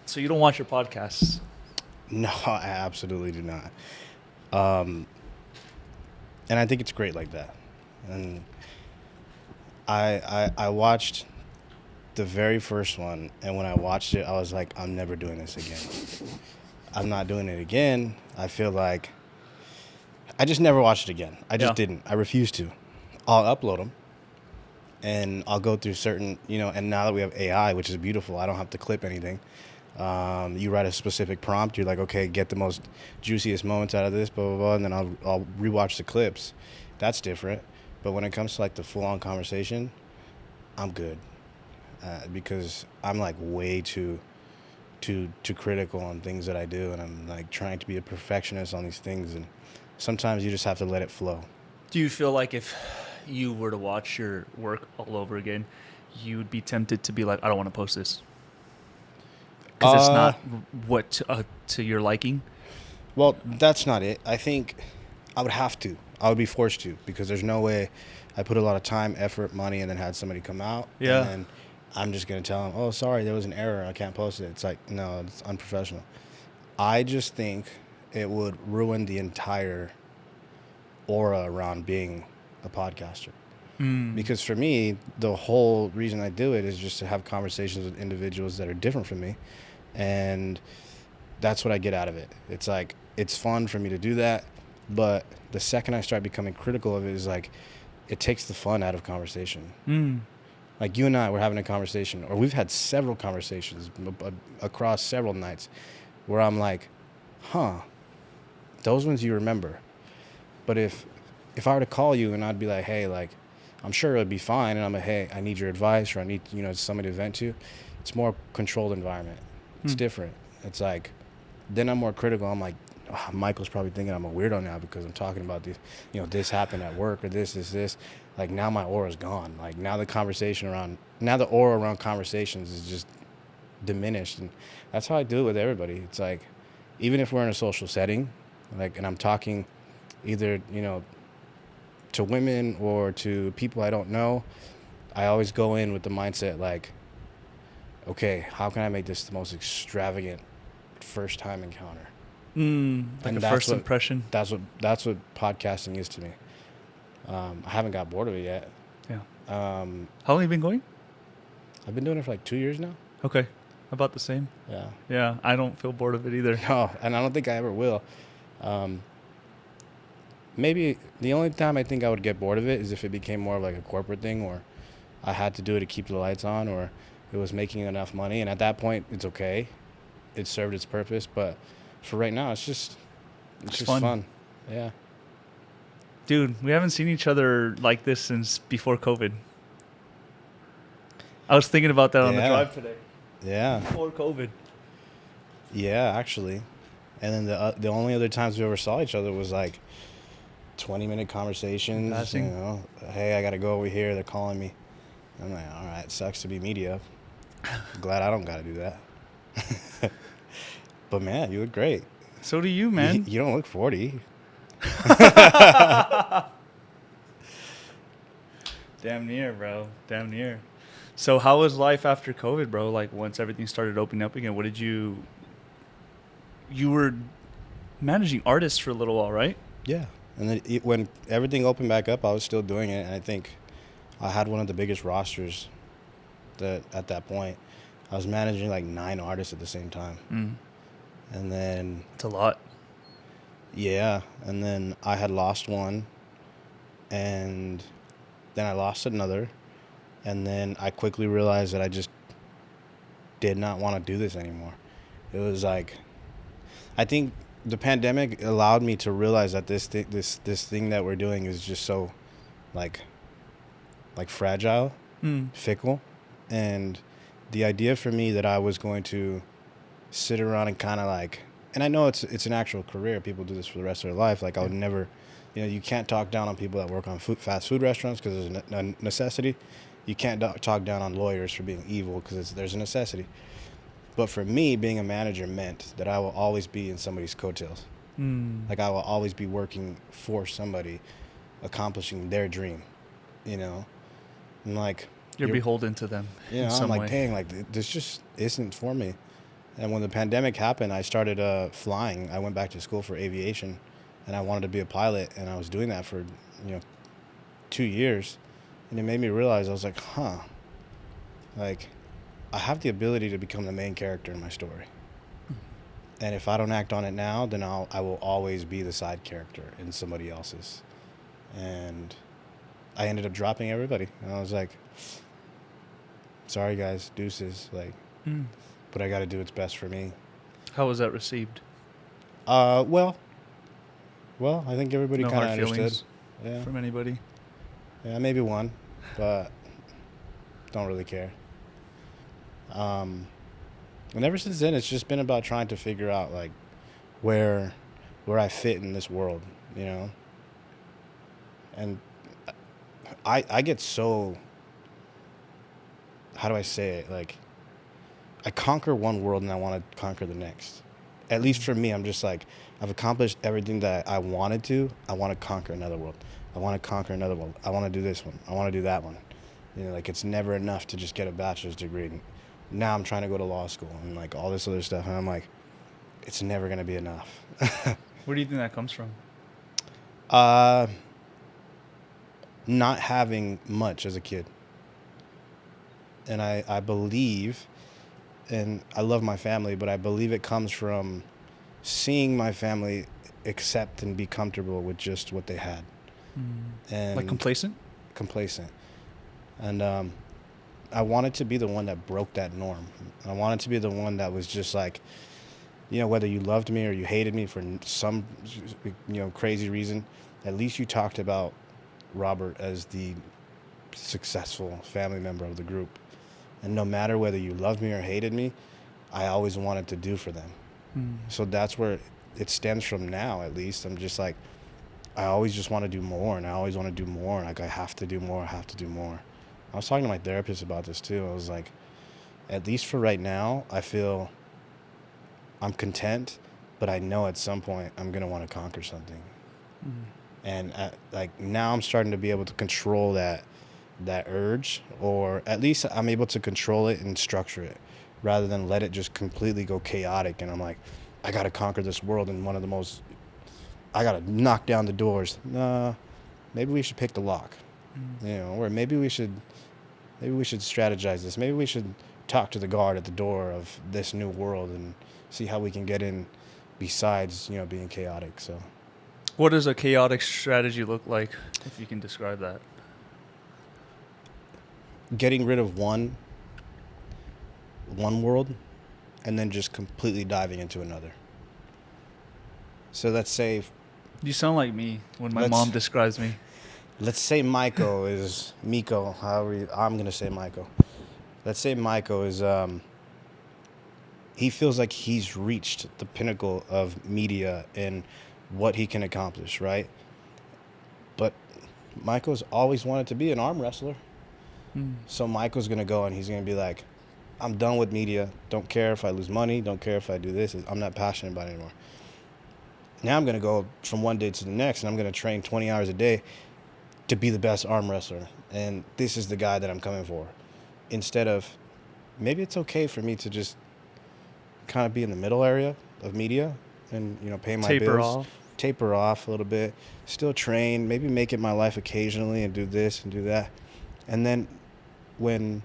So you don't watch your podcasts? No, I absolutely do not. Um, and I think it's great like that. And I watched the very first one, and when I watched it, I was like, I'm never doing this again. I'm not doing it again. I feel like I just never watched it again. I just Yeah. didn't. I refuse to. I'll upload them, and I'll go through certain, and now that we have AI, which is beautiful, I don't have to clip anything. You write a specific prompt. You're like, okay, get the most juiciest moments out of this, blah, blah, blah, and then I'll rewatch the clips. That's different. But when it comes to like the full-on conversation, I'm good because I'm like way too critical on things that I do, and I'm like trying to be a perfectionist on these things, and sometimes you just have to let it flow. Do you feel like if you were to watch your work all over again, you would be tempted to be like, I don't want to post this? Because it's not what to your liking? Well, that's not it. I think I would have to. I would be forced to, because there's no way I put a lot of time, effort, money, and then had somebody come out. Yeah. And then I'm just going to tell them, oh, sorry, there was an error. I can't post it. It's like, no, it's unprofessional. I just think it would ruin the entire aura around being a podcaster. Because for me, the whole reason I do it is just to have conversations with individuals that are different from me. And that's what I get out of it. It's like, it's fun for me to do that. But the second I start becoming critical of it is like, it takes the fun out of conversation. Like you and I were having a conversation, or we've had several conversations across several nights where I'm like, those ones you remember. But if I were to call you and I'd be like, hey, like, I'm sure it would be fine. And I'm like, hey, I need your advice, or I need, somebody to vent to. It's more controlled environment. It's different. It's like, then I'm more critical. I'm like, Michael's probably thinking I'm a weirdo now because I'm talking about this, this happened at work, or this. Like now my aura's gone. Like now the aura around conversations is just diminished. And that's how I do it with everybody. It's like, even if we're in a social setting, like, and I'm talking either, to women or to people I don't know, I always go in with the mindset like, okay, how can I make this the most extravagant first time encounter? Like a first impression. That's what podcasting is to me. I haven't got bored of it yet. Yeah. How long have you been going? I've been doing it for like 2 years now. Okay. About the same. Yeah. Yeah. I don't feel bored of it either. No, and I don't think I ever will. Maybe the only time I think I would get bored of it is if it became more of like a corporate thing, or I had to do it to keep the lights on, or it was making enough money. And at that point, it's okay. It served its purpose. But for right now, it's just fun. Yeah. Dude, we haven't seen each other like this since before COVID. I was thinking about that on the drive today. Yeah. Before COVID. Yeah, actually. And then the only other times we ever saw each other was like 20-minute conversations. Passing. Hey, I got to go over here. They're calling me. I'm like, all right, sucks to be media. Glad I don't got to do that. But man, you look great. So do you, man. You don't look 40. Damn near, bro. Damn near. So how was life after COVID, bro? Like once everything started opening up again, what did you were managing artists for a little while, right? Yeah. And then when everything opened back up, I was still doing it. And I think I had one of the biggest rosters at that point. I was managing like 9 artists at the same time. And then... It's a lot. Yeah. And then I had lost one. And then I lost another. And then I quickly realized that I just did not want to do this anymore. It was like... I think the pandemic allowed me to realize that this thing that we're doing is just so like fragile, fickle. And the idea for me that I was going to sit around and kind of like, and I know it's an actual career. People do this for the rest of their life. Like I would never, you can't talk down on people that work on fast food restaurants because there's a necessity. You can't talk down on lawyers for being evil because there's a necessity. But for me, being a manager meant that I will always be in somebody's coattails. Like I will always be working for somebody, accomplishing their dream, And like... You're beholden to them in some I'm like, way. dang, like this just isn't for me. And when the pandemic happened, I started flying. I went back to school for aviation, and I wanted to be a pilot, and I was doing that for 2 years, and it made me realize, I was like, like, I have the ability to become the main character in my story. And if I don't act on it now, then I will always be the side character in somebody else's. And I ended up dropping everybody. And I was like, sorry guys, deuces. Like, but I got to do what's best for me. How was that received? Well, I think everybody No kind of hard understood. feelings Yeah. from anybody? Yeah, maybe one, but don't really care. And ever since then, it's just been about trying to figure out like where I fit in this world, you know. And I get so, how do I say it? Like, I conquer one world and I want to conquer the next. At least for me, I'm just like, I've accomplished everything that I wanted to. I want to conquer another world. I want to conquer another world. I want to do this one. I want to do that one. You know, like, it's never enough to just get a bachelor's degree. Now I'm trying to go to law school and like all this other stuff. And I'm like, it's never going to be enough. Where do you think that comes from? Not having much as a kid. And I believe, and I love my family, but I believe it comes from seeing my family accept and be comfortable with just what they had. And Like complacent? Complacent. And I wanted to be the one that broke that norm. I wanted to be the one that was just like, you know, whether you loved me or you hated me for some, crazy reason, at least you talked about Robert as the successful family member of the group. And no matter whether you loved me or hated me, I always wanted to do for them. So that's where it stems from now, at least. I'm just like, I always just want to do more, and I always want to do more. Like, I have to do more, I have to do more. I was talking to my therapist about this too. I was like, at least for right now, I feel I'm content, but I know at some point I'm going to want to conquer something. And like now I'm starting to be able to control that urge, or at least I'm able to control it and structure it rather than let it just completely go chaotic. And I'm like, I got to conquer this world, and I got to knock down the doors. Nah, maybe we should pick the lock, or maybe we should strategize this. Maybe we should talk to the guard at the door of this new world and see how we can get in besides, being chaotic. So What does a chaotic strategy look like, if you can describe that? getting rid of one world and then just completely diving into another. So let's say You sound like me when my mom describes me. Miko is Miko, however I'm going to say Miko. Let's say Miko is he feels like he's reached the pinnacle of media and what he can accomplish, right? But Miko's always wanted to be an arm wrestler. So Michael's going to go and he's going to be like, I'm done with media. Don't care if I lose money. Don't care if I do this. I'm not passionate about it anymore. Now I'm going to go from one day to the next, and I'm going to train 20 hours a day to be the best arm wrestler. And this is the guy that I'm coming for. Instead of, maybe it's okay for me to just kind of be in the middle area of media and, pay my bills. Taper off a little bit. Still train. Maybe make it my life occasionally and do this and do that. And then when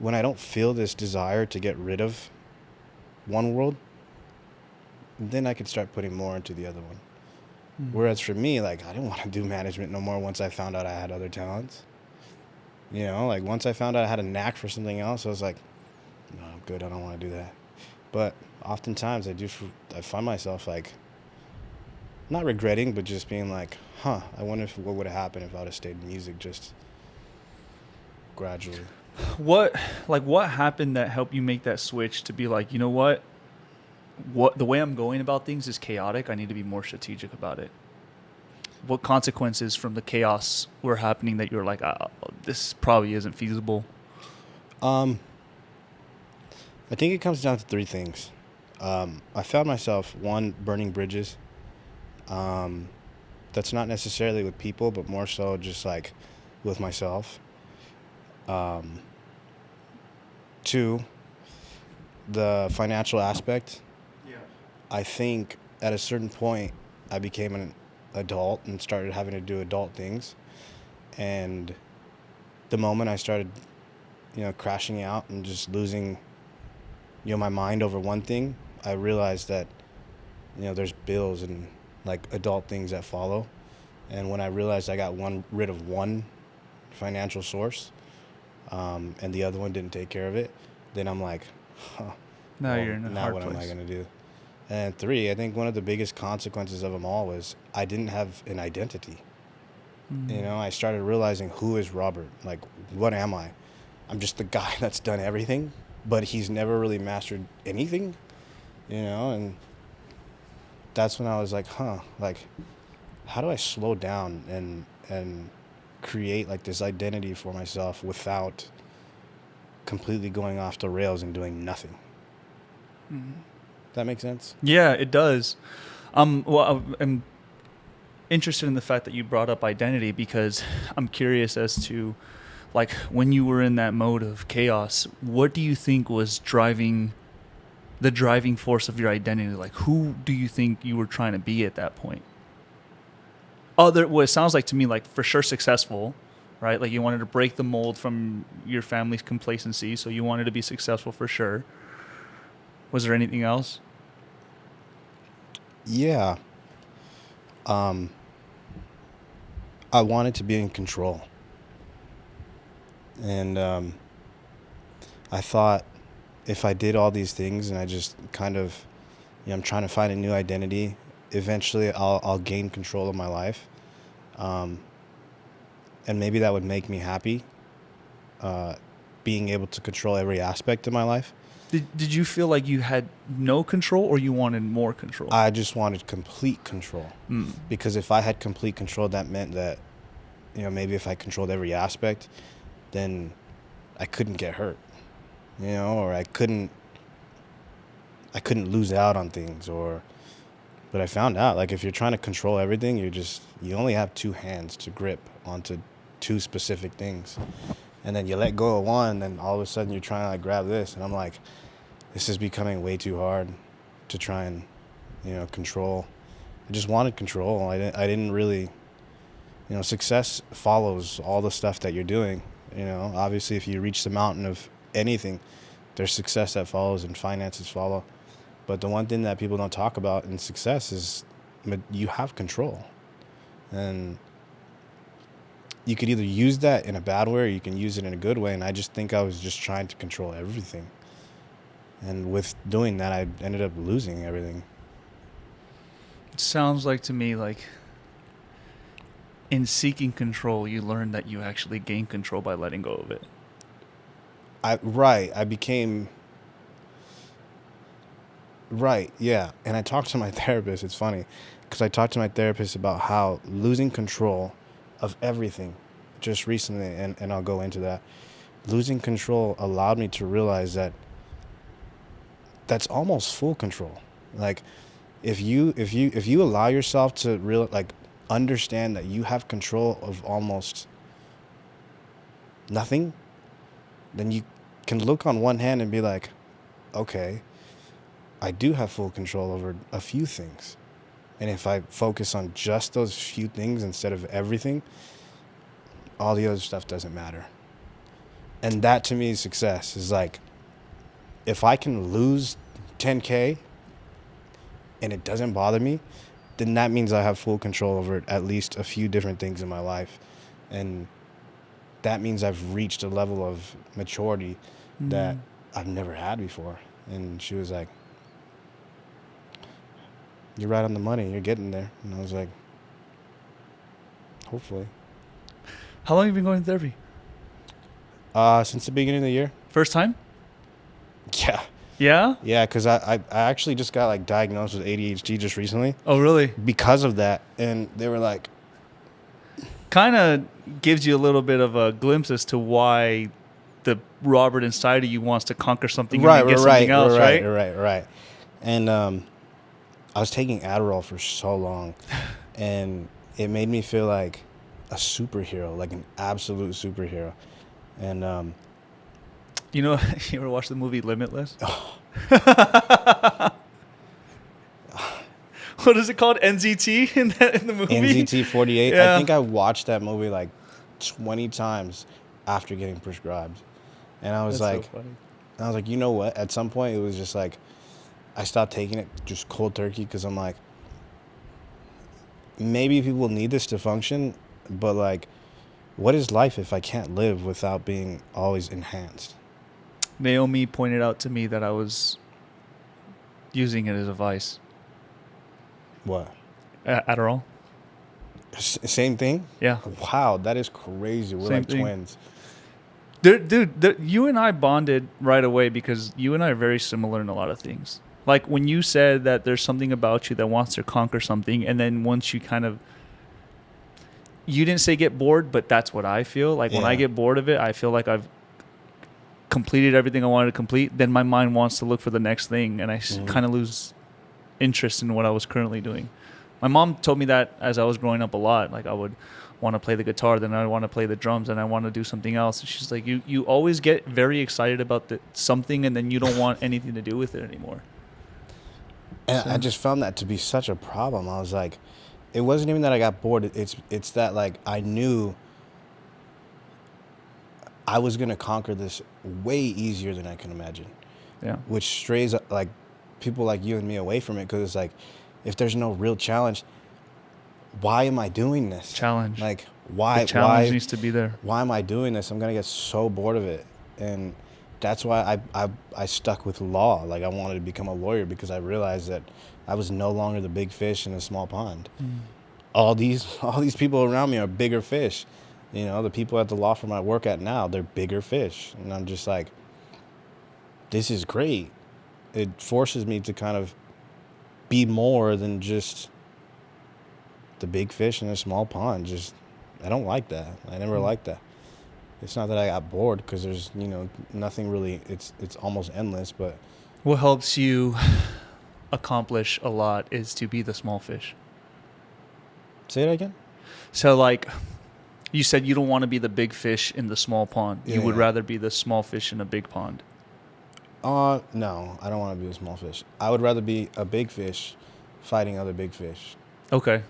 I don't feel this desire to get rid of one world, then I could start putting more into the other one. Whereas for me, like, I didn't want to do management no more once I found out I had other talents. Like once I found out I had a knack for something else, I was like, no, I'm good. I don't want to do that. But oftentimes I find myself like, not regretting, but just being like, I wonder what would have happened if I would have stayed in music just gradually. What happened that helped you make that switch to be like, you know what the way I'm going about things is chaotic. I need to be more strategic about it. What consequences from the chaos were happening that you're like, this probably isn't feasible? I think it comes down to three things. I found myself, one, burning bridges. That's not necessarily with people, but more so just like with myself. Two, the financial aspect, Yeah. I think at a certain point I became an adult and started having to do adult things. And the moment I started, crashing out and just losing, my mind over one thing, I realized that, there's bills and like adult things that follow. And when I realized I got rid of one financial source, and the other one didn't take care of it, then I'm like, huh, Now well, you're in a now hard what am I place. going to do? And three, I think one of the biggest consequences of them all was I didn't have an identity. I started realizing, who is Robert? Like, what am I? I'm just the guy that's done everything, but he's never really mastered anything, and that's when I was like, like, how do I slow down and create like this identity for myself without completely going off the rails and doing nothing? That makes sense? Yeah, it does. Well, I'm interested in the fact that you brought up identity because I'm curious as to, like, when you were in that mode of chaos, what do you think was the driving force of your identity? Like, who do you think you were trying to be at that point? Well, it sounds like to me, like, for sure successful, right? Like, you wanted to break the mold from your family's complacency, so you wanted to be successful for sure. Was there anything else? Yeah. I wanted to be in control. And I thought if I did all these things and I just kind of, I'm trying to find a new identity, eventually I'll gain control of my life. And maybe that would make me happy, being able to control every aspect of my life. Did you feel like you had no control or you wanted more control? I just wanted complete control. Because if I had complete control, that meant that, maybe if I controlled every aspect, then I couldn't get hurt, or I couldn't lose out on things, but I found out, like, if you're trying to control everything, you only have two hands to grip onto two specific things. And then you let go of one, then all of a sudden you're trying to, like, grab this. And I'm like, this is becoming way too hard to try and, control. I just wanted control. I didn't really, success follows all the stuff that you're doing. Obviously, if you reach the mountain of anything, there's success that follows and finances follow. But the one thing that people don't talk about in success is you have control. And you could either use that in a bad way or you can use it in a good way. And I just think I was just trying to control everything. And with doing that, I ended up losing everything. It sounds like to me like in seeking control, you learned that you actually gain control by letting go of it. I became... Right, yeah. And I talked to my therapist. It's funny because I talked to my therapist about how losing control of everything just recently, and I'll go into that. Losing control allowed me to realize that that's almost full control. Like, if you allow yourself to understand that you have control of almost nothing, then you can look on one hand and be like, okay, I do have full control over a few things. And if I focus on just those few things instead of everything, all the other stuff doesn't matter. And that to me is success. Is like, if I can lose 10K and it doesn't bother me, then that means I have full control over at least a few different things in my life. And that means I've reached a level of maturity that I've never had before. And she was like, you're right on the money. You're getting there. And I was like, hopefully. How long have you been going to therapy? Since the beginning of the year. First time? Yeah. Yeah? Yeah, because I actually just got like diagnosed with ADHD just recently. Oh, really? Because of that. And they were like... Kind of gives you a little bit of a glimpse as to why the Robert inside of you wants to conquer something and get something else, right? Right. And I was taking Adderall for so long, and it made me feel like a superhero, like an absolute superhero. And you know, you ever watch the movie Limitless? What is it called? NZT in the movie? NZT 48. Yeah. I think I watched that movie like 20 times after getting prescribed. And I was That's like, so funny. you know what? At some point, it was just like, I stopped taking it just cold turkey because I'm like, maybe people need this to function, but like, what is life if I can't live without being always enhanced? Naomi pointed out to me that I was using it as a vice. What? Adderall. Same thing? Yeah. Wow, that is crazy. We're Same like thing. twins. Dude, you and I bonded right away because you and I are very similar in a lot of things. Like when you said that there's something about you that wants to conquer something, and then once you kind of, you didn't say get bored, but that's what I feel. Like when I Yeah. get bored of it, I feel like I've completed everything I wanted to complete. Then my mind wants to look for the next thing, and I kind of lose interest in what I was currently doing. My mom told me that as I was growing up a lot. Like I would want to play the guitar, then I want to play the drums, and I want to do something else. And she's like, you always get very excited about something, and then you don't want anything to do with it anymore. And I just found that to be such a problem. I was like, it wasn't even that I got bored. It's that like I knew I was gonna conquer this way easier than I can imagine. Yeah. Which strays like people like you and me away from it because it's like, if there's no real challenge, why am I doing this? Challenge. Like why? The challenge why needs to be there. why am I doing this? I'm gonna get so bored of it, and that's why I stuck with law. Like I wanted to become a lawyer because I realized that I was no longer the big fish in a small pond. All these people around me are bigger fish. You know, the people at the law firm I work at now, they're bigger fish, and I'm just like, this is great. It forces me to kind of be more than just the big fish in a small pond. Just I don't like that. I never liked that. It's not that I got bored because there's, nothing really, it's almost endless, but What helps you accomplish a lot is to be the small fish. say it again? So like you said, you don't want to be the big fish in the small pond. You would Yeah. rather be the small fish in a big pond. No, I don't want to be a small fish. I would rather be a big fish fighting other big fish. Okay.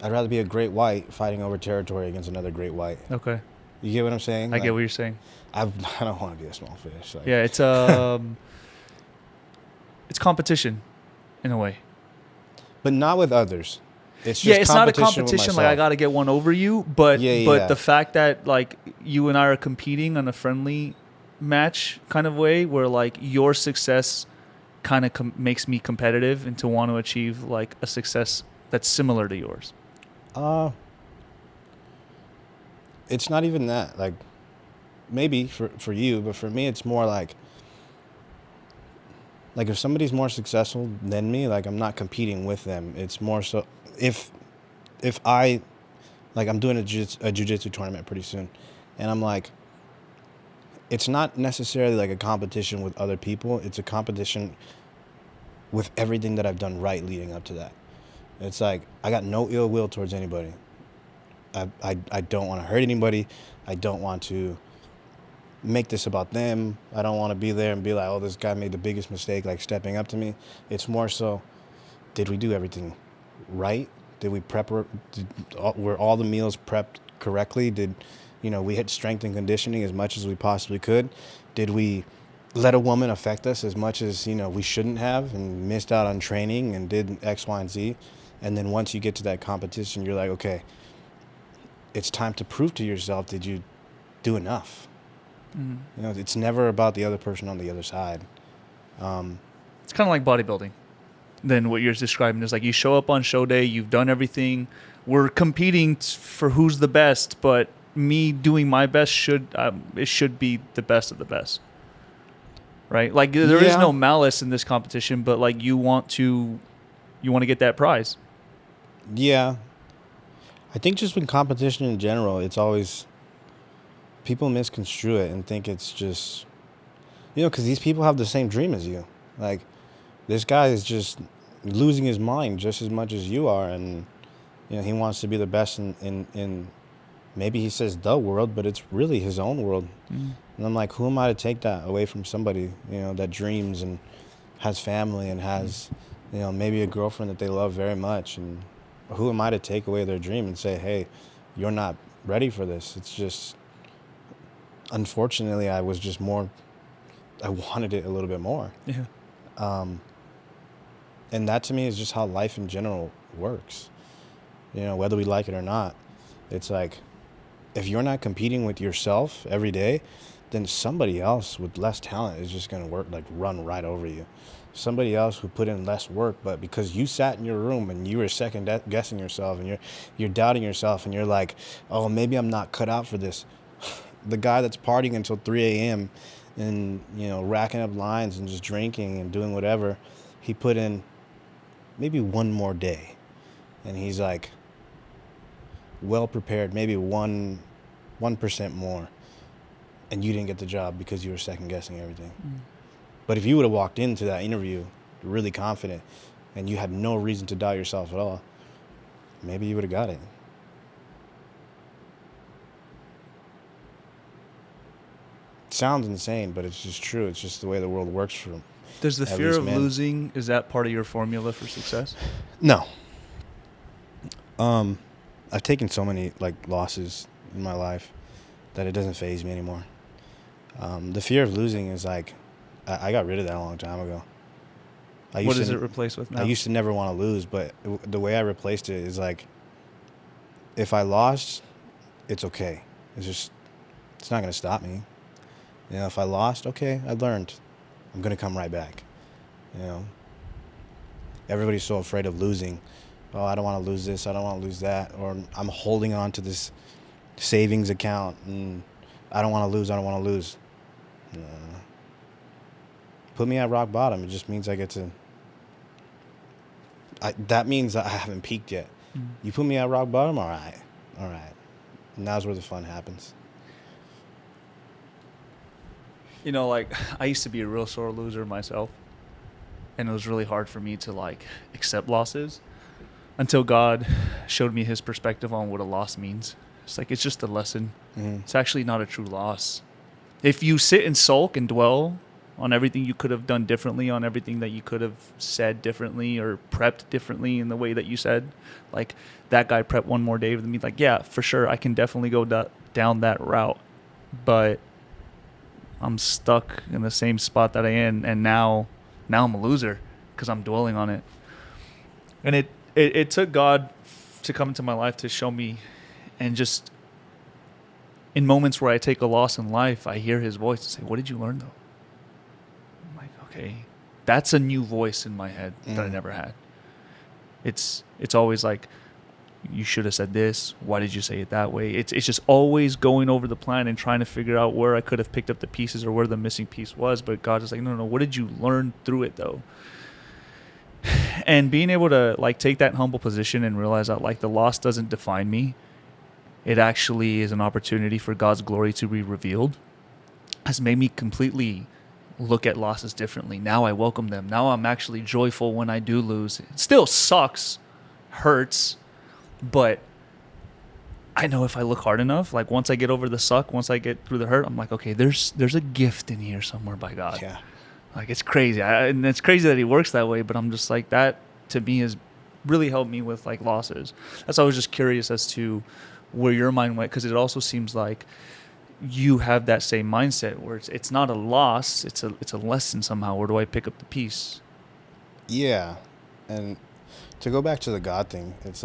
I'd rather be a great white fighting over territory against another great white. Okay. You get what I'm saying? I get what you're saying. I don't want to be a small fish. Like, Yeah, it's competition in a way. but not with others. It's just Yeah, it's not a with competition like I myself. got to get one over you, but Yeah. the fact that like you and I are competing on a friendly match kind of way where like your success kind of makes me competitive and to want to achieve like a success that's similar to yours. It's not even that. Like, maybe for you, but for me, it's more like if somebody's more successful than me, like I'm not competing with them. It's more so if I, like I'm doing a jiu-jitsu tournament pretty soon, and I'm like, it's not necessarily like a competition with other people. It's a competition with everything that I've done right leading up to that. It's like I got no ill will towards anybody. I don't want to hurt anybody. I don't want to make this about them. I don't want to be there and be like, oh, this guy made the biggest mistake, like stepping up to me. It's more so, did we do everything right? Did we prep? Were all the meals prepped correctly? Did, we hit strength and conditioning as much as we possibly could? Did we let a woman affect us as much as, we shouldn't have and missed out on training and did X, Y, and Z? And then once you get to that competition, you're like, okay, it's time to prove to yourself, did you do enough? It's never about the other person on the other side. It's kind of like bodybuilding. Then what you're describing is like you show up on show day, you've done everything. We're competing for who's the best, but me doing my best should be the best of the best. Right? Like there is no malice in this competition, but like you want to get that prize. Yeah. I think just with competition in general, it's always, people misconstrue it and think it's just, because these people have the same dream as you. Like, this guy is just losing his mind just as much as you are, and, he wants to be the best in maybe he says the world, but it's really his own world. And I'm like, who am I to take that away from somebody, that dreams and has family and has, maybe a girlfriend that they love very much. And who am I to take away their dream and say, hey, you're not ready for this? It's just, unfortunately, I wanted it a little bit more. Yeah. And that to me is just how life in general works. Whether we like it or not, it's like, if you're not competing with yourself every day, then somebody else with less talent is just going to run right over you. Somebody else who put in less work, but because you sat in your room and you were second guessing yourself and you're doubting yourself and you're like, oh, maybe I'm not cut out for this. The guy that's partying until 3 a.m. and, racking up lines and just drinking and doing whatever, he put in maybe one more day. And he's like well prepared, maybe 1% more. And you didn't get the job because you were second guessing everything. But if you would have walked into that interview really confident and you had no reason to doubt yourself at all, maybe you would have got it. It sounds insane, but it's just true. It's just the way the world works for them. Does the fear of losing, is that part of your formula for success? No. I've taken so many losses in my life that it doesn't faze me anymore. The fear of losing is I got rid of that a long time ago. What does it replace with now? I used to never want to lose, but the way I replaced it is if I lost, it's okay. It's not going to stop me. If I lost, okay, I learned. I'm going to come right back. Everybody's so afraid of losing. Oh, I don't want to lose this. I don't want to lose that. Or I'm holding on to this savings account and I don't want to lose. I don't want to lose. Put me at rock bottom. It just means I get to. That means I haven't peaked yet. You put me at rock bottom, all right. Now's where the fun happens. I used to be a real sore loser myself, and it was really hard for me to accept losses until God showed me his perspective on what a loss means. It's just a lesson. It's actually not a true loss. If you sit and sulk and dwell on everything you could have done differently, on everything that you could have said differently or prepped differently in the way that you said, that guy prepped one more day with me, yeah, for sure, I can definitely go down that route, but I'm stuck in the same spot that I am, and now I'm a loser because I'm dwelling on it. And it took God to come into my life to show me, and just in moments where I take a loss in life, I hear his voice and say, what did you learn though? I'm like, okay, that's a new voice in my head that I never had. It's always you should have said this. Why did you say it that way? It's just always going over the plan and trying to figure out where I could have picked up the pieces or where the missing piece was. But God is no, what did you learn through it though? And being able to take that humble position and realize that the loss doesn't define me. It actually is an opportunity for God's glory to be revealed, has made me completely look at losses differently. Now I welcome them. Now I'm actually joyful when I do lose. It still sucks, hurts, but I know if I look hard enough, once I get over the suck, once I get through the hurt, I'm okay, there's a gift in here somewhere by God. Yeah. It's crazy. And it's crazy that he works that way, but I'm just that to me has really helped me with losses. That's why I was just curious as to where your mind went, because it also seems like you have that same mindset where it's not a loss, it's a lesson somehow. Where do I pick up the piece? Yeah. And to go back to the God thing, it's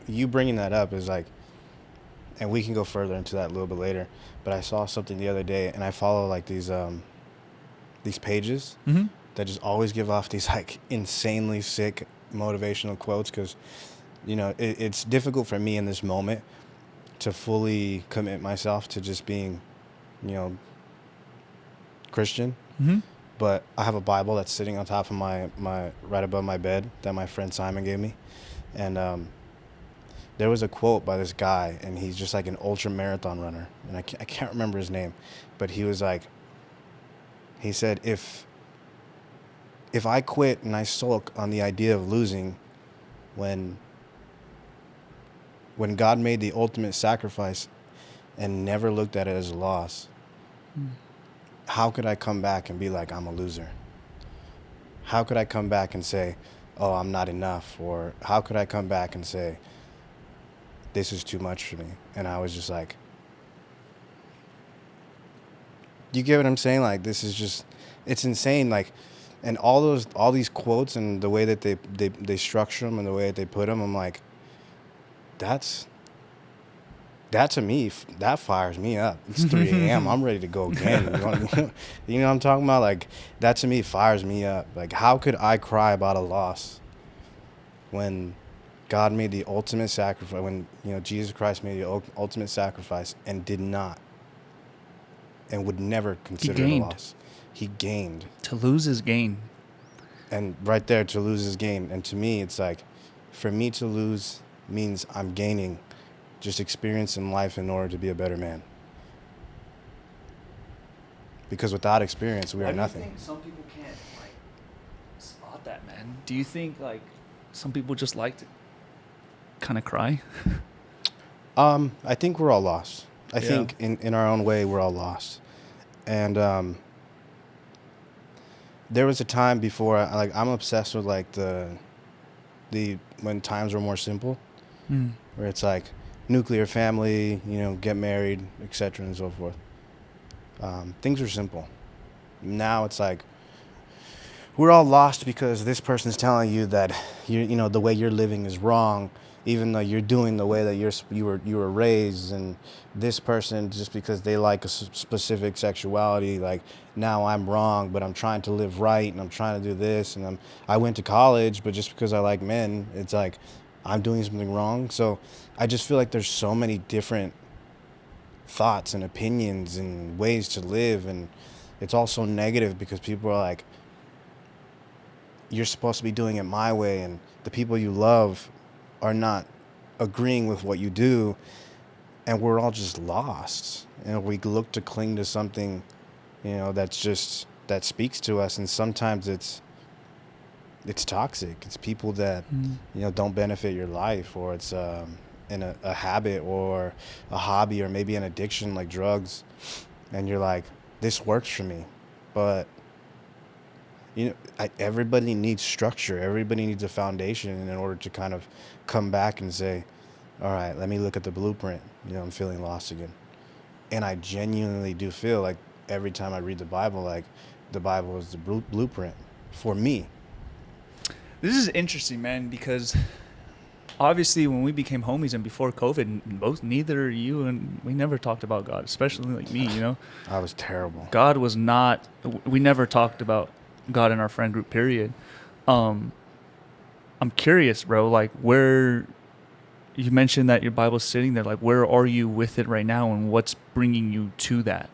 you bringing that up is and we can go further into that a little bit later, but I saw something the other day, and I follow these pages that just always give off these insanely sick motivational quotes, because it's difficult for me in this moment to fully commit myself to just being Christian. But I have a Bible that's sitting on top of my right above my bed that my friend Simon gave me, and there was a quote by this guy, and he's just an ultra marathon runner, and I can't remember his name, but he was he said, if I quit and I sulk on the idea of losing when God made the ultimate sacrifice and never looked at it as a loss, how could I come back and be I'm a loser? how could I come back and say, oh, I'm not enough? Or how could I come back and say, this is too much for me? And I was just like, you get what I'm saying? Like, this is just, it's insane. Like, and all these quotes and the way that they structure them and the way that they put them, I'm like, that's, that to me, that fires me up. It's 3 a.m. I'm ready to go again. You know what I'm talking about? Like, that to me fires me up. Like, how could I cry about a loss when God made the ultimate sacrifice, when, you know, Jesus Christ made the ultimate sacrifice and did not, and would never consider it a loss. He gained. To lose is gain. And right there, to lose is gain. And to me, it's like, for me to lose means I'm gaining just experience in life in order to be a better man. Because without experience, we are nothing. Do you think some people can't, like, spot that, man? Do you think, like, some people just like to kind of cry? I think we're all lost. I think in our own way, we're all lost. And there was a time before, I'm obsessed with, like, the when times were more simple, where it's like nuclear family, you know, get married, etc. and so forth. Things are simple. Now it's like we're all lost because this person's telling you that you know the way you're living is wrong, even though you're doing the way that you were raised. And this person, just because they like a specific sexuality, like, now I'm wrong, but I'm trying to live right, and I'm trying to do this, and I went to college, but just because I like men, it's like I'm doing something wrong. So I just feel like there's so many different thoughts and opinions and ways to live, and it's all so negative because people are like, you're supposed to be doing it my way, and the people you love are not agreeing with what you do, and we're all just lost. And we look to cling to something, you know, that speaks to us, and sometimes it's toxic. It's people that you know don't benefit your life, or it's in a habit or a hobby or maybe an addiction like drugs, and you're like, this works for me. But you know, everybody needs structure. Everybody needs a foundation in order to kind of come back and say, all right, let me look at the blueprint. You know, I'm feeling lost again. And I genuinely do feel like every time I read the Bible, like the Bible is the blueprint for me. This is interesting, man, because obviously when we became homies and before COVID, neither you and we never talked about God, especially like me, you know. I was terrible. God was not, we never talked about God in our friend group, period. I'm curious, bro, like, where you mentioned that your Bible's sitting there, like, where are you with it right now, and what's bringing you to that?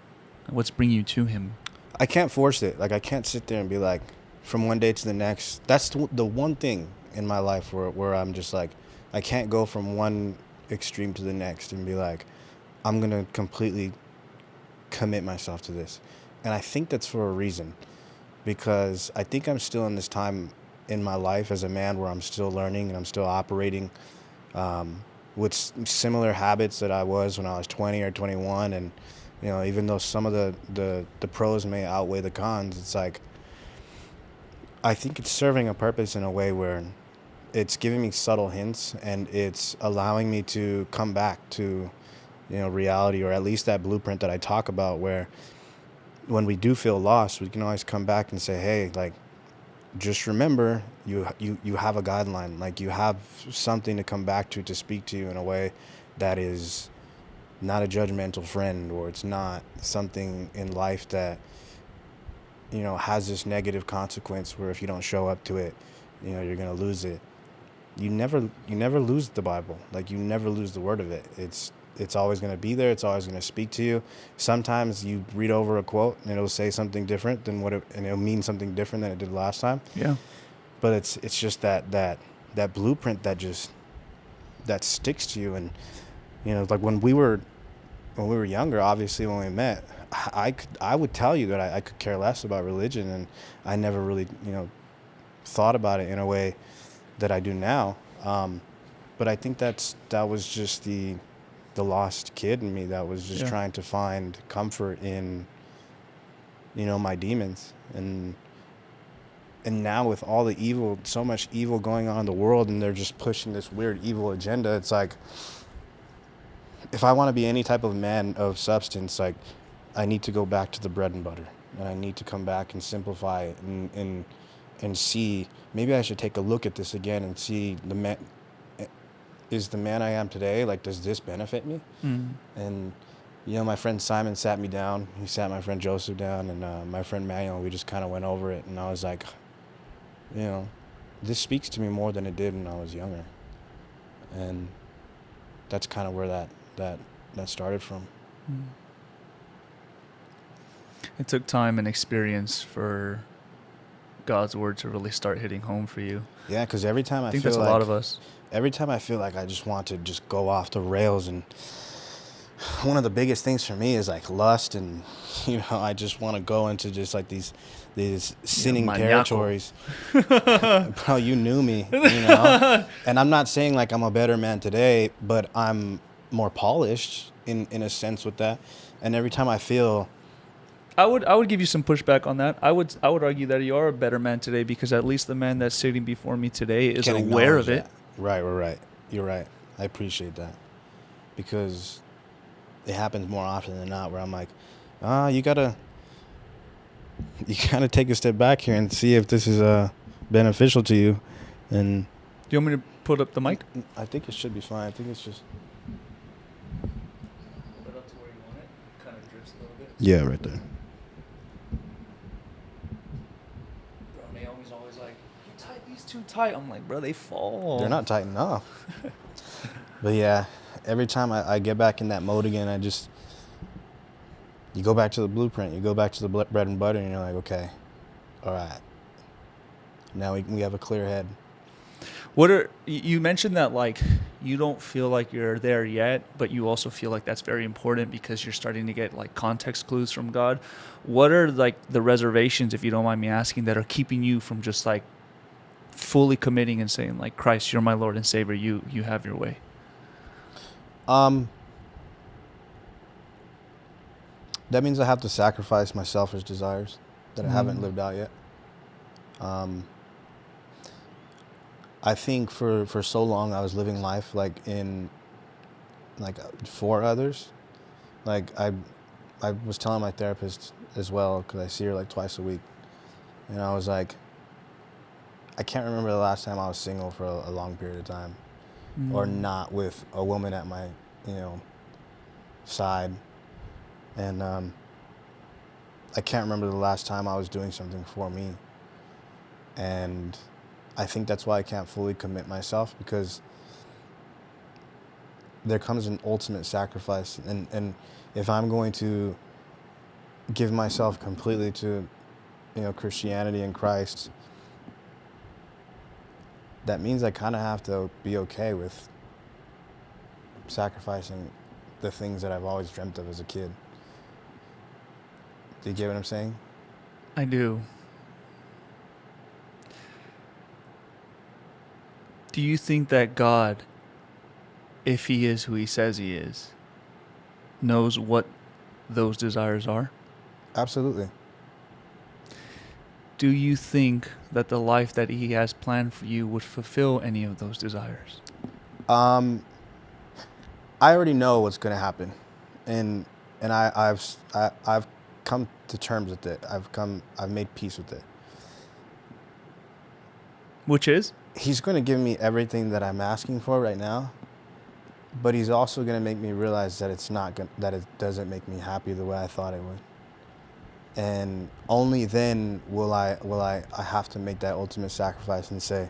What's bringing you to him? I can't force it. Like, I can't sit there and be like, from one day to the next. That's the one thing in my life where I'm just like, I can't go from one extreme to the next and be like, I'm going to completely commit myself to this. And I think that's for a reason, because I think I'm still in this time in my life as a man where I'm still learning and I'm still operating with similar habits that I was when I was 20 or 21. And, you know, even though some of the pros may outweigh the cons, it's like, I think it's serving a purpose in a way where it's giving me subtle hints, and it's allowing me to come back to, you know, reality, or at least that blueprint that I talk about, where when we do feel lost, we can always come back and say, hey, like, just remember you have a guideline, like you have something to come back to speak to you in a way that is not a judgmental friend, or it's not something in life that, you know, has this negative consequence where if you don't show up to it, you know, you're going to lose it. You never lose the Bible. Like, you never lose the word of it. It's always going to be there. It's always going to speak to you. Sometimes you read over a quote and it'll say something different than and it'll mean something different than it did last time. Yeah. But it's just that blueprint that sticks to you. And, you know, like when we were younger, obviously when we met, I would tell you that I could care less about religion, and I never really, you know, thought about it in a way that I do now. But I think that was just the lost kid in me that was just trying to find comfort in, you know, my demons. And And now with all the evil, so much evil going on in the world, and they're just pushing this weird evil agenda, it's like, if I want to be any type of man of substance, like, I need to go back to the bread and butter, and I need to come back and simplify it, and see, maybe I should take a look at this again and see is the man I am today, like, does this benefit me? And, you know, my friend Simon sat me down. He sat my friend Joseph down, and my friend Manuel. We just kind of went over it, and I was like, you know, this speaks to me more than it did when I was younger. And that's kind of where that started from. It took time and experience for God's word to really start hitting home for you. Yeah, because every time I think that's a lot of us. Every time I feel like I just want to just go off the rails, and one of the biggest things for me is like lust, and you know, I just want to go into just like these sinning territories. Bro, you knew me, you know. And I'm not saying like I'm a better man today, but I'm more polished in a sense with that. And every time I feel, I would give you some pushback on that. I would argue that you are a better man today, because at least the man that's sitting before me today is aware of it. Right. You're right. I appreciate that, because it happens more often than not where I'm like, you gotta take a step back here and see if this is beneficial to you. And do you want me to put up the mic? I think it should be fine. I think it's just Put it up to where you want it. Kind of drifts a little bit. Yeah, right there. Bro, Naomi's always like, you tied these too tight. I'm like, bro, they fall. They're not tight enough. But yeah, every time I get back in that mode again, you go back to the blueprint, you go back to the bread and butter, and you're like, okay, all right, now we have a clear head. You mentioned that, like, you don't feel like you're there yet, but you also feel like that's very important because you're starting to get like context clues from God. What are like the reservations, if you don't mind me asking, that are keeping you from just like fully committing and saying like, Christ, you're my Lord and Savior, you have your way? That means I have to sacrifice my selfish desires that I haven't lived out yet. I think for so long I was living life like for others. Like I was telling my therapist as well, because I see her like twice a week, and I was like, I can't remember the last time I was single for a long period of time, or not with a woman at my, you know, side. And I can't remember the last time I was doing something for me. And I think that's why I can't fully commit myself, because there comes an ultimate sacrifice. And if I'm going to give myself completely to, you know, Christianity and Christ, that means I kind of have to be okay with sacrificing the things that I've always dreamt of as a kid. Do you get what I'm saying? I do. Do you think that God, if he is who he says he is, knows what those desires are? Absolutely. Do you think that the life that he has planned for you would fulfill any of those desires? I already know what's going to happen, and I've come to terms with it. I've made peace with it. Which is? He's going to give me everything that I'm asking for right now, but he's also going to make me realize that that it doesn't make me happy the way I thought it would. And only then will I have to make that ultimate sacrifice and say,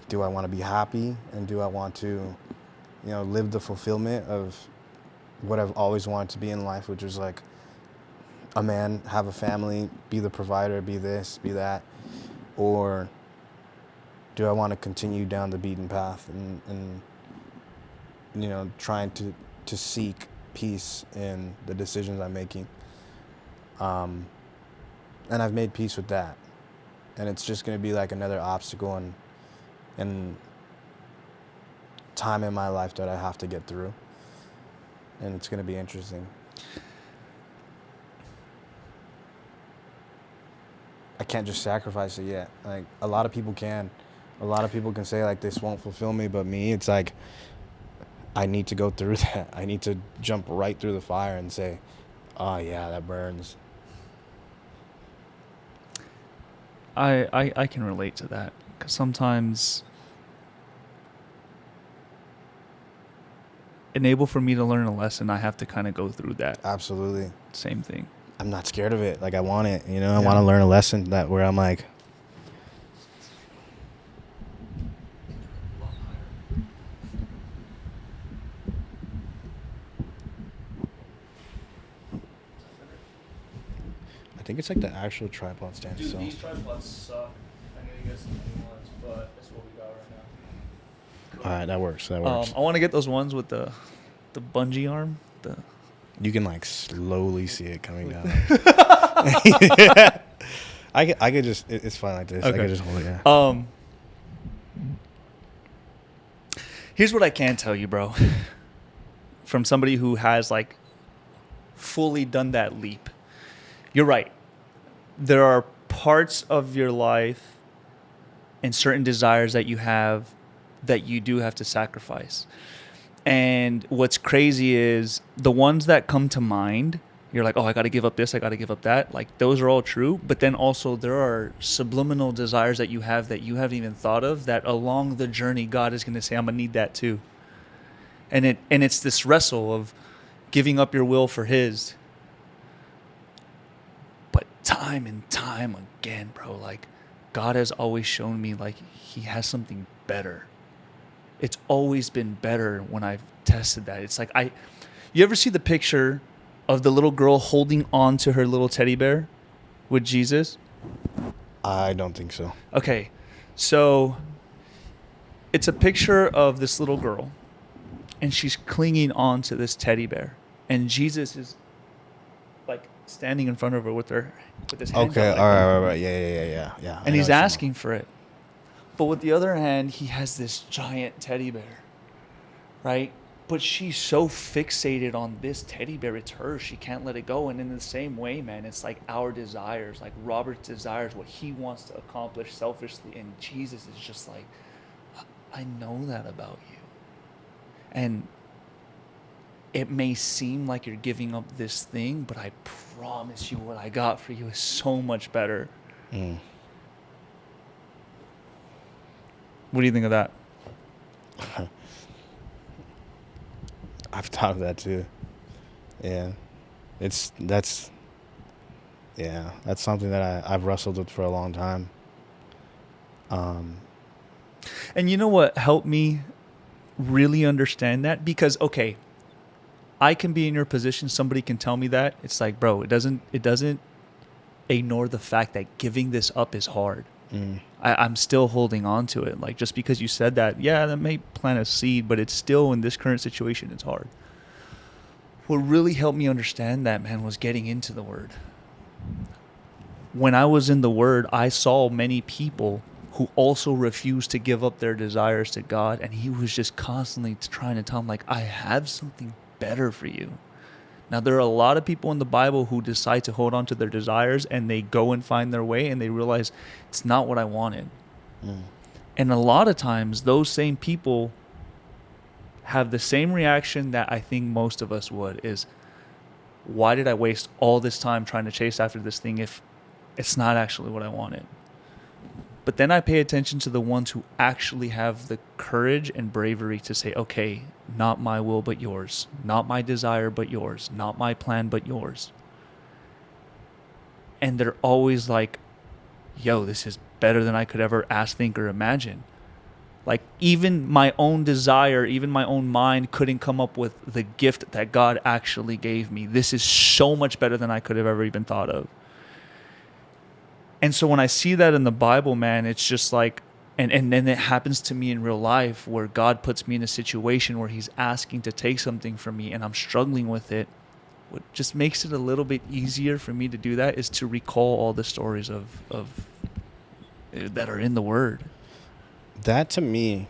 do I want to be happy, and do I want to, you know, live the fulfillment of what I've always wanted to be in life, which was like a man, have a family, be the provider, be this, be that, or do I want to continue down the beaten path and you know, trying to seek peace in the decisions I'm making. And I've made peace with that. And it's just going to be like another obstacle and time in my life that I have to get through. And it's going to be interesting. can't just sacrifice it yet. Like, a lot of people can. A lot of people can say, like, this won't fulfill me, but me, it's like, I need to go through that. I need to jump right through the fire and say, oh, yeah, that burns. I can relate to that, because sometimes enable for me to learn a lesson, I have to kind of go through that Absolutely. same thing. I'm not scared of it. Like, I want it, you know? I Yeah. want to learn a lesson that where I'm like, I think it's like the actual tripod stand. Dude, So these tripods suck. I need to get some new ones, but that's what we got right now. all right, that works. That works. I want to get those ones with the bungee arm. You can like slowly see it coming down. I could just, it's fine like this. Okay. I could just hold it. Yeah. Here's what I can tell you, bro. From somebody who has like fully done that leap. You're right. There are parts of your life and certain desires that you have that you do have to sacrifice. And what's crazy is the ones that come to mind, you're like, oh, I got to give up this, I got to give up that. Like, those are all true. But then also there are subliminal desires that you haven't even thought of, that along the journey, God is going to say, I'm going to need that too. And it's this wrestle of giving up your will for His. But time and time again, bro, like, God has always shown me, like, He has something better. It's always been better when I've tested that. It's like, you ever see the picture of the little girl holding on to her little teddy bear with Jesus? I don't think so. Okay, so it's a picture of this little girl, and she's clinging on to this teddy bear, and Jesus is like standing in front of her with his hand Okay, out like all that. right. Yeah. I And know he's what you're asking for it. But with the other hand, he has this giant teddy bear, right? But she's so fixated on this teddy bear. It's hers. She can't let it go. And in the same way, man, it's like our desires, like Robert's desires, what he wants to accomplish selfishly. And Jesus is just like, I know that about you. And it may seem like you're giving up this thing, but I promise you what I got for you is so much better. saying. What do you think of that? I've thought of that too. Yeah. That's something that I've wrestled with for a long time. And you know what helped me really understand that? Because, okay, I can be in your position. Somebody can tell me that. It's like, bro, it doesn't ignore the fact that giving this up is hard. I'm still holding on to it. Like, just because you said that, yeah, that may plant a seed, but it's still, in this current situation, it's hard. What really helped me understand that, man, was getting into the Word. When I was in the Word, I saw many people who also refused to give up their desires to God, and He was just constantly trying to tell them, like, I have something better for you. Now, there are a lot of people in the Bible who decide to hold on to their desires, and they go and find their way, and they realize it's not what I wanted. And a lot of times, those same people have the same reaction that I think most of us would, is, why did I waste all this time trying to chase after this thing if it's not actually what I wanted? But then I pay attention to the ones who actually have the courage and bravery to say, okay, not my will but yours, not my desire but yours, not my plan but yours. And they're always like, yo, this is better than I could ever ask, think, or imagine. Like, even my own desire, even my own mind couldn't come up with the gift that God actually gave me. This is so much better than I could have ever even thought of. And so when I see that in the Bible, man, it's just like, and then it happens to me in real life where God puts me in a situation where He's asking to take something from me and I'm struggling with it. What just makes it a little bit easier for me to do that is to recall all the stories of that are in the Word. That to me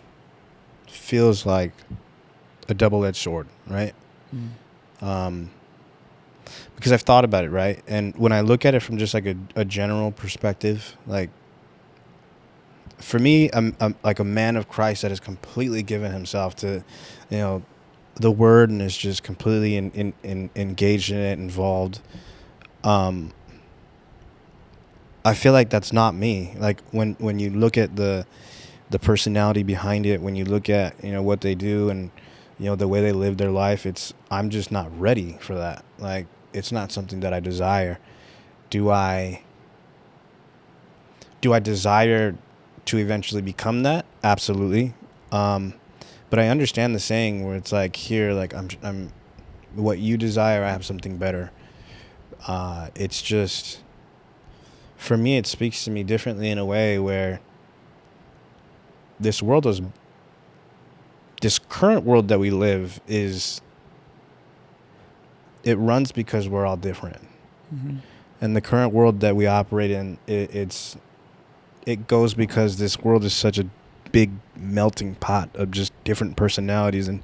feels like a double-edged sword, right? because I've thought about it, right? And when I look at it from just like a general perspective, like for me, I'm like a man of Christ that has completely given himself to, you know, the word and is just completely engaged in it, involved. I feel like that's not me. Like when you look at the personality behind it, when you look at, you know, what they do and, you know, the way they live their life, I'm just not ready for that. Like, it's not something that I desire. Do I desire to eventually become that? Absolutely. But I understand the saying where it's like, here, like I'm what you desire, I have something better. It's just, for me, it speaks to me differently in a way where this current world that we live it runs because we're all different. Mm-hmm. And the current world that we operate in, it goes because this world is such a big melting pot of just different personalities and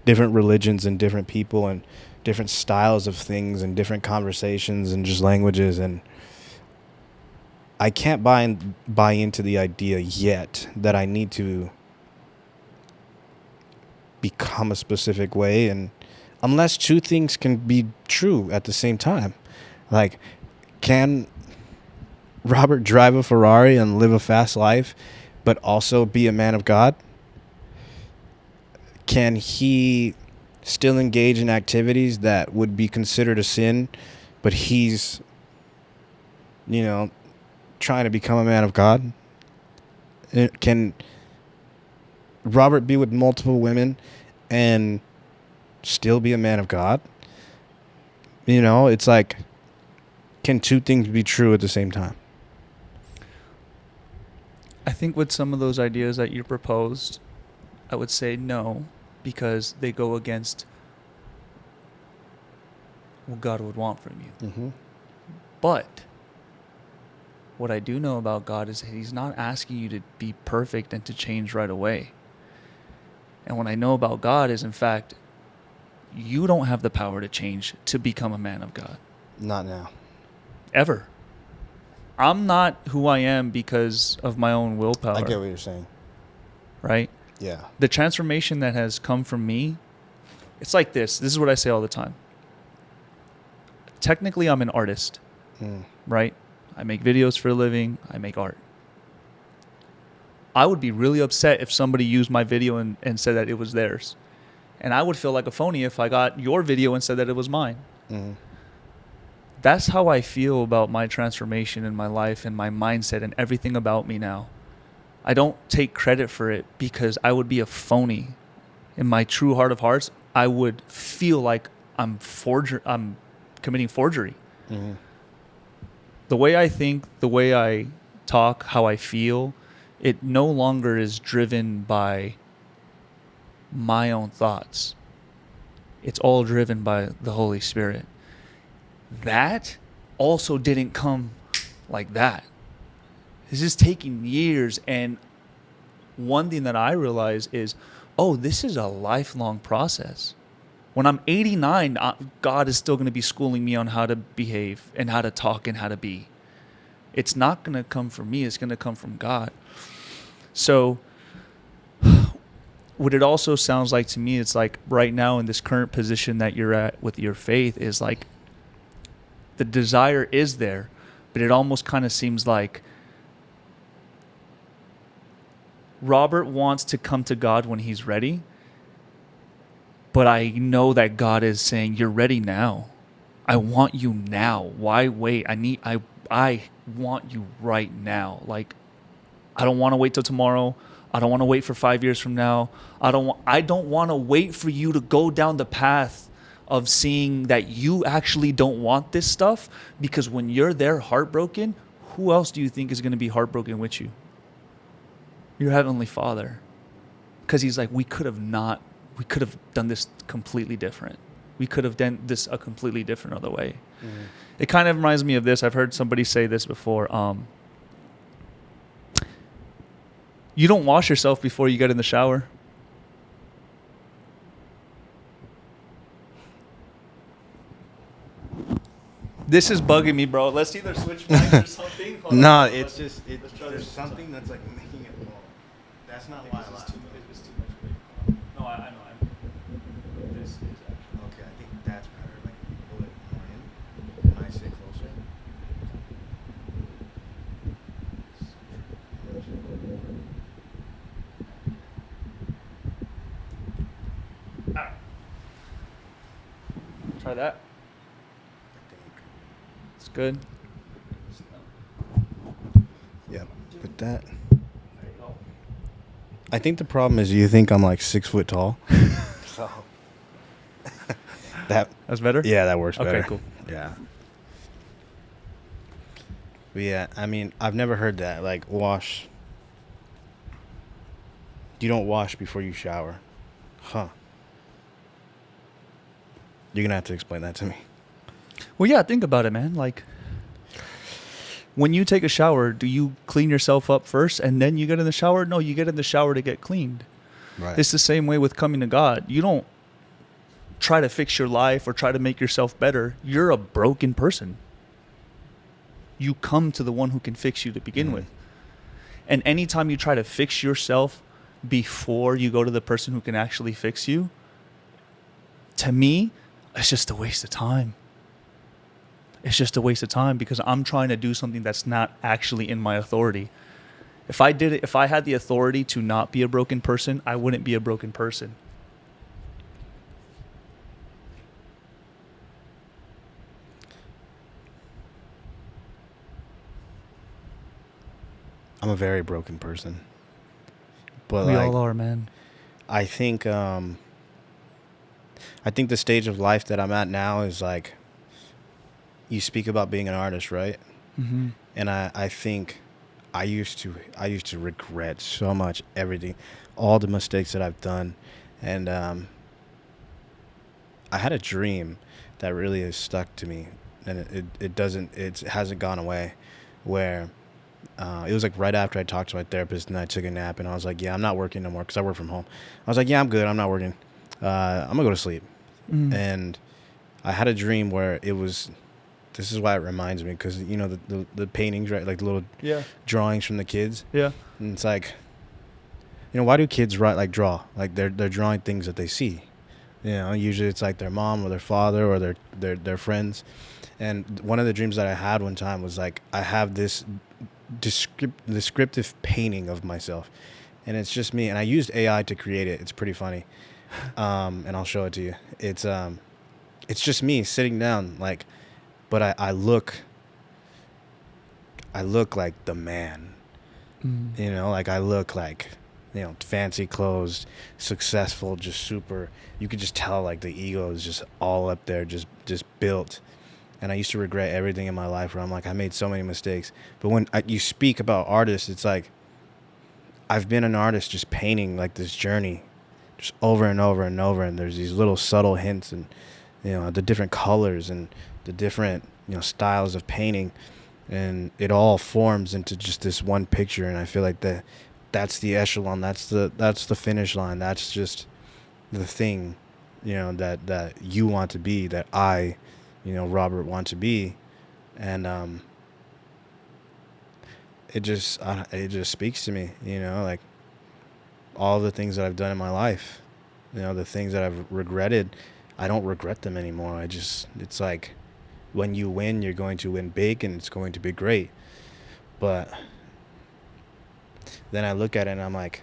different religions and different people and different styles of things and different conversations and just languages. And I can't buy into the idea yet that I need to become a specific way, and unless two things can be true at the same time. Like, can Robert drive a Ferrari and live a fast life but also be a man of God? Can he still engage in activities that would be considered a sin, but he's, you know, trying to become a man of God? Can Robert be with multiple women and still be a man of God? You know, it's like, can two things be true at the same time? I think with some of those ideas that you proposed, I would say no, because they go against what God would want from you. Mm-hmm. But what I do know about God is he's not asking you to be perfect and to change right away. And what I know about God is, in fact, you don't have the power to change to become a man of God. Not now. Ever. I'm not who I am because of my own willpower. I get what you're saying. Right? Yeah. The transformation that has come from me, it's like this. This is what I say all the time. Technically, I'm an artist, right? I make videos for a living. I make art. I would be really upset if somebody used my video and said that it was theirs. And I would feel like a phony if I got your video and said that it was mine. Mm-hmm. That's how I feel about my transformation in my life and my mindset and everything about me now. I don't take credit for it because I would be a phony. In my true heart of hearts, I would feel like I'm committing forgery. Mm-hmm. The way I think, the way I talk, how I feel, it no longer is driven by my own thoughts. It's all driven by the Holy Spirit. That also didn't come like that. This is taking years. And one thing that I realize is, this is a lifelong process. When I'm 89, God is still going to be schooling me on how to behave and how to talk and how to be. It's not going to come from me. It's going to come from God. So what it also sounds like to me, it's like right now in this current position that you're at with your faith is like the desire is there, but it almost kind of seems like Robert wants to come to God when he's ready, but I know that God is saying, you're ready now. I want you now. Why wait? I want you right now. Like, I don't want to wait till tomorrow. I don't want to wait for 5 years from now. I don't want to wait for you to go down the path of seeing that you actually don't want this stuff, because when you're there heartbroken, who else do you think is going to be heartbroken with you? Your Heavenly Father. Because he's like, we could have done this completely different. We could have done this a completely different other way. Mm-hmm. It kind of reminds me of this. I've heard somebody say this before. You don't wash yourself before you get in the shower. This is bugging me, bro. Let's either switch mics or something. Hold No, on. it's just let's try there's this. something that's like making it low. That's not why I laughed. It's too much weight. No, I know. This is actually. Okay, I think that's better. Like pull it more in. Can I sit closer? Ah. Try that. I think. It's good. Yep. Put that. There you go. I think the problem is you think I'm like 6 foot tall. So That's better? yeah, that works better. Okay, cool. Yeah. But yeah, I mean, I've never heard that. Like wash. You don't wash before you shower. Huh. You're gonna have to explain that to me. Well, yeah, think about it, man. Like, when you take a shower, do you clean yourself up first and then you get in the shower? No, you get in the shower to get cleaned. Right. It's the same way with coming to God. You don't try to fix your life or try to make yourself better. You're a broken person. You come to the one who can fix you to begin with. And anytime you try to fix yourself before you go to the person who can actually fix you, to me, it's just a waste of time. It's just a waste of time because I'm trying to do something that's not actually in my authority. If I did it, if I had the authority to not be a broken person, I wouldn't be a broken person. I'm a very broken person. But We like, all are, man. I think the stage of life that I'm at now is like, you speak about being an artist, right? Mm-hmm. And I think I used to regret so much everything, all the mistakes that I've done, and I had a dream that really has stuck to me, and it hasn't gone away, where it was like right after I talked to my therapist and I took a nap and I was like, yeah, I'm not working no more because I work from home. I was like, yeah, I'm good, I'm not working. I'm gonna go to sleep. Mm. And I had a dream where this is why it reminds me, because you know the paintings, right, like the little Yeah. drawings from the kids, Yeah. and it's like, you know, why do kids draw like they're drawing things that they see, you know, usually it's like their mom or their father or their friends. And one of the dreams that I had one time was like, I have this descriptive painting of myself, and it's just me, and I used AI to create it. It's pretty funny. And I'll show it to you. It's just me sitting down, like, but I look like the man, you know, like I look like, you know, fancy clothes, successful, just super, you could just tell like the ego is just all up there, just built. And I used to regret everything in my life where I'm like, I made so many mistakes. But when you speak about artists, it's like, I've been an artist just painting like this journey just over and over and over. And there's these little subtle hints and, you know, the different colors and the different, you know, styles of painting. And it all forms into just this one picture. And I feel like that's the echelon. That's the finish line. That's just the thing, you know, that you want to be, that I, you know, Robert, want to be. And it just speaks to me, you know, like all the things that I've done in my life, you know, the things that I've regretted, I don't regret them anymore. It's like, when you win, you're going to win big and it's going to be great. But then I look at it and I'm like,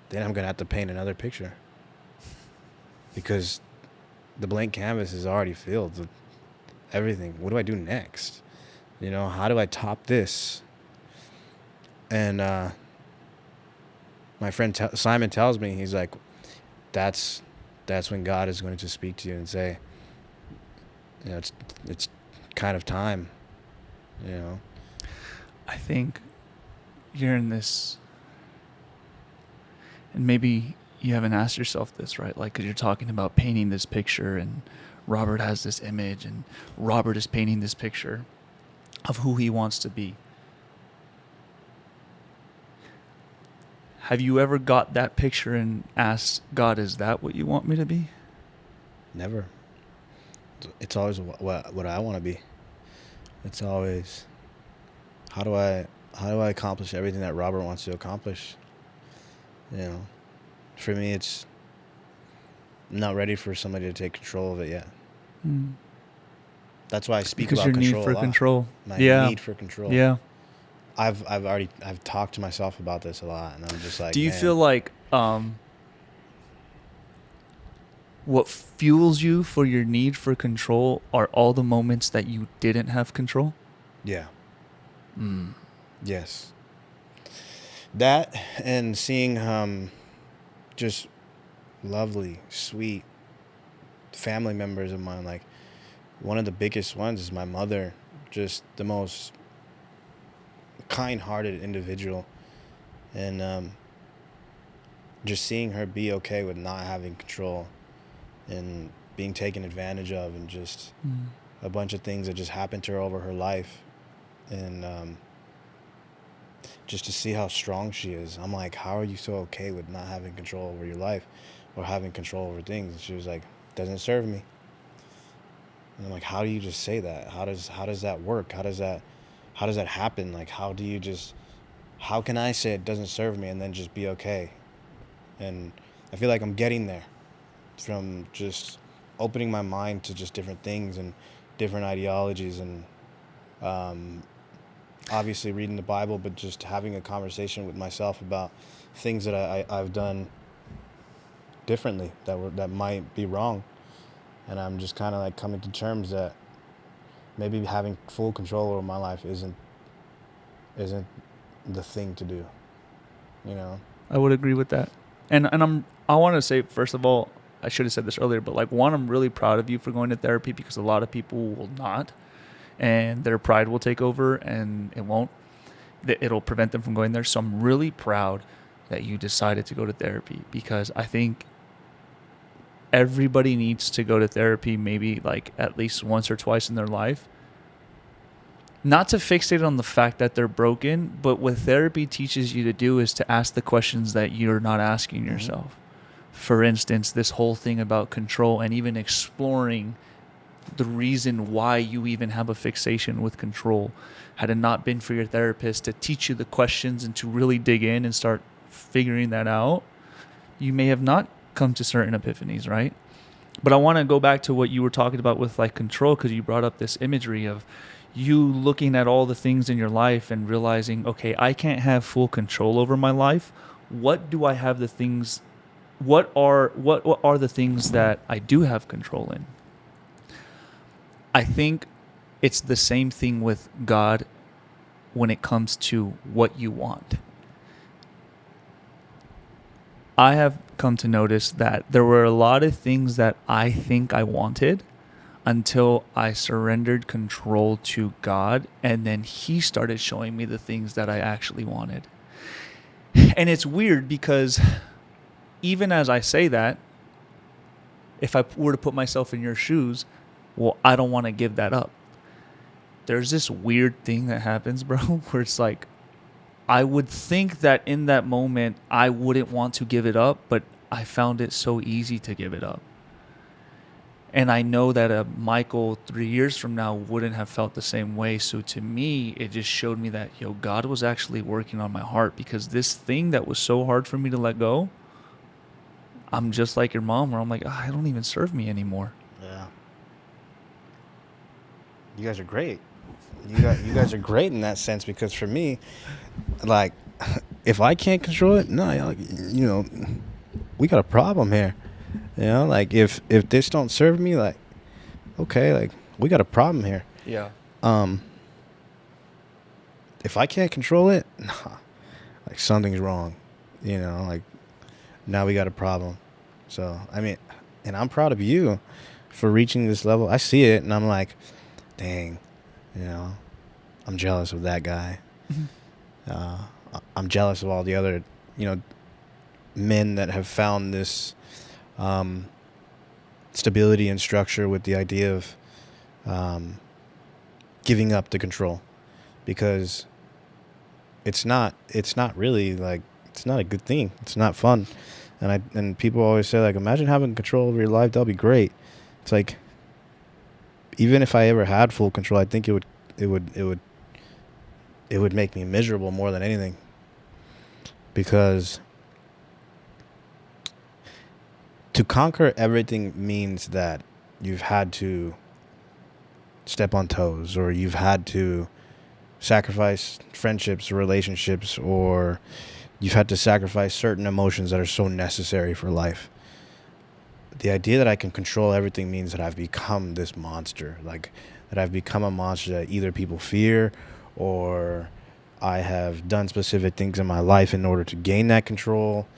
then I'm going to have to paint another picture, because the blank canvas is already filled with everything. What do I do next? You know, how do I top this? And my friend Simon tells me, he's like, that's when God is going to speak to you and say, you know, it's kind of time, you know. I think you're in this, and maybe you haven't asked yourself this, right? Like, because you're talking about painting this picture, and Robert has this image, and Robert is painting this picture of who he wants to be. Have you ever got that picture and asked God, is that what you want me to be? Never. It's always what I want to be. It's always, how do I accomplish everything that Robert wants to accomplish? You know, for me, it's I'm not ready for somebody to take control of it yet. Mm. That's why I speak Because about your need control a for lot. control. My Yeah. need for control. Yeah. I've talked to myself about this a lot, and I'm just like, Do you man, feel like what fuels you for your need for control are all the moments that you didn't have control? yeah, Mm. yes, that and seeing just lovely, sweet family members of mine. Like one of the biggest ones is my mother, just the most kind-hearted individual, and just seeing her be okay with not having control and being taken advantage of, and just Mm. a bunch of things that just happened to her over her life, and just to see how strong she is. I'm like, how are you so okay with not having control over your life or having control over things? And she was like, doesn't serve me. And I'm like, how do you just say that? How does that work? How does that happen? Like, how can I say it doesn't serve me and then just be okay? And I feel like I'm getting there from just opening my mind to just different things and different ideologies, and obviously reading the Bible, but just having a conversation with myself about things that I've done differently that might be wrong. And I'm just kind of like coming to terms that maybe having full control over my life isn't the thing to do, you know? I would agree with that. And I want to say, first of all, I should have said this earlier, but like, one, I'm really proud of you for going to therapy, because a lot of people will not, and their pride will take over, and it won't. It'll prevent them from going there. So I'm really proud that you decided to go to therapy, because I think everybody needs to go to therapy, maybe like at least once or twice in their life. Not to fixate on the fact that they're broken, but what therapy teaches you to do is to ask the questions that you're not asking yourself. For instance, this whole thing about control, and even exploring the reason why you even have a fixation with control. Had it not been for your therapist to teach you the questions and to really dig in and start figuring that out, you may have not come to certain epiphanies, right? But I want to go back to what you were talking about with like control, because you brought up this imagery of you looking at all the things in your life and realizing, okay, I can't have full control over my life. What do I have the things? What are the things that I do have control in? I think it's the same thing with God when it comes to what you want. I have come to notice that there were a lot of things that I think I wanted until I surrendered control to God, and then He started showing me the things that I actually wanted. And it's weird, because even as I say that, if I were to put myself in your shoes, well, I don't want to give that up. There's this weird thing that happens, bro, where it's like, I would think that in that moment, I wouldn't want to give it up, but I found it so easy to give it up. And I know that a Michael 3 years from now wouldn't have felt the same way. So to me, it just showed me that, God was actually working on my heart, because this thing that was so hard for me to let go, I'm just like your mom, where I'm like, I don't even serve me anymore. Yeah. You guys are great. You guys are great in that sense, because for me, like, if I can't control it, no, we got a problem here. Like if this don't serve me, like, okay, like, we got a problem here. Yeah. If I can't control it, nah, like, something's wrong. Like, now we got a problem. So, I mean, and I'm proud of you for reaching this level. I see it, and I'm like, dang, I'm jealous of that guy. I'm jealous of all the other, men that have found this stability and structure with the idea of giving up the control, because it's not really, like, it's not a good thing. It's not fun. And people always say, like, imagine having control over your life. That'll be great. It's like, even if I ever had full control, I think it would it would make me miserable more than anything, because to conquer everything means that you've had to step on toes, or you've had to sacrifice friendships or relationships, or you've had to sacrifice certain emotions that are so necessary for life. The idea that I can control everything means that I've become this monster, like that I've become a monster that either people fear, or I have done specific things in my life in order to gain that control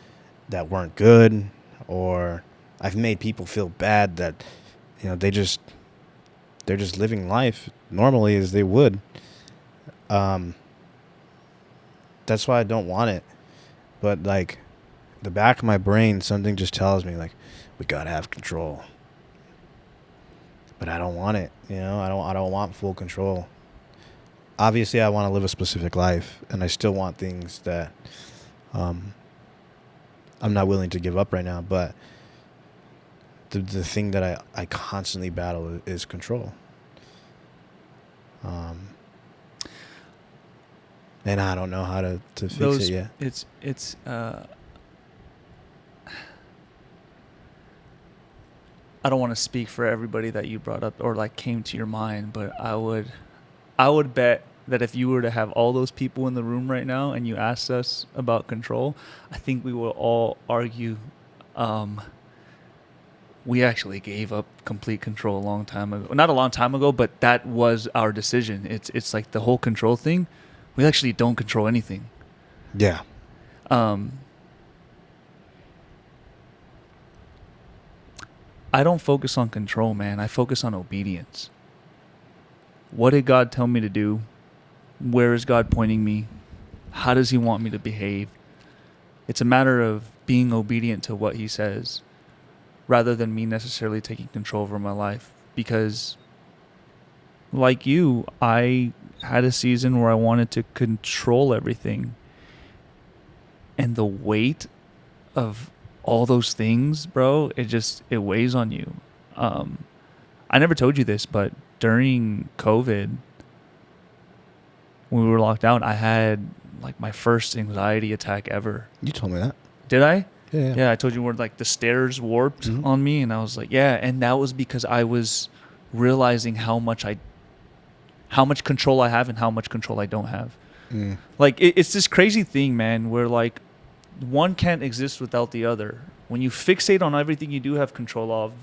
that weren't good, or I've made people feel bad that, you know, they're just living life normally as they would. That's why I don't want it. But like, the back of my brain, something just tells me like, we gotta have control. But I don't want it. You know, I don't want full control. Obviously, I want to live a specific life, and I still want things that I'm not willing to give up right now. But the thing that I constantly battle is control. And I don't know how to fix it yet. It's I don't want to speak for everybody that you brought up or like came to your mind, but I would bet that if you were to have all those people in the room right now and you asked us about control, I think we will all argue we actually gave up complete control a long time ago. Not a long time ago, but that was our decision. It's like the whole control thing. We actually don't control anything. Yeah. I don't focus on control, man. I focus on obedience. What did God tell me to do? Where is God pointing me? How does he want me to behave? It's a matter of being obedient to what he says rather than me necessarily taking control over my life. Because like you, I had a season where I wanted to control everything. And the weight of all those things, bro, it weighs on you. I never told you this, but during COVID, when we were locked down, I had like my first anxiety attack ever. You told me that. Did I? Yeah. Yeah, I told you where like the stairs warped on me, and I was like, yeah, and that was because I was realizing how much control I have and how much control I don't have. Like it's this crazy thing, man, where like one can't exist without the other. When you fixate on everything you do have control of,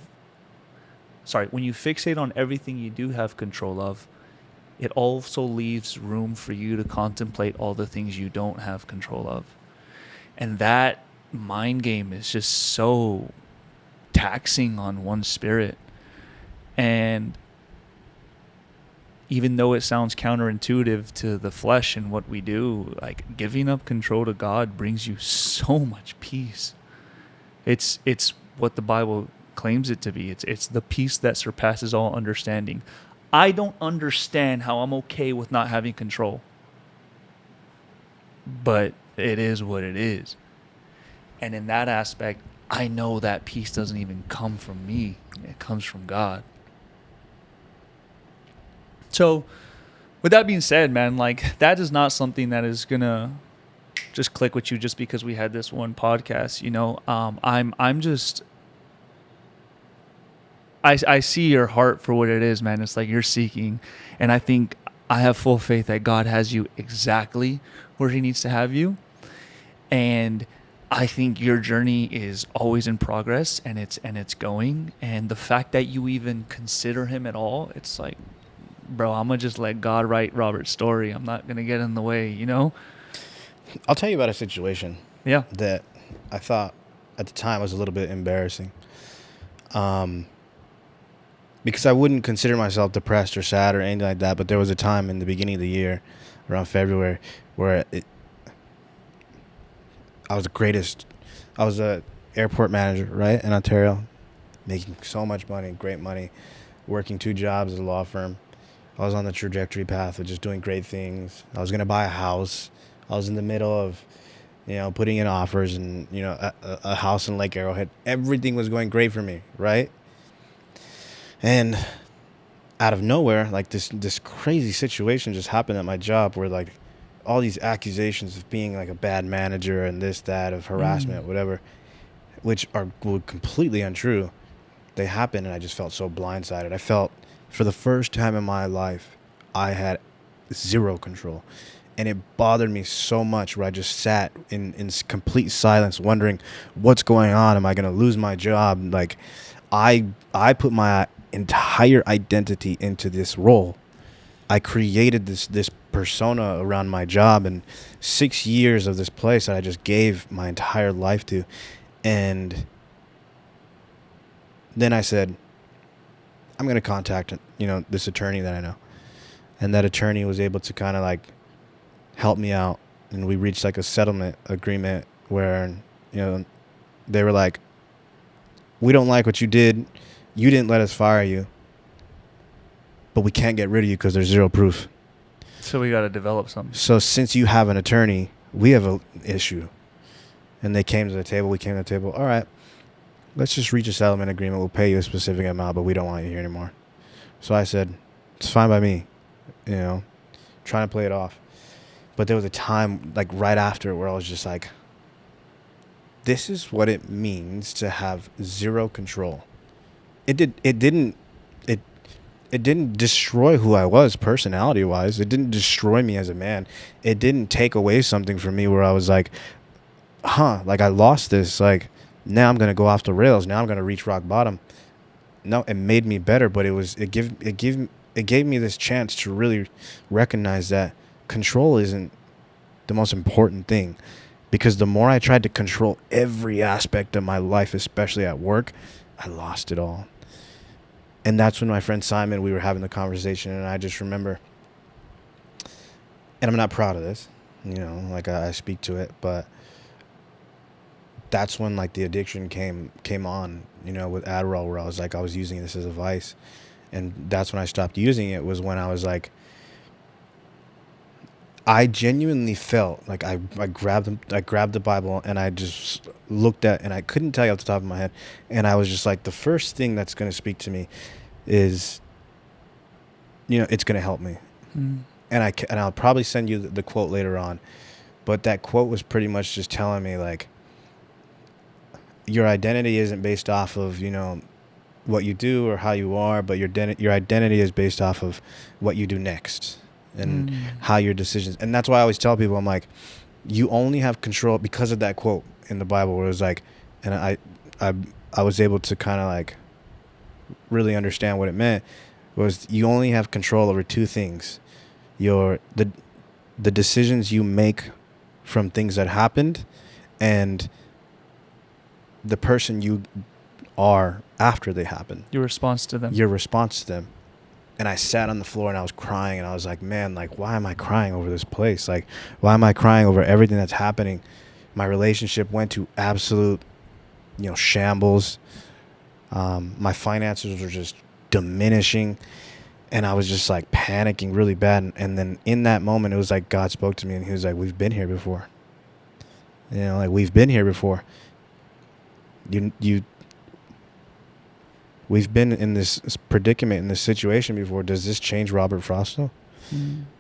when you fixate on everything you do have control of, it also leaves room for you to contemplate all the things you don't have control of. And that mind game is just so taxing on one's spirit. And even though it sounds counterintuitive to the flesh and what we do, like giving up control to God brings you so much peace. It's what the Bible claims it to be. It's the peace that surpasses all understanding. I don't understand how I'm okay with not having control, but it is what it is. And in that aspect, I know that peace doesn't even come from me. It comes from God. So, with that being said, man, like that is not something that is gonna just click with you just because we had this one podcast. You know, I see your heart for what it is, man. It's like you're seeking, and I think I have full faith that God has you exactly where he needs to have you. And I think your journey is always in progress, and it's going. And the fact that you even consider him at all, it's like, bro, I'm gonna just let God write Robert's story. I'm not gonna get in the way, you know? I'll tell you about a situation. Yeah. That I thought at the time was a little bit embarrassing. Because I wouldn't consider myself depressed or sad or anything like that, but there was a time in the beginning of the year, around February, where I was the greatest. I was a airport manager, right, in Ontario, making so much money, great money, working 2 jobs at a law firm. I was on the trajectory path of just doing great things. I was going to buy a house. I was in the middle of, putting in offers and, a house in Lake Arrowhead. Everything was going great for me, right? And out of nowhere, like this crazy situation just happened at my job where like all these accusations of being like a bad manager and this, that, of harassment, whatever, which were completely untrue. They happened, and I just felt so blindsided. I felt, for the first time in my life, I had zero control. And it bothered me so much where I just sat in complete silence wondering, what's going on? Am I going to lose my job? Like, I put my entire identity into this role. I created this persona around my job, and 6 years of this place that I just gave my entire life to. And then I said, I'm going to contact, this attorney that I know. And that attorney was able to kind of like help me out. And we reached like a settlement agreement where, they were like, we don't like what you did. You didn't let us fire you, but we can't get rid of you because there's zero proof. So we got to develop something. So since you have an attorney, we have an issue. And they came to the table. We came to the table. All right, let's just reach a settlement agreement. We'll pay you a specific amount, but we don't want you here anymore. So I said, it's fine by me, trying to play it off. But there was a time, like right after, where I was just like, this is what it means to have zero control. It didn't destroy who I was personality wise. It didn't destroy me as a man. It didn't take away something from me where I was like, like I lost this. Like now I'm going to go off the rails. Now I'm going to reach rock bottom. No, it made me better, but it gave me this chance to really recognize that control isn't the most important thing. Because the more I tried to control every aspect of my life, especially at work, I lost it all. And that's when my friend Simon, we were having the conversation, and I just remember, and I'm not proud of this, like I speak to it, but that's when like the addiction came on, with Adderall, where I was using this as a vice. And that's when I stopped using it, was when I was like, I genuinely felt like I grabbed the Bible and I just looked at, and I couldn't tell you off the top of my head, and I was just like, the first thing that's going to speak to me is, it's going to help me. And I'll probably send you the quote later on, but that quote was pretty much just telling me like, your identity isn't based off of what you do or how you are, but your identity is based off of what you do next. And how your decisions, and that's why I always tell people, I'm like, you only have control because of that quote in the Bible where it was like, and I was able to kind of like really understand what it meant, was you only have control over two things: the decisions you make from things that happened, and the person you are after they happen. Your response to them. And I sat on the floor and I was crying, and I was like, man, like, why am I crying over this place? Like, why am I crying over everything that's happening? My relationship went to absolute, shambles. My finances were just diminishing, and I was just like panicking really bad. And then in that moment, it was like God spoke to me, and he was like, we've been here before. We've been here before. We've been in this predicament, in this situation before. Does this change Robert Frausto?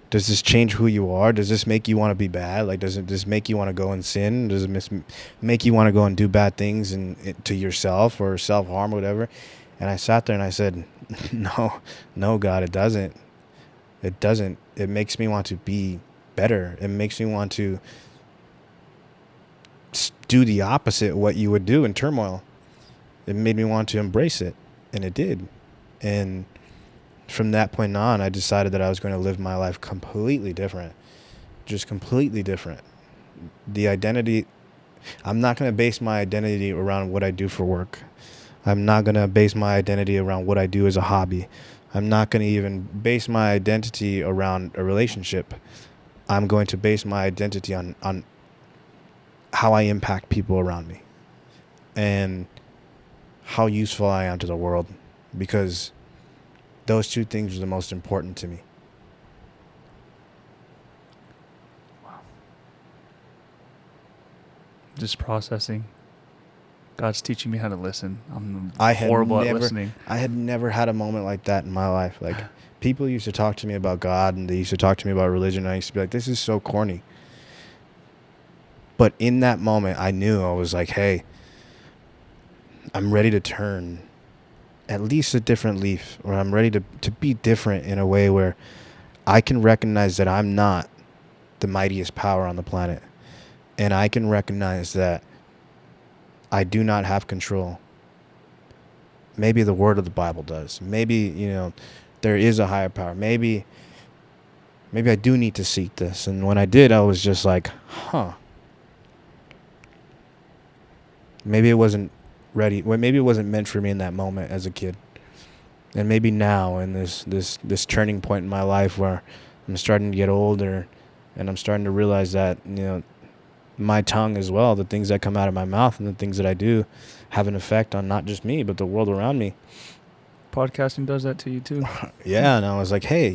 Does this change who you are? Does this make you want to be bad? Like, does this make you want to go and sin? Does it make you want to go and do bad things to yourself or self-harm or whatever? And I sat there and I said, no, God, it doesn't. It doesn't. It makes me want to be better. It makes me want to do the opposite of what you would do in turmoil. It made me want to embrace it. And it did. And from that point on, I decided that I was going to live my life completely different. Just completely different. The identity, I'm not going to base my identity around what I do for work. I'm not going to base my identity around what I do as a hobby. I'm not going to even base my identity around a relationship. I'm going to base my identity on how I impact people around me. And how useful I am to the world, because those two things are the most important to me. Wow. Just processing. God's teaching me how to listen. I'm I had horrible at never, listening. I had never had a moment like that in my life. Like, people used to talk to me about God, and they used to talk to me about religion. And I used to be like, this is so corny. But in that moment, I knew, I was like, hey, I'm ready to turn at least a different leaf, or I'm ready to be different in a way where I can recognize that I'm not the mightiest power on the planet. And I can recognize that I do not have control. Maybe the word of the Bible does. Maybe, there is a higher power. Maybe I do need to seek this. And when I did, I was just like, maybe it wasn't ready. Well, maybe it wasn't meant for me in that moment as a kid. And maybe now in this turning point in my life where I'm starting to get older and I'm starting to realize that, my tongue as well, the things that come out of my mouth and the things that I do have an effect on not just me, but the world around me. Podcasting does that to you too. Yeah, and I was like, hey,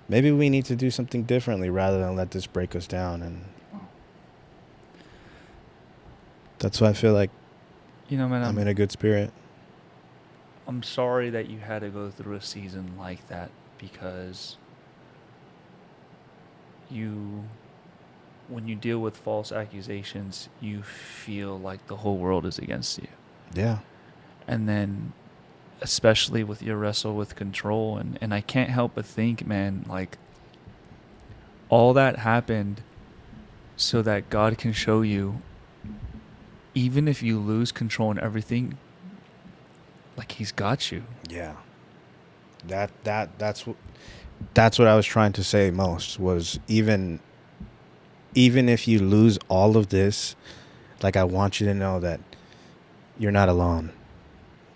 maybe we need to do something differently rather than let this break us down. And that's why I feel like, man, I'm in a good spirit. I'm sorry that you had to go through a season like that, because when you deal with false accusations, you feel like the whole world is against you. Yeah. And then, especially with your wrestle with control, and I can't help but think, man, like, all that happened so that God can show you, even if you lose control and everything, like, He's got you. Yeah. That's what I was trying to say most, was even if you lose all of this, like, I want you to know that you're not alone.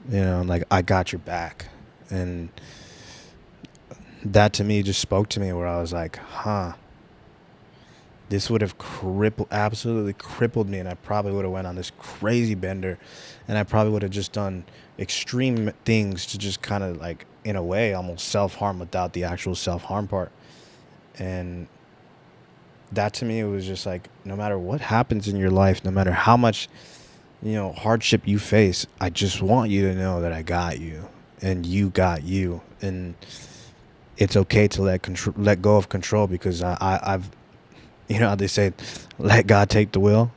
Like, I got your back. And that to me just spoke to me, where I was like, this would have absolutely crippled me, and I probably would have went on this crazy bender, and I probably would have just done extreme things to just kind of, like, in a way, almost self-harm without the actual self-harm part. And that to me, it was just like, no matter what happens in your life, no matter how much, hardship you face, I just want you to know that I got you, and you got you, and it's okay to let go of control, because I've, how they say, let God take the wheel.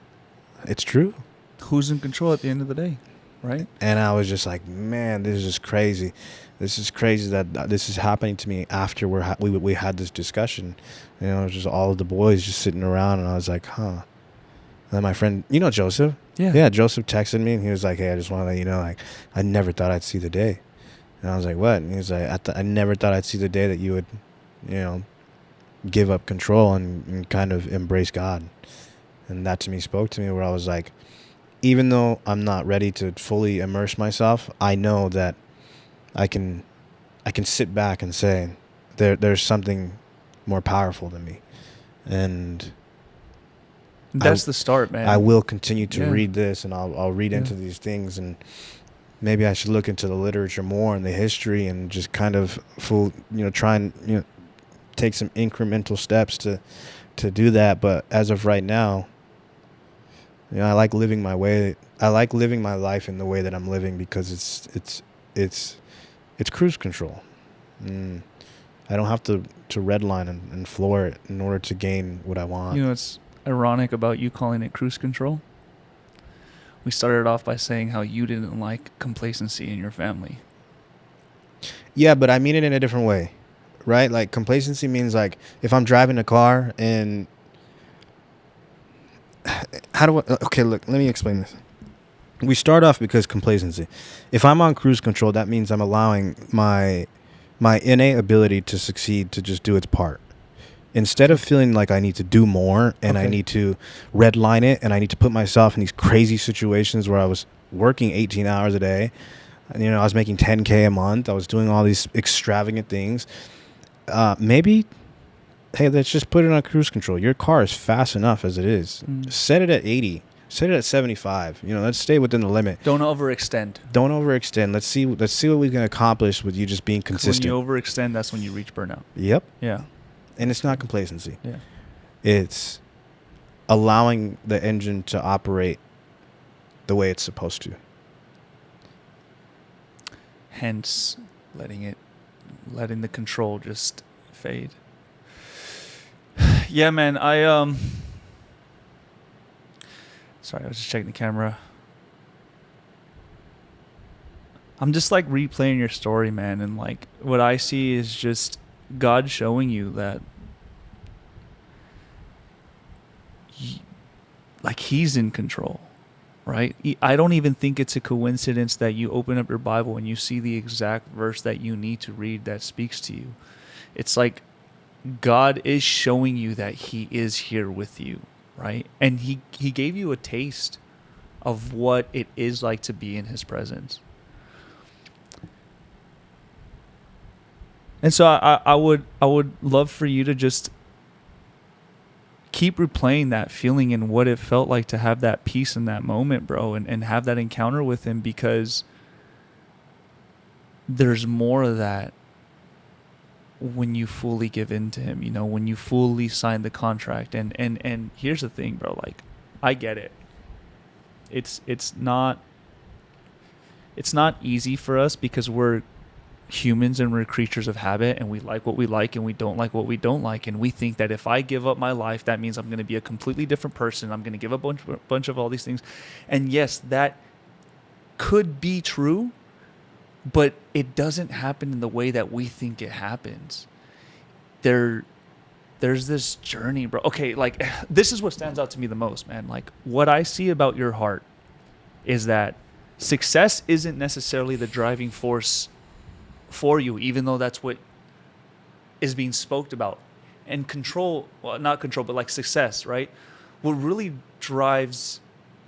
It's true. Who's in control at the end of the day, right? And I was just like, man, this is just crazy. This is crazy that this is happening to me after we had this discussion. It was just all of the boys just sitting around, and I was like, And then my friend, Joseph? Yeah, Joseph texted me, and he was like, hey, I just want to let you know, like, I never thought I'd see the day. And I was like, what? And he was like, I never thought I'd see the day that you would, give up control and kind of embrace God. And that to me spoke to me, where I was like, even though I'm not ready to fully immerse myself, I know that I can sit back and say there's something more powerful than me. And that's the start, man. I will continue to read this, and I'll read into these things, and maybe I should look into the literature more and the history, and just kind of try and take some incremental steps to do that. But as of right now, I like living my way. I like living my life in the way that I'm living, because it's cruise control. I don't have to redline and floor it in order to gain what I want. It's ironic about you calling it cruise control. We started off by saying how you didn't like complacency in your family. Yeah, but I mean it in a different way, right? Like, complacency means, like, if I'm driving a car and okay, look, let me explain this. We start off because complacency. If I'm on cruise control, that means I'm allowing my innate ability to succeed to just do its part. Instead of feeling like I need to do more, and I need to redline it, and I need to put myself in these crazy situations where I was working 18 hours a day, and, I was making 10K a month. I was doing all these extravagant things. Maybe, hey, let's just put it on cruise control. Your car is fast enough as it is. Set it at 80. Set it at 75. Let's stay within the limit. Don't overextend. Let's see what we can accomplish with you just being consistent. When you overextend, that's when you reach burnout. Yep. Yeah. And it's not complacency. Yeah. It's allowing the engine to operate the way it's supposed to. Hence, letting the control just fade. Yeah, man. Sorry, I was just checking the camera. I'm just like replaying your story, man, and like what I see is just God showing you that like he's in control, right? I don't even think it's a coincidence that you open up your Bible and you see the exact verse that you need to read that speaks to you. It's like God is showing you that he is here with you, right? And he gave you a taste of what it is like to be in his presence. And so I would love for you to just keep replaying that feeling and what it felt like to have that peace in that moment, bro, and have that encounter with him, because there's more of that when you fully give in to him, you know, when you fully sign the contract. And here's the thing, bro, like I get it. It's not easy for us because we're humans and we're creatures of habit, and we like what we like and we don't like what we don't like, and we think that if I give up my life, that means I'm going to be a completely different person. I'm going to give up a bunch of all these things. And yes, that could be true, but it doesn't happen in the way that we think it happens. There's this journey, bro. Okay, like this is what stands out to me the most, man. Like what I see about your heart is that success isn't necessarily the driving force for you, even though that's what is being spoke about. And control, well, not control, but like success, right? What really drives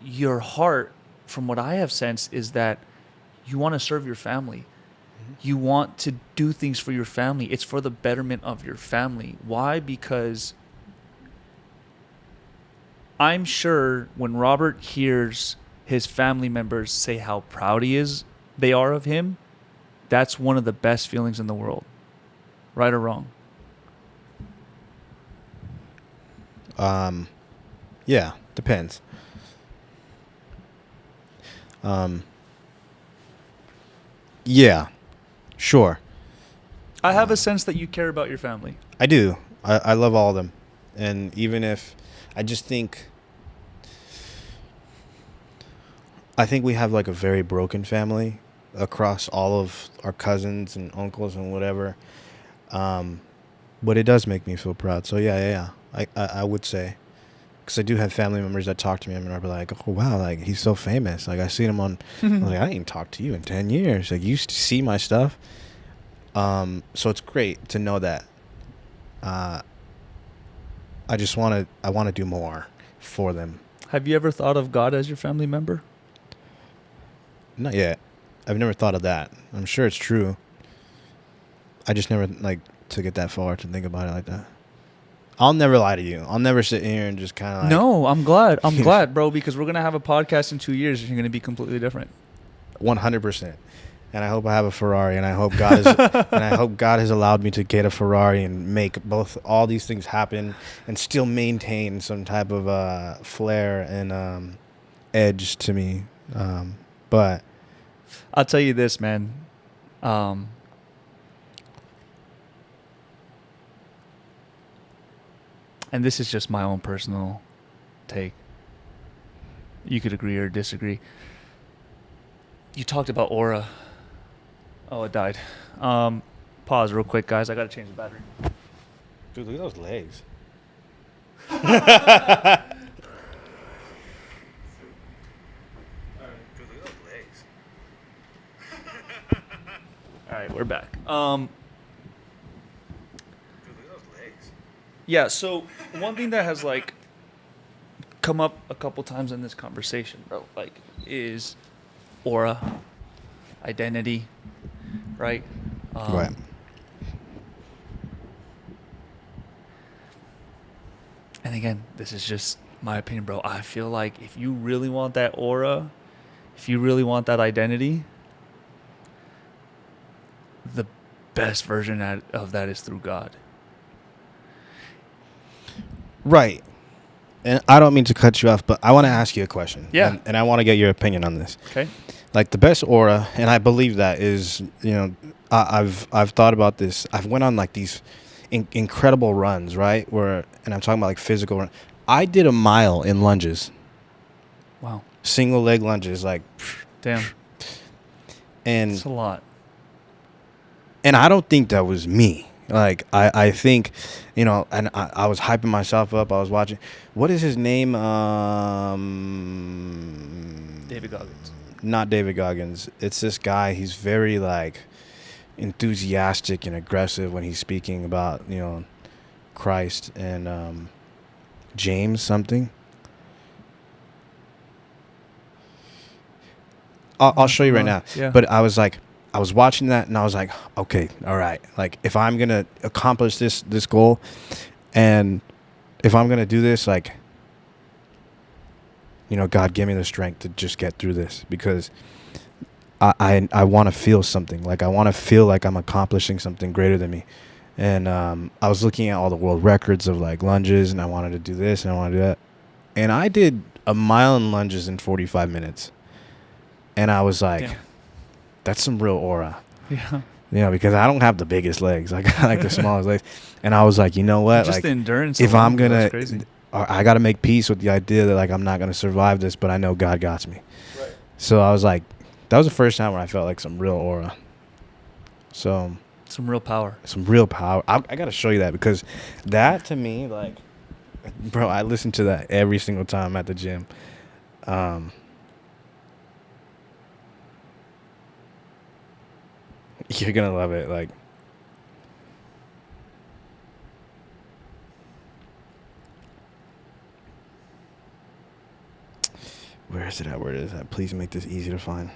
your heart, from what I have sensed, is that you want to serve your family. You want to do things for your family. It's for the betterment of your family. Why? Because I'm sure when Robert hears his family members say how proud they are of him, that's one of the best feelings in the world. Right or wrong? Yeah, depends. Yeah, sure. I have a sense that you care about your family. I do. I love all of them. And even if I think we have like a very broken family across all of our cousins and uncles and whatever. But it does make me feel proud. So yeah. I would say, because I do have family members that talk to me and are like, oh wow, like he's so famous. Like I seen him on, I'm like, I didn't talk to you in 10 years. Like you used to see my stuff. So it's great to know that. I want to do more for them. Have you ever thought of God as your family member? Not yet. I've never thought of that. I'm sure it's true. I just never like took it that far to think about it like that. I'll never lie to you. I'll never sit here and just kind of like... No, I'm glad. I'm glad, bro, because we're going to have a podcast in 2 years and you're going to be completely different. 100%. And I hope I have a Ferrari, and I hope God has allowed me to get a Ferrari and make all these things happen and still maintain some type of flair and edge to me. But I'll tell you this, man. And this is just my own personal take. You could agree or disagree. You talked about aura. Oh, it died. Pause real quick, guys. I got to change the battery. dude, look at those legs. All right, we're back. Yeah, so one thing that has like come up a couple times in this conversation, bro, like is aura, identity, right? Right. And again, this is just my opinion, bro. I feel like if you really want that aura, if you really want that identity, the best version of that is through God. Right. and I don't mean to cut you off, but I want to ask you a question. Yeah. And I want to get your opinion on this. Okay. Like the best aura, and I believe that is, I've thought about this. I've went on like these incredible runs, right? And I'm talking about like physical run. I did a mile in lunges, Wow. single leg lunges, like, Damn. and That's a lot. and I don't think that was me. Like I think, and I was hyping myself up. I was watching. What is his name? David Goggins. Not David Goggins. It's this guy. He's very like enthusiastic and aggressive when he's speaking about Christ and James something. I'll show you right now. Yeah. But I was watching that and I was like, okay, all right. Like if I'm gonna accomplish this goal, and if I'm gonna do this, like, God, give me the strength to just get through this, because I want to feel something. Like I want to feel like I'm accomplishing something greater than me. And I was looking at all the world records of like lunges, and I wanted to do this and I wanted to do that. And I did a mile in lunges in 45 minutes. And I was like, Damn. that's some real aura. Yeah. Because I don't have the biggest legs. Like I like the smallest legs. And I was like, you know what? Just Like the endurance. if alone, I'm going that's to, crazy. I got to make peace with the idea that like I'm not going to survive this, but I know God got me. Right. So I was like, that was the first time where I felt like some real aura. So Some real power. some real power. I got to show you that, because that to me, like, bro, I listen to that every single time at the gym. You're going to love it. Like, where is it at? Where is that? Please make this easy to find.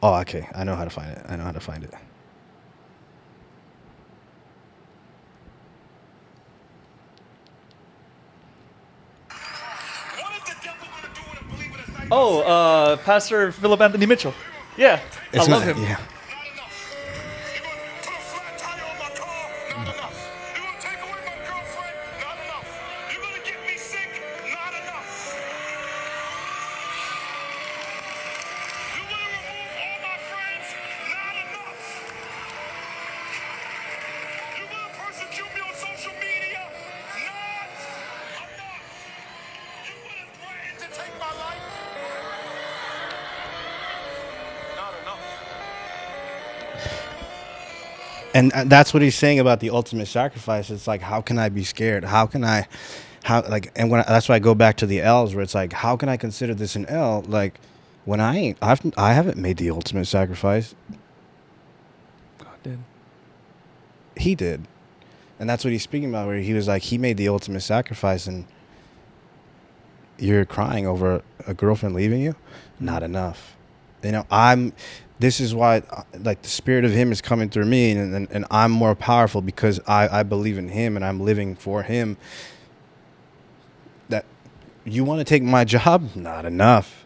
Oh, okay. I know how to find it. Oh, Pastor Philip Anthony Mitchell. Yeah. It's I love not, him. yeah. And that's what he's saying about the ultimate sacrifice. It's like, how can I be scared? That's why I go back to the L's, where it's like, how can I consider this an L? Like, when I haven't made the ultimate sacrifice. God did. He did. And that's what he's speaking about, where he was like, he made the ultimate sacrifice, and you're crying over a girlfriend leaving you? Not enough. This is why, like, the spirit of him is coming through me, and I'm more powerful because I believe in him and I'm living for him. That you want to take my job? Not enough.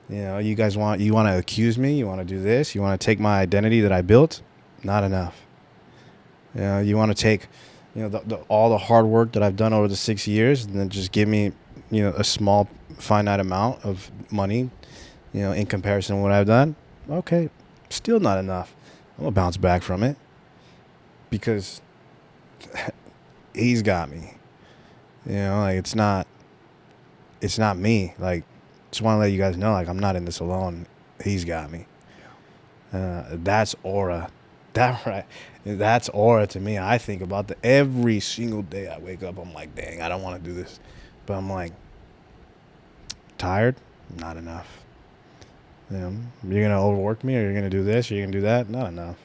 You guys want to accuse me? You want to do this? You want to take my identity that I built? Not enough. You want to take, all the hard work that I've done over the 6 years, and then just give me, a small finite amount of money, in comparison to what I've done. Okay, still not enough. I'm gonna bounce back from it, because he's got me. Like, it's not me. Like, just want to let you guys know, like, I'm not in this alone. He's got me. That's aura. That's aura to me. I think about that every single day I wake up. I'm like, dang, I don't want to do this, but I'm like, tired? Not enough. You're going to overwork me, or you're going to do this, or you're going to do that? Not enough.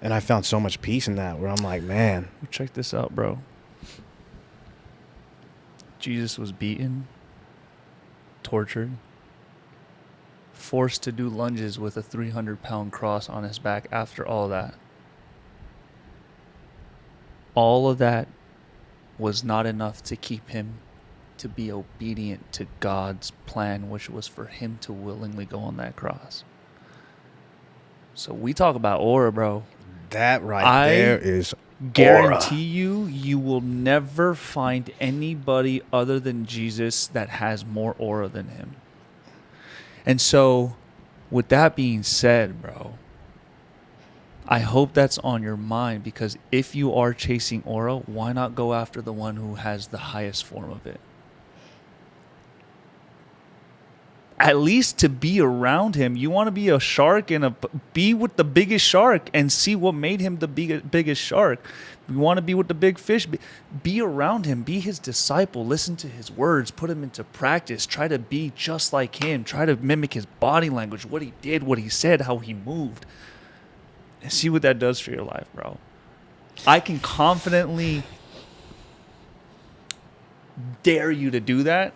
And I found so much peace in that, where I'm like, man. Check this out, bro. Jesus was beaten, tortured, forced to do lunges with a 300-pound cross on his back after all that. All of that was not enough to keep him to be obedient to God's plan, which was for him to willingly go on that cross. So we talk about aura, bro. That there is guarantee you will never find anybody other than Jesus that has more aura than him. And so, with that being said, bro, I hope that's on your mind, because if you are chasing aura, why not go after the one who has the highest form of it? At least to be around him, you want to be a shark and be with the biggest shark and see what made him the biggest shark. You want to be with the big fish, be around him, be his disciple, listen to his words, put him into practice, try to be just like him, try to mimic his body language, what he did, what he said, how he moved. And see what that does for your life, bro. I can confidently dare you to do that.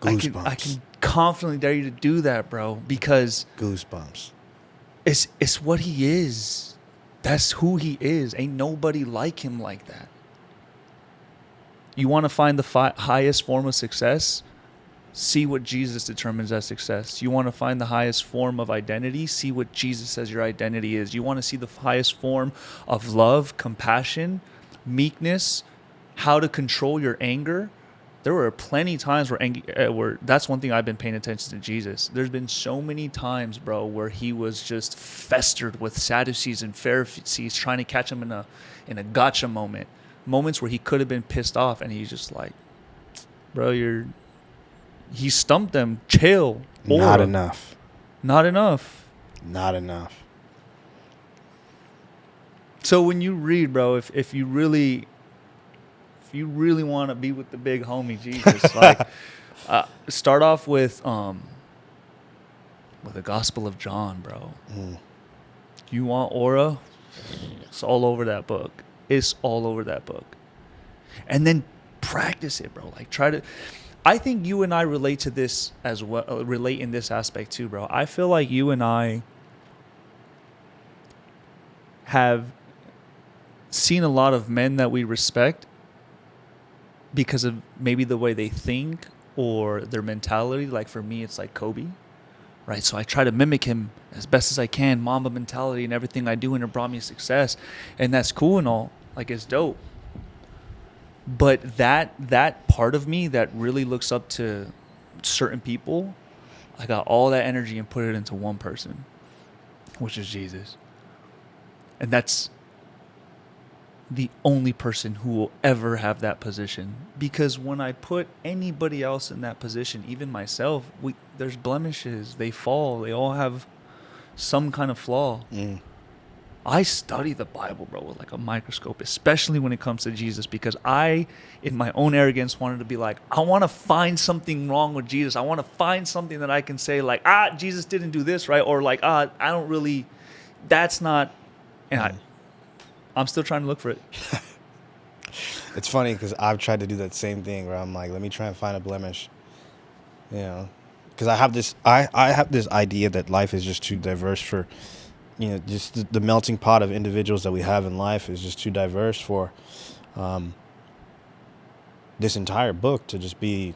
Goosebumps. I can confidently dare you to do that, bro, because Goosebumps. it's what he is. That's who he is. Ain't nobody like him like that. You want to find the highest form of success? See what Jesus determines as success. You want to find the highest form of identity? See what Jesus says your identity is. You want to see the highest form of love, compassion, meekness, how to control your anger? There were plenty times where that's one thing I've been paying attention to Jesus. There's been so many times, bro, where he was just festered with Sadducees and Pharisees trying to catch him in a gotcha moment. Moments where he could have been pissed off, and he's just like, bro, he stumped them. Chill. Not enough. Not enough. Not enough. So when you read, bro, if you really want to be with the big homie Jesus, like start off with the Gospel of John, bro. You want aura? It's all over that book. It's all over that book. And then practice it, bro. Like I think you and I relate to this as well, relate in this aspect too, bro. I feel like you and I have seen a lot of men that we respect because of maybe the way they think or their mentality. Like for me, it's like Kobe, right? So I try to mimic him as best as I can, Mamba mentality and everything I do, and it brought me success. And that's cool and all, like it's dope. But that part of me that really looks up to certain people, I got all that energy and put it into one person, which is Jesus. And that's the only person who will ever have that position. Because when I put anybody else in that position, even myself, there's blemishes. They fall. They all have some kind of flaw. I study the Bible, bro, with like a microscope, especially when it comes to Jesus, because I, in my own arrogance, wanted to be like, I want to find something wrong with Jesus. I want to find something that I can say like, Jesus didn't do this, right? Or like, I don't really, that's not, and I'm still trying to look for it. It's funny because I've tried to do that same thing where I'm like, let me try and find a blemish, you know, because I have this idea that life is just too diverse for, you know, just the melting pot of individuals that we have in life is just too diverse for this entire book to just be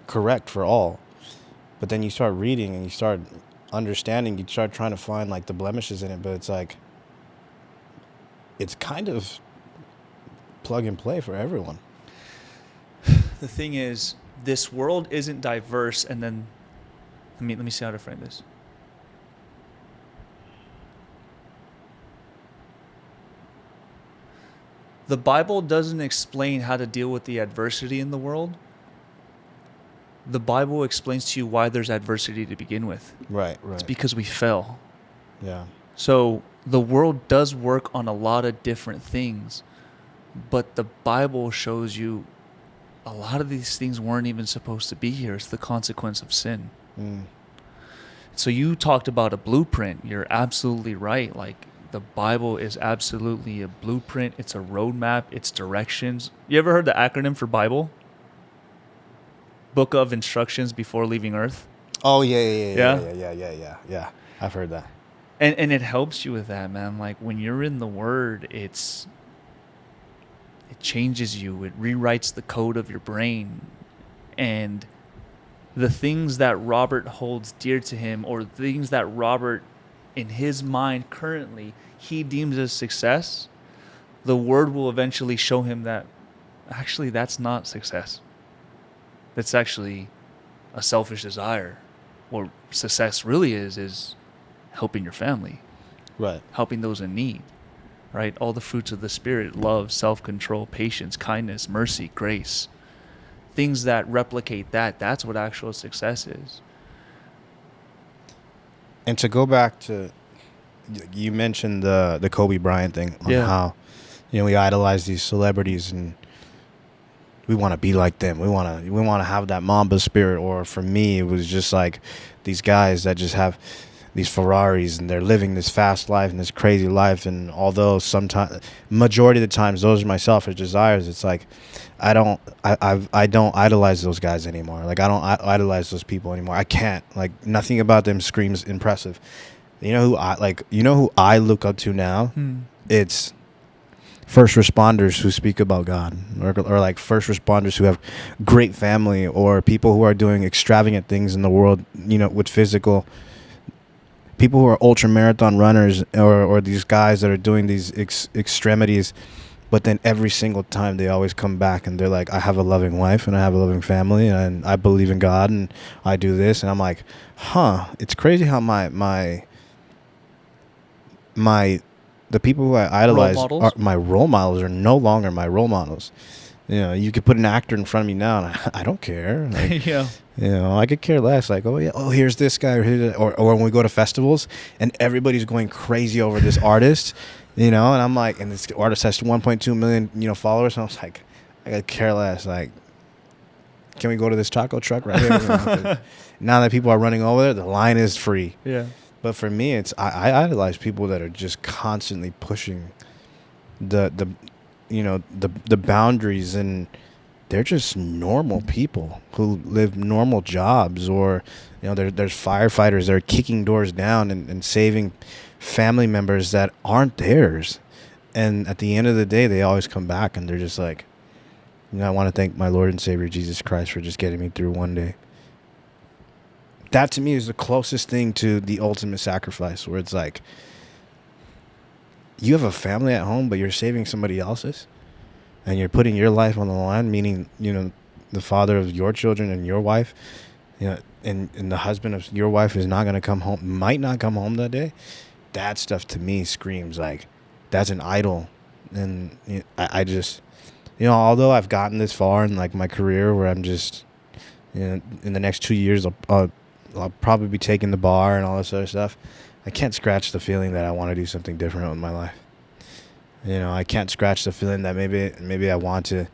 correct for all. But then you start reading and you start understanding, you start trying to find like the blemishes in it, but it's like, it's kind of plug and play for everyone. The thing is, this world isn't diverse, and then let me see how to frame this. The Bible doesn't explain how to deal with the adversity in the world. The Bible explains to you why there's adversity to begin with. Right. It's because we fell. Yeah. So the world does work on a lot of different things, but the Bible shows you a lot of these things weren't even supposed to be here. It's the consequence of sin. So you talked about a blueprint. You're absolutely right. Like, the Bible is absolutely a blueprint. It's a roadmap. It's directions. You ever heard the acronym for Bible? Book of Instructions Before Leaving Earth. Oh, yeah. I've heard that. And it helps you with that, man. Like, when you're in the Word, it changes you. It rewrites the code of your brain. And the things that Robert holds dear to him, or things that Robert in his mind currently he deems as success, the word will eventually show him that actually that's not success. That's actually a selfish desire. What success really is helping your family, Right. helping those in need, right? All the fruits of the Spirit, love, self-control, patience, kindness, mercy, grace. Things that replicate that, that's what actual success is. And to go back to, you mentioned the Kobe Bryant thing on how, we idolize these celebrities and we want to be like them. We want to have that Mamba spirit. Or for me, it was just like these guys that just have these Ferraris and they're living this fast life and this crazy life. And although sometimes, majority of the times, those are my selfish desires. It's like I don't idolize those guys anymore. Like I don't idolize those people anymore. I can't. Like nothing about them screams impressive. You know who I look up to now? It's first responders who speak about God, or like first responders who have great family, or people who are doing extravagant things in the world, with physical people who are ultra marathon runners, or these guys that are doing these extremities. But then every single time they always come back and they're like, I have a loving wife and I have a loving family and I believe in God and I do this. And I'm like, it's crazy how the people who I idolize are my role models are no longer my role models. You could put an actor in front of me now and I don't care. Like, I could care less. Like, here's this guy, or when we go to festivals and everybody's going crazy over this artist, and I'm like, and this artist has 1.2 million, followers, and I was like, I could care less. Like, can we go to this taco truck right here? Now that people are running over there, the line is free. Yeah. But for me, it's I idolize people that are just constantly pushing the boundaries, and they're just normal people who live normal jobs, or there's firefighters that are kicking doors down and saving family members that aren't theirs, and at the end of the day they always come back and they're just like, I want to thank my Lord and Savior Jesus Christ for just getting me through one day. That to me is the closest thing to the ultimate sacrifice, where it's like you have a family at home but you're saving somebody else's. And you're putting your life on the line, meaning, the father of your children and your wife, and the husband of your wife is not going to come home, might not come home that day. That stuff to me screams like that's an idol. And I just, although I've gotten this far in like my career where I'm just, in the next 2 years, I'll probably be taking the bar and all this other stuff. I can't scratch the feeling that I want to do something different with my life. I can't scratch the feeling that maybe I want to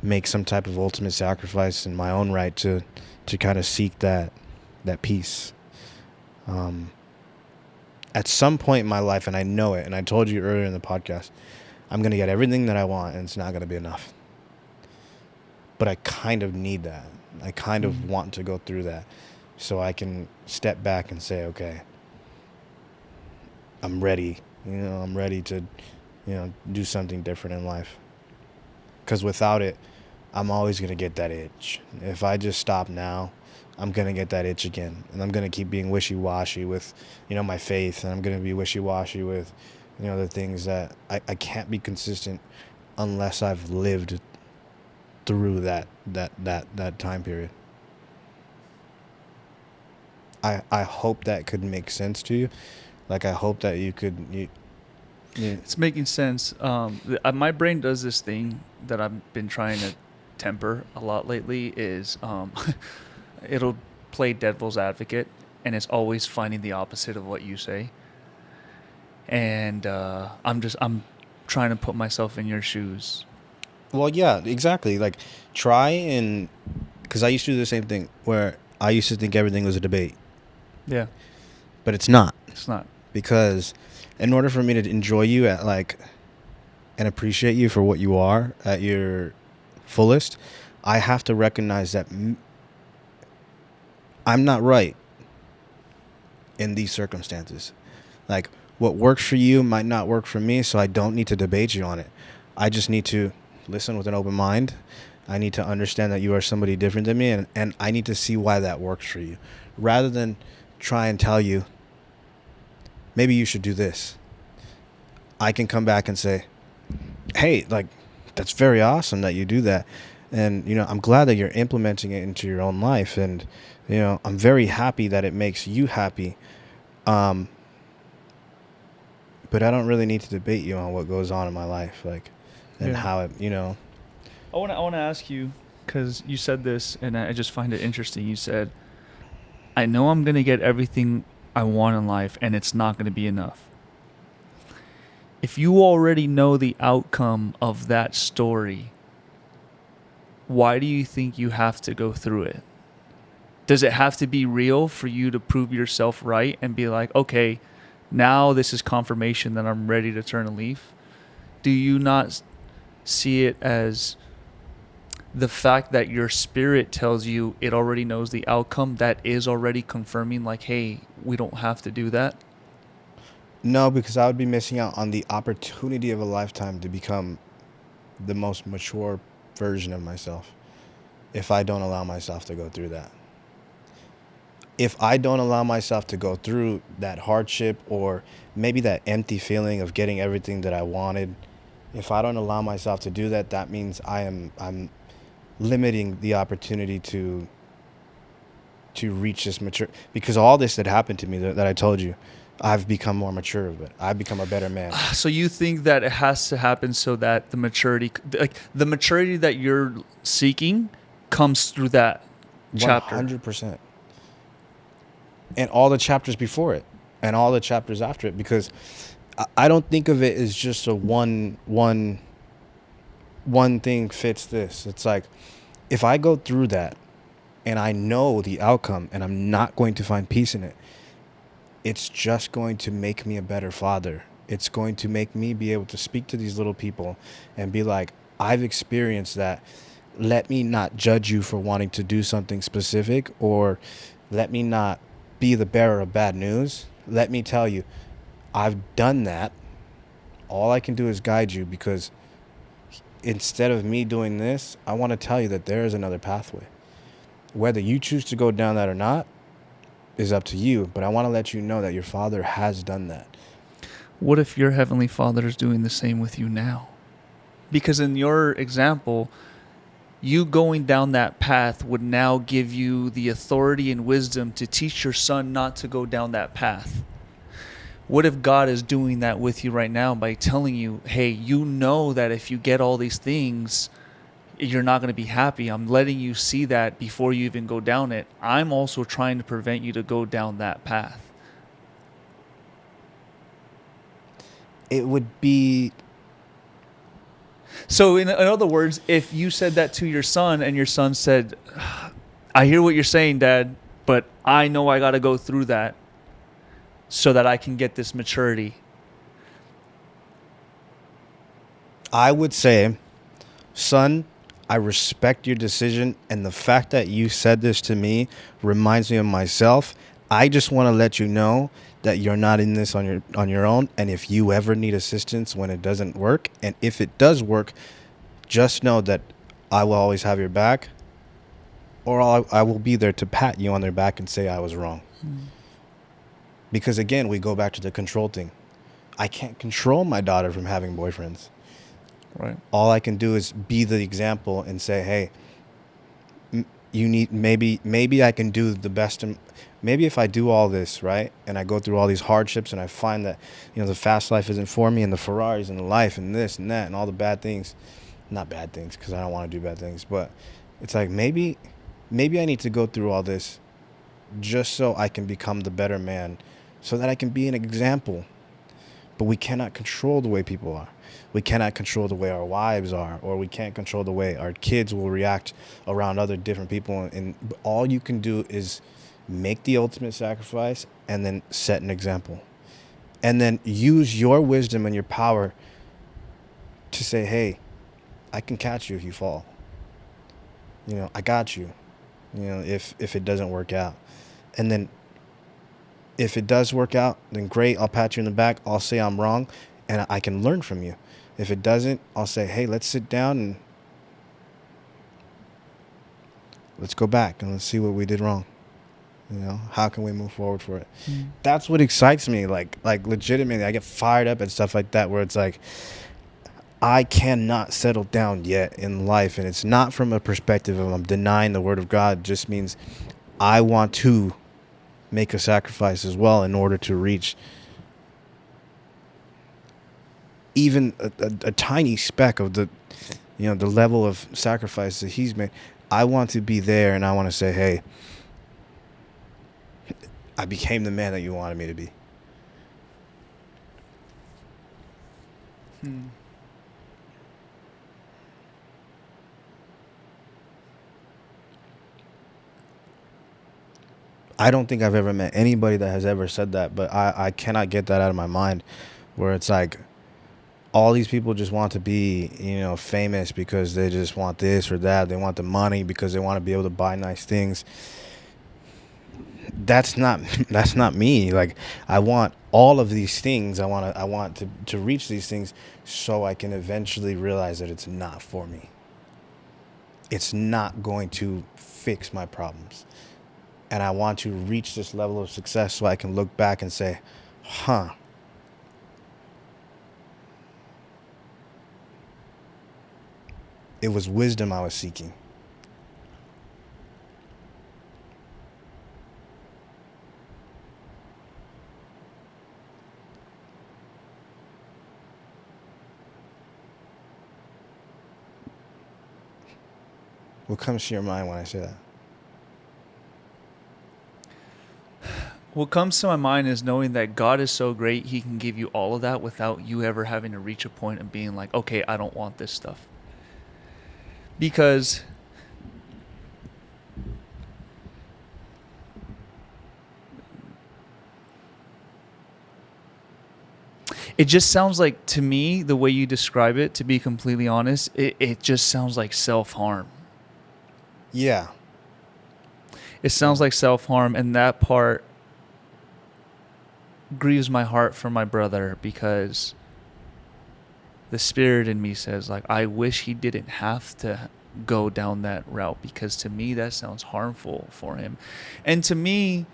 make some type of ultimate sacrifice in my own right to kind of seek that peace. At some point in my life, and I know it, and I told you earlier in the podcast, I'm going to get everything that I want, and it's not going to be enough. But I kind of need that. I kind of want to go through that so I can step back and say, okay, I'm ready. I'm ready to do something different in life. Because without it, I'm always going to get that itch. If I just stop now, I'm going to get that itch again. And I'm going to keep being wishy-washy with, my faith. And I'm going to be wishy-washy with, the things that I can't be consistent unless I've lived through that time period. I hope that could make sense to you. Like, I hope that you could... Yeah. It's making sense. My brain does this thing that I've been trying to temper a lot lately is it'll play devil's advocate, and it's always finding the opposite of what you say. And I'm trying to put myself in your shoes. Well, yeah, exactly. Like, try and... Because I used to do the same thing where I used to think everything was a debate. Yeah. But it's not. It's not. Because... in order for me to enjoy you and appreciate you for what you are at your fullest, I have to recognize that I'm not right in these circumstances. Like, what works for you might not work for me, so I don't need to debate you on it. I just need to listen with an open mind. I need to understand that you are somebody different than me, and I need to see why that works for you, rather than try and tell you, maybe you should do this. I can come back and say, hey, like, that's very awesome that you do that. And, I'm glad that you're implementing it into your own life. And, I'm very happy that it makes you happy. But I don't really need to debate you on what goes on in my life, like, and how it, I want to ask you, because you said this, and I just find it interesting. You said, I know I'm going to get everything I want in life, and it's not going to be enough. If you already know the outcome of that story, why do you think you have to go through it? Does it have to be real for you to prove yourself right and be like, okay, now this is confirmation that I'm ready to turn a leaf? Do you not see it as the fact that your spirit tells you it already knows the outcome, that is already confirming, like, hey, we don't have to do that? No, because I would be missing out on the opportunity of a lifetime to become the most mature version of myself if I don't allow myself to go through that. If I don't allow myself to go through that hardship, or maybe that empty feeling of getting everything that I wanted, if I don't allow myself to do that, that means I'm limiting the opportunity to reach this mature, because all this that happened to me that I told you, I've become more mature of it. I've become a better man. So you think that it has to happen so that the maturity that you're seeking comes through that chapter? 100%. And all the chapters before it and all the chapters after it, because I don't think of it as just a one thing fits this. It's like, if I go through that and I know the outcome and I'm not going to find peace in it, it's just going to make me a better father. It's going to make me be able to speak to these little people and be like, I've experienced that. Let me not judge you for wanting to do something specific, or let me not be the bearer of bad news. Let me tell you, I've done that. All I can do is guide you, because instead of me doing this, I want to tell you that there is another pathway. Whether you choose to go down that or not is up to you, but I want to let you know that your Father has done that. What if your Heavenly Father is doing the same with you now? Because in your example, you going down that path would now give you the authority and wisdom to teach your son not to go down that path. What if God is doing that with you right now by telling you, hey, you know that if you get all these things, you're not going to be happy. I'm letting you see that before you even go down it. I'm also trying to prevent you to go down that path. It would be... So in other words, if you said that to your son and your son said, I hear what you're saying, Dad, but I know I got to go through that so that I can get this maturity. I would say, son, I respect your decision, and the fact that you said this to me reminds me of myself. I just want to let you know that you're not in this on your own, and if you ever need assistance when it doesn't work, and if it does work, just know that I will always have your back, or I will be there to pat you on their back and say I was wrong. Because again, we go back to the control thing. I can't control my daughter from having boyfriends. Right. All I can do is be the example and say, hey, you need, maybe I can do the best. Maybe if I do all this, right, and I go through all these hardships and I find that, the fast life isn't for me, and the Ferraris and the life and this and that and all the bad things, not bad things, because I don't want to do bad things, but it's like, maybe I need to go through all this just so I can become the better man, so that I can be an example. But we cannot control the way people are. We cannot control the way our wives are, or we can't control the way our kids will react around other different people. And all you can do is make the ultimate sacrifice and then set an example. And then use your wisdom and your power to say, hey, I can catch you if you fall. I got you, if it doesn't work out. And then if it does work out, then great, I'll pat you in the back. I'll say I'm wrong, and I can learn from you. If it doesn't, I'll say, hey, let's sit down and let's go back and let's see what we did wrong. You know, how can we move forward for it? That's what excites me. Like legitimately, I get fired up and stuff like that. Where it's like, I cannot settle down yet in life, and it's not from a perspective of I'm denying the word of God. It just means I want to make a sacrifice as well in order to reach even a tiny speck of the, you know, the level of sacrifice that he's made. I want to be there, and I want to say, hey, I became the man that you wanted me to be. I don't think I've ever met anybody that has ever said that, but I cannot get that out of my mind, where it's like all these people just want to be, you know, famous because they just want this or that. They want the money because they want to be able to buy nice things. That's not me. Like, I want all of these things. I want to reach these things so I can eventually realize that it's not for me. It's not going to fix my problems. And I want to reach this level of success so I can look back and say, huh, it was wisdom I was seeking. What comes to your mind when I say that? What comes to my mind is knowing that God is so great, he can give you all of that without you ever having to reach a point of being like, okay, I don't want this stuff. Because it just sounds like, to me, the way you describe it, to be completely honest, it just sounds like self-harm. Yeah. It sounds like self-harm, and that part grieves my heart for my brother, because the spirit in me says, like, I wish he didn't have to go down that route, because to me that sounds harmful for him. And to me,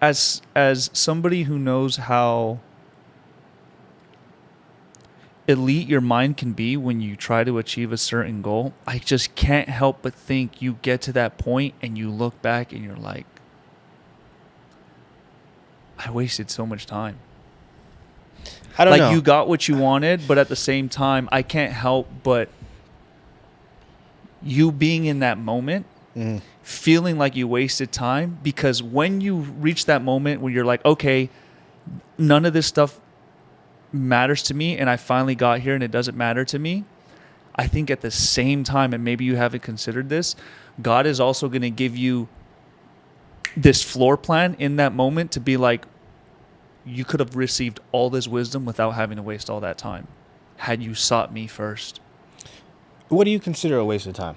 as somebody who knows how elite your mind can be when you try to achieve a certain goal, I just can't help but think you get to that point and you look back and you're like, I wasted so much time. I don't know. Like, you got what you wanted, but at the same time, I can't help but you being in that moment, feeling like you wasted time, because when you reach that moment where you're like, okay, none of this stuff matters to me, and I finally got here and it doesn't matter to me, I think at the same time, and maybe you haven't considered this, God is also going to give you this floor plan in that moment to be like, you could have received all this wisdom without having to waste all that time had you sought me first. What do you consider a waste of time?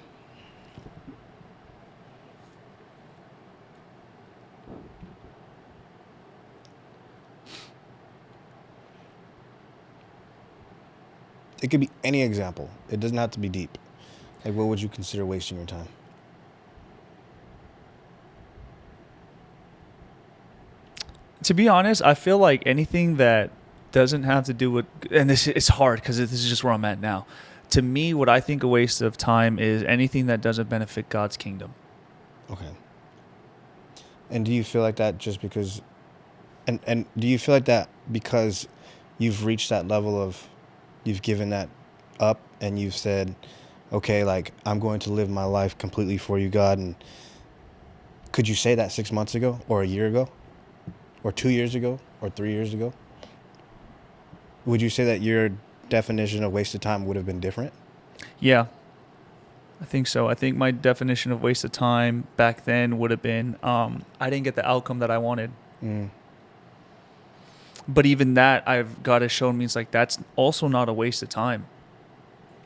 It could be any example. It doesn't have to be deep. Like, what would you consider wasting your time? To be honest, I feel like anything that doesn't have to do with, and this it's hard because this is just where I'm at now. To me, what I think a waste of time is anything that doesn't benefit God's kingdom. Okay. And do you feel like that just because, and do you feel like that because you've reached that level of, you've given that up and you've said, okay, like, I'm going to live my life completely for you, God? And could you say that 6 months ago or a year ago or 2 years ago or 3 years ago? Would you say that your definition of waste of time would have been different? Yeah, I think so. I think my definition of waste of time back then would have been, I didn't get the outcome that I wanted. But even that, God has shown me, it's like, that's also not a waste of time.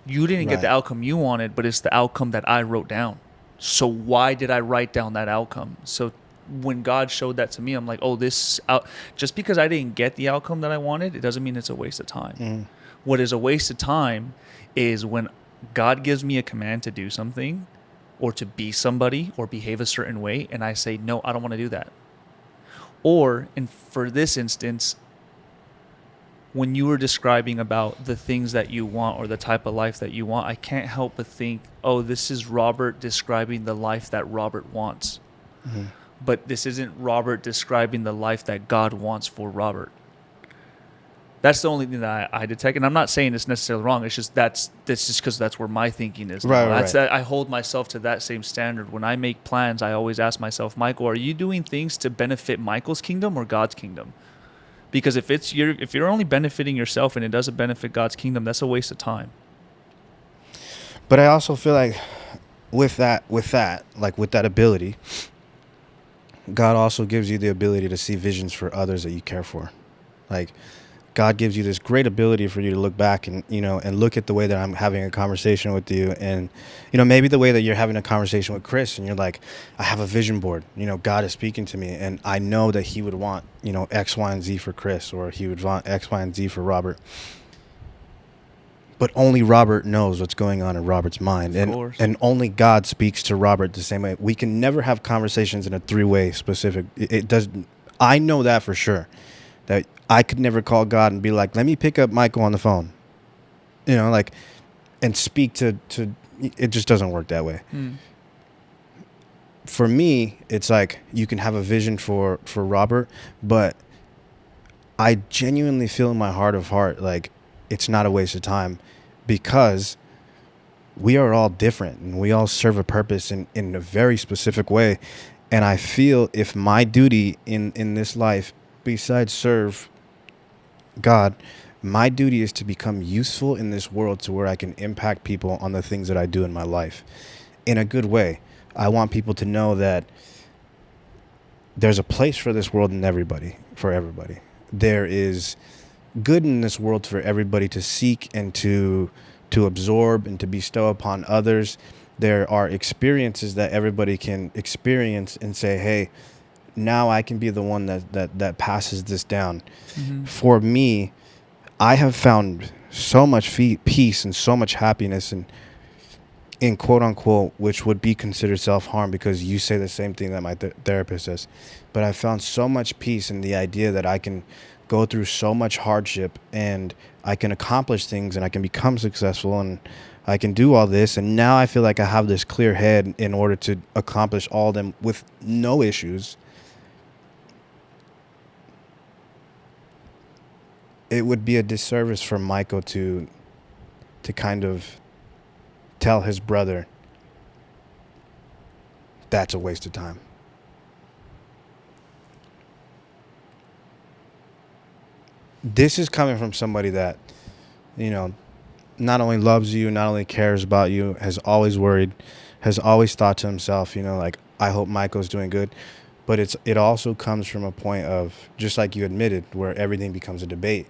You didn't get the outcome you wanted, but it's the outcome that I wrote down. So why did I write down that outcome? So when God showed that to me, I'm like, oh, just because I didn't get the outcome that I wanted, it doesn't mean it's a waste of time. What is a waste of time is when God gives me a command to do something or to be somebody or behave a certain way, and I say, no, I don't want to do that. Or, and for this instance, when you were describing about the things that you want or the type of life that you want, I can't help but think, oh, this is Robert describing the life that Robert wants. Mm-hmm. But this isn't Robert describing the life that God wants for Robert. That's the only thing that I detect. And I'm not saying it's necessarily wrong. It's just that's just because that's where my thinking is. Right, That's right. that I hold myself to that same standard. When I make plans, I always ask myself, Michael, are you doing things to benefit Michael's kingdom or God's kingdom? Because if you're only benefiting yourself and it doesn't benefit God's kingdom, that's a waste of time. But I also feel like with that ability, God also gives you the ability to see visions for others that you care for. Like, God gives you this great ability for you to look back and, and look at the way that I'm having a conversation with you. And, maybe the way that you're having a conversation with Chris and you're like, I have a vision board, God is speaking to me and I know that he would want, X, Y, and Z for Chris, or he would want X, Y, and Z for Robert. But only Robert knows what's going on in Robert's mind. And only God speaks to Robert the same way. We can never have conversations in a three-way specific. It does. I know that for sure. That I could never call God and be like, let me pick up Michael on the phone. And speak to it just doesn't work that way. For me, it's like you can have a vision for Robert, but I genuinely feel in my heart of heart like it's not a waste of time, because we are all different and we all serve a purpose in a very specific way. And I feel if my duty in this life, besides serve God, my duty is to become useful in this world to where I can impact people on the things that I do in my life in a good way. I want people to know that there's a place for this world and for everybody. There is good in this world for everybody to seek and to absorb and to bestow upon others. There are experiences that everybody can experience and say, hey, now I can be the one that passes this down. Mm-hmm. For me, I have found so much peace and so much happiness in quote unquote, which would be considered self-harm, because you say the same thing that my therapist says. But I found so much peace in the idea that I can go through so much hardship and I can accomplish things and I can become successful and I can do all this. And now I feel like I have this clear head in order to accomplish all of them with no issues. It would be a disservice for Michael to kind of tell his brother that's a waste of time. This is coming from somebody that, not only loves you, not only cares about you, has always worried, has always thought to himself, like, I hope Michael's doing good. But it also comes from a point of, just like you admitted, where everything becomes a debate.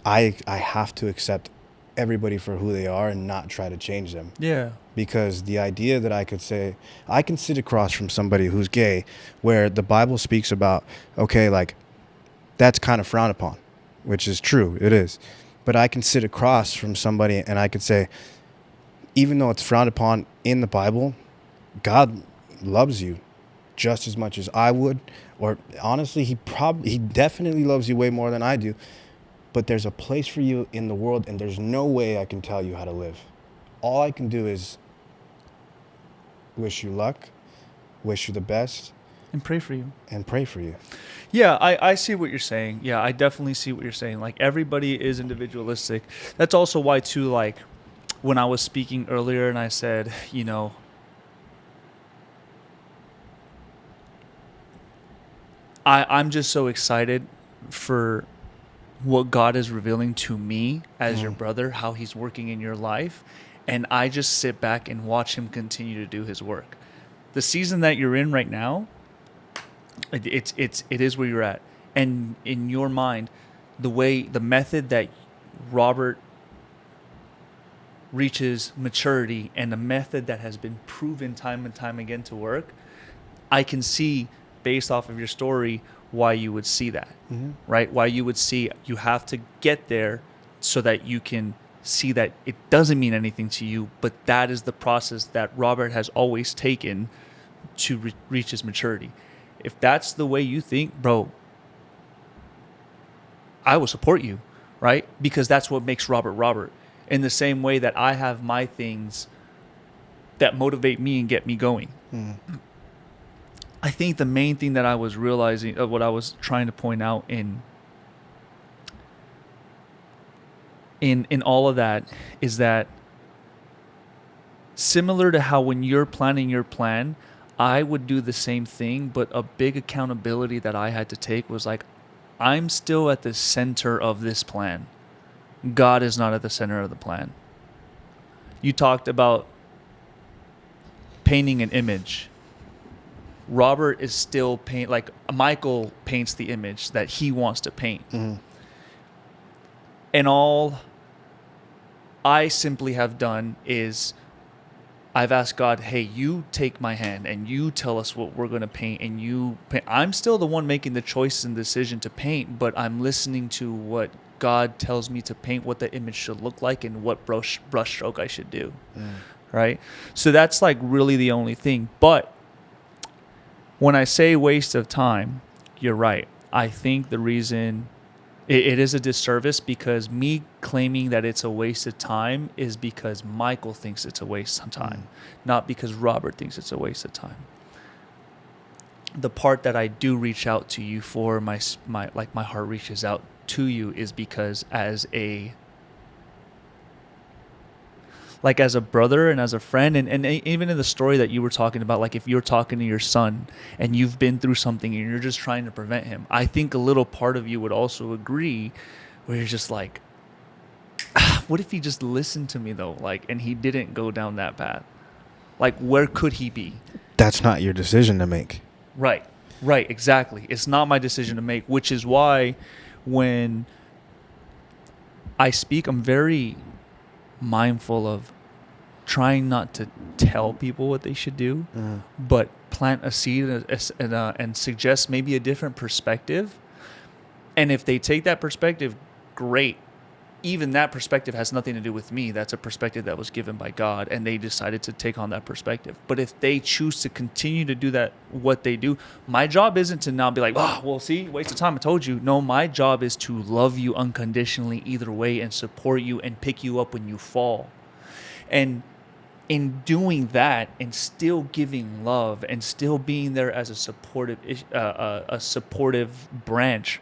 I have to accept everybody for who they are and not try to change them. Yeah. Because the idea that I can sit across from somebody who's gay, where the Bible speaks about, okay, like, that's kind of frowned upon, which is true. It is. But I can sit across from somebody and I could say, even though it's frowned upon in the Bible, God loves you just as much as I would. Or honestly, he definitely loves you way more than I do. But there's a place for you in the world, and there's no way I can tell you how to live. All I can do is wish you luck, wish you the best. And pray for you. Yeah, I see what you're saying. Yeah, I definitely see what you're saying. Like, everybody is individualistic. That's also why, too, like, when I was speaking earlier and I said, I'm just so excited for what God is revealing to me as your brother, how he's working in your life. And I just sit back and watch him continue to do his work. The season that you're in right now, it is where you're at. And in your mind, the method that Robert reaches maturity and the method that has been proven time and time again to work, I can see, based off of your story, why you would see that, right? Why you would see you have to get there so that you can see that it doesn't mean anything to you, but that is the process that Robert has always taken to reach his maturity. If that's the way you think, bro, I will support you, right? Because that's what makes Robert Robert. In the same way that I have my things that motivate me and get me going. I think the main thing that I was realizing, what I was trying to point out in all of that, is that similar to how when you're planning your plan, I would do the same thing, but a big accountability that I had to take was like, I'm still at the center of this plan. God is not at the center of the plan. You talked about painting an image. Robert is still like Michael paints the image that he wants to paint. And all I simply have done is I've asked God, hey, you take my hand and you tell us what we're going to paint, and you paint. I'm still the one making the choice and decision to paint, but I'm listening to what God tells me to paint, what the image should look like, and what brush stroke I should do. Right? So that's like really the only thing. But when I say waste of time, you're right. I think the reason it is a disservice, because me claiming that it's a waste of time is because Michael thinks it's a waste of time, not because Robert thinks it's a waste of time. The part that I do reach out to you for, my heart reaches out to you, is because as a brother and as a friend, and even in the story that you were talking about, like if you're talking to your son and you've been through something and you're just trying to prevent him, I think a little part of you would also agree, where you're just like, what if he just listened to me though? Like, and he didn't go down that path. Like, where could he be? That's not your decision to make. Right, exactly. It's not my decision to make, which is why when I speak, I'm very mindful of trying not to tell people what they should do, but plant a seed and suggest maybe a different perspective. And if they take that perspective, great. Even that perspective has nothing to do with me. That's a perspective that was given by God, and they decided to take on that perspective. But if they choose to continue to do that, what they do, my job isn't to now be like, oh, well, see, waste of time, I told you. No, my job is to love you unconditionally either way and support you and pick you up when you fall. And in doing that and still giving love and still being there as a supportive branch,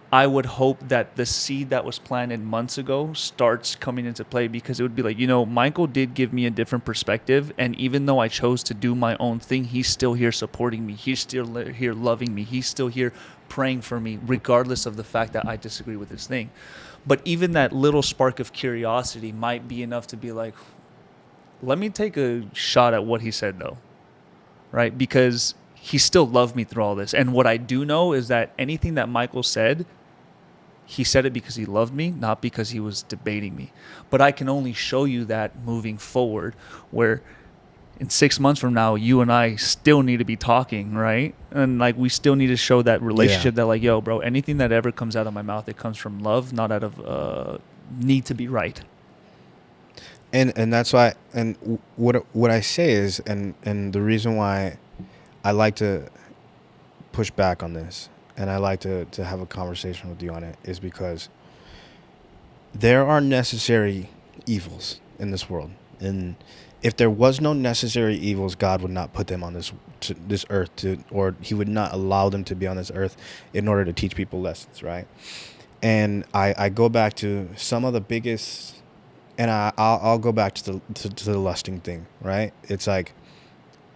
I would hope that the seed that was planted months ago starts coming into play, because it would be like, Michael did give me a different perspective. And even though I chose to do my own thing, he's still here supporting me. He's still here loving me. He's still here praying for me, regardless of the fact that I disagree with his thing. But even that little spark of curiosity might be enough to be like, let me take a shot at what he said though. Right? Because he still loved me through all this. And what I do know is that anything that Michael said, he said it because he loved me, not because he was debating me. But I can only show you that moving forward, where in 6 months from now, you and I still need to be talking, right? And like, we still need to show that relationship that like, yo, bro, anything that ever comes out of my mouth, it comes from love, not out of need to be right. And that's why, and what I say is, and the reason why I like to push back on this, and I like to have a conversation with you on it, is because there are necessary evils in this world. And if there was no necessary evils, God would not put them on this earth, or he would not allow them to be on this earth in order to teach people lessons, right? And I go back to some of the biggest, and I'll go back to the lusting thing, right? It's like,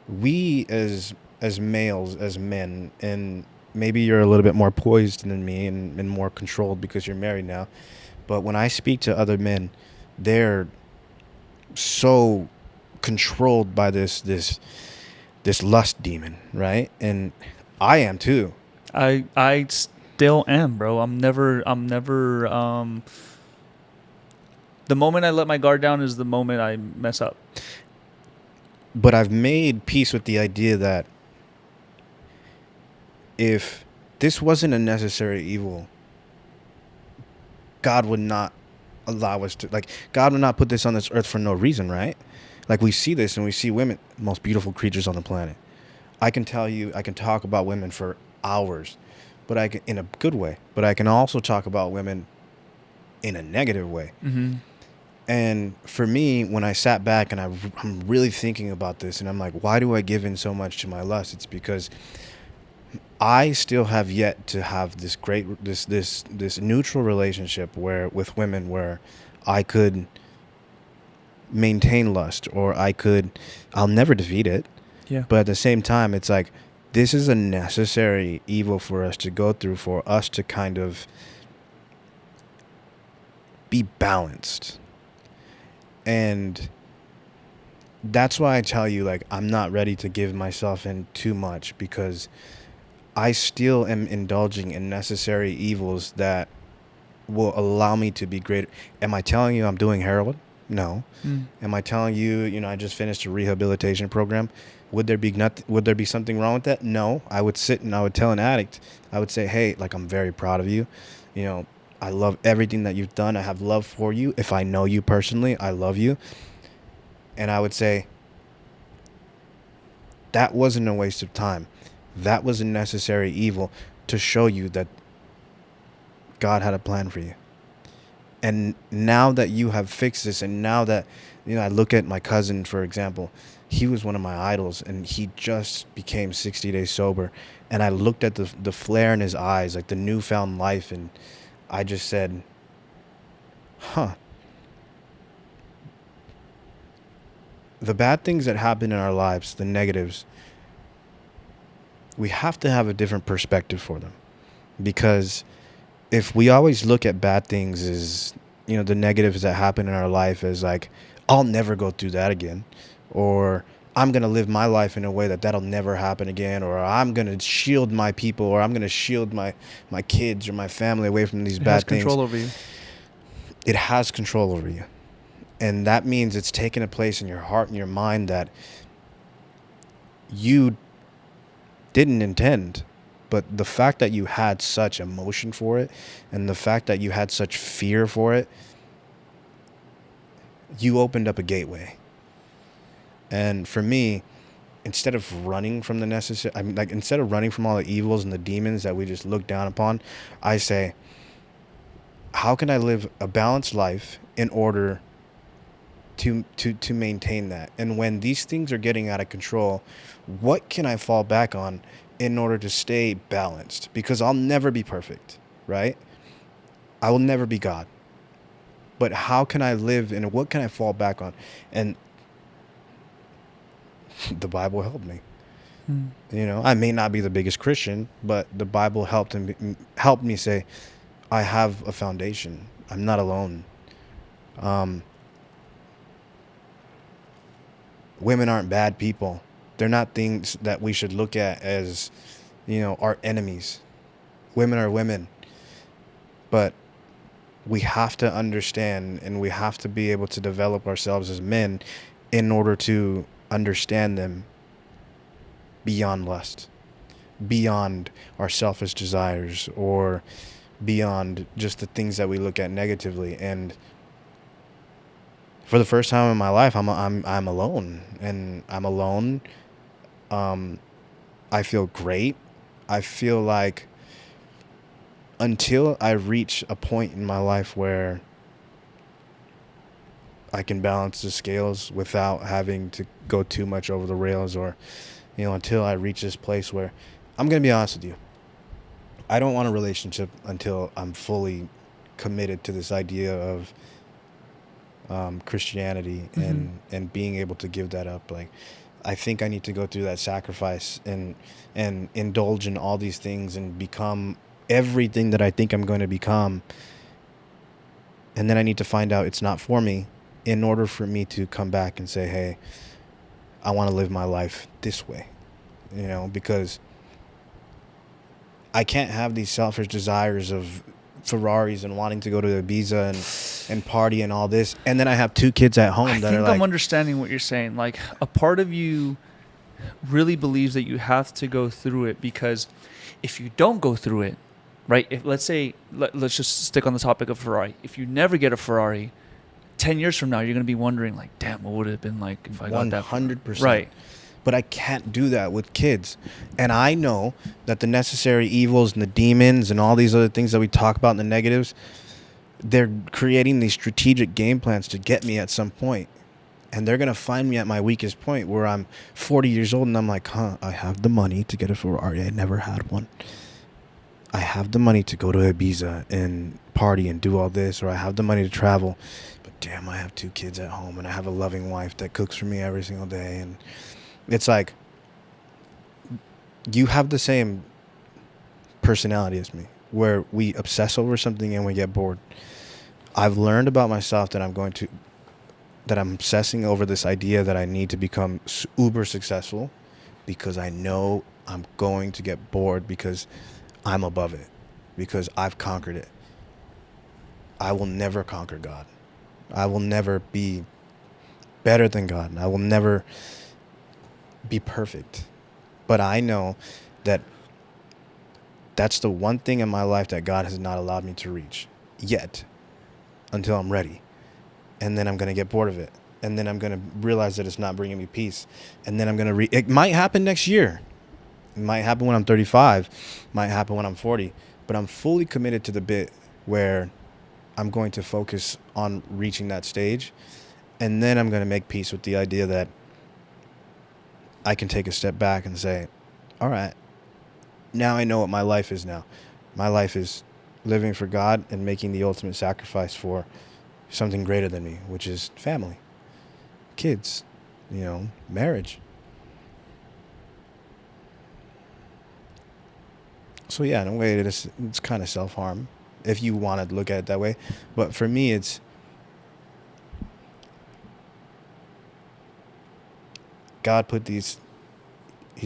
we as males, as men, and maybe you're a little bit more poised than me and more controlled because you're married now. But when I speak to other men, they're so controlled by this lust demon, right? And I am too. I still am, bro. I'm never the moment I let my guard down is the moment I mess up. But I've made peace with the idea that if this wasn't a necessary evil, God would not allow us to, like, God would not put this on this earth for no reason, right? Like, we see this and we see women, most beautiful creatures on the planet. I can talk about women for hours, but I can, in a good way, but I can also talk about women in a negative way. Mm-hmm. And for me, when I sat back and I'm really thinking about this, and I'm like, why do I give in so much to my lust? It's because I still have yet to have this this neutral relationship where with women where I could maintain lust, or I'll never defeat it. Yeah. But at the same time, it's like, this is a necessary evil for us to go through, for us to kind of be balanced. And that's why I tell you, like, I'm not ready to give myself in too much, because I still am indulging in necessary evils that will allow me to be greater. Am I telling you I'm doing heroin? No. Am I telling you, I just finished a rehabilitation program? Would there be something wrong with that? No. I would sit and I would tell an addict, I would say, hey, like, I'm very proud of you. I love everything that you've done. I have love for you. If I know you personally, I love you. And I would say, that wasn't a waste of time. That was a necessary evil to show you that God had a plan for you. And now that you have fixed this, and now that, I look at my cousin, for example, he was one of my idols, and he just became 60 days sober. And I looked at the flare in his eyes, like the newfound life, and I just said, the bad things that happen in our lives, the negatives, we have to have a different perspective for them. Because if we always look at bad things as, the negatives that happen in our life as like, I'll never go through that again, or I'm going to live my life in a way that'll never happen again, or I'm going to shield my people, or I'm going to shield my kids or my family away from these bad things. It has control over you. It has control over you. And that means it's taken a place in your heart and your mind that you didn't intend. But the fact that you had such emotion for it, and the fact that you had such fear for it, you opened up a gateway. And for me, instead of running from instead of running from all the evils and the demons that we just look down upon, I say, how can I live a balanced life in order to maintain that? And when these things are getting out of control, what can I fall back on in order to stay balanced? Because I'll never be perfect, right? I will never be God. But how can I live, and what can I fall back on? And the Bible helped me. I may not be the biggest Christian, but the Bible helped me say, I have a foundation. I'm not alone. Women aren't bad people. They're not things that we should look at as, our enemies. Women are women. But we have to understand, and we have to be able to develop ourselves as men in order to understand them beyond lust, beyond our selfish desires, or beyond just the things that we look at negatively. And for the first time in my life, I'm alone, and I'm alone. I feel great. I feel like until I reach a point in my life where I can balance the scales without having to go too much over the rails, or, until I reach this place where, I'm going to be honest with you, I don't want a relationship until I'm fully committed to this idea of Christianity, and being able to give that up. Like, I think I need to go through that sacrifice and indulge in all these things and become everything that I think I'm going to become. And then I need to find out it's not for me, in order for me to come back and say, hey, I want to live my life this way, because I can't have these selfish desires of Ferraris and wanting to go to Ibiza and party and all this, and then I have 2 kids at home that are like... I think I'm understanding what you're saying. Like, a part of you really believes that you have to go through it, because if you don't go through it, right? If let's say let's just stick on the topic of Ferrari. If you never get a Ferrari, 10 years from now, you're going to be wondering like, damn, what would it have been like if I got that? 100%. Right. But I can't do that with kids. And I know that the necessary evils and the demons and all these other things that we talk about in the negatives, they're creating these strategic game plans to get me at some point. And they're going to find me at my weakest point where I'm 40 years old and I'm like, I have the money to get a Ferrari. I never had one. I have the money to go to Ibiza and party and do all this, or I have the money to travel. But damn, I have 2 kids at home and I have a loving wife that cooks for me every single day. And it's like, you have the same personality as me, where we obsess over something and we get bored. I've learned about myself that I'm obsessing over this idea that I need to become uber successful because I know I'm going to get bored because I'm above it, because I've conquered it. I will never conquer God. I will never be better than God. I will never be perfect. But I know that that's the one thing in my life that God has not allowed me to reach yet, until I'm ready. And then I'm going to get bored of it. And then I'm going to realize that it's not bringing me peace. And then I'm going to it might happen next year. It might happen when I'm 35. Might happen when I'm 40. But I'm fully committed to the bit where I'm going to focus on reaching that stage. And then I'm going to make peace with the idea that I can take a step back and say, all right, now I know what my life is now. My life is living for God and making the ultimate sacrifice for something greater than me, which is family, kids, marriage. So yeah, in a way, it's kind of self-harm if you want to look at it that way. But for me, it's God put he's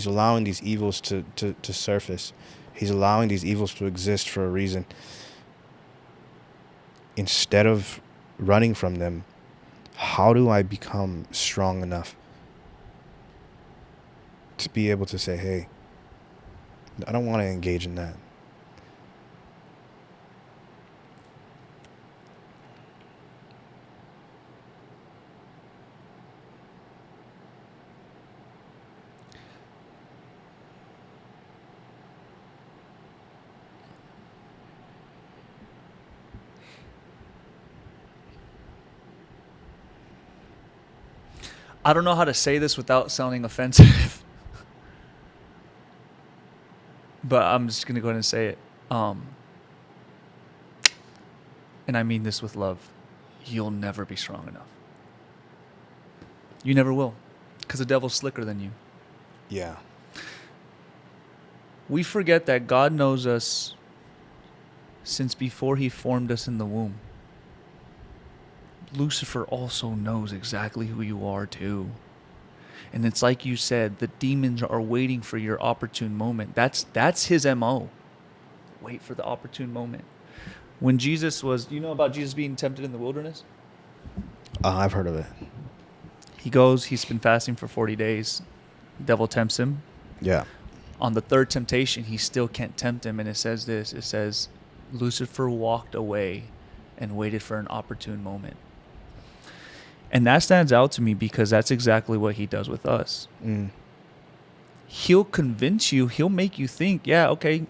allowing these evils to surface. He's allowing these evils to exist for a reason. Instead of running from them, how do I become strong enough to be able to say, hey, I don't want to engage in that. I don't know how to say this without sounding offensive. But I'm just going to go ahead and say it. And I mean this with love. You'll never be strong enough. You never will. Because the devil's slicker than you. Yeah. We forget that God knows us since before he formed us in the womb. Lucifer also knows exactly who you are too. And it's like you said, the demons are waiting for your opportune moment. That's his MO. Wait for the opportune moment. When Jesus was, you know about Jesus being tempted in the wilderness? I've heard of it. He goes, he's been fasting for 40 days. Devil tempts him. Yeah. On the third temptation, he still can't tempt him. And it says this, it says, Lucifer walked away and waited for an opportune moment. And that stands out to me because that's exactly what he does with us. Mm. He'll convince you, he'll make you think, yeah, okay,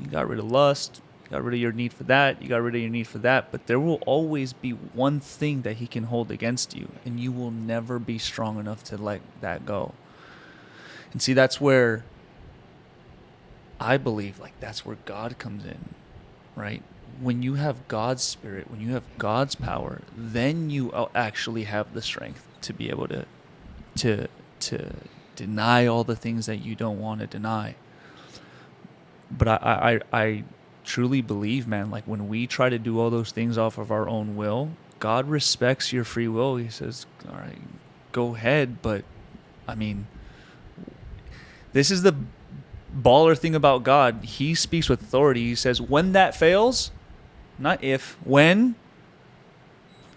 you got rid of lust, you got rid of your need for that, you got rid of your need for that, but there will always be one thing that he can hold against you, and you will never be strong enough to let that go. And see, that's where I believe, like, that's where God comes in, right? When you have God's spirit, when you have God's power, then you actually have the strength to be able to deny all the things that you don't want to deny. But I truly believe, man, like when we try to do all those things off of our own will, God respects your free will. He says, all right, go ahead. But I mean, this is the baller thing about God. He speaks with authority. He says, when that fails, not if, when,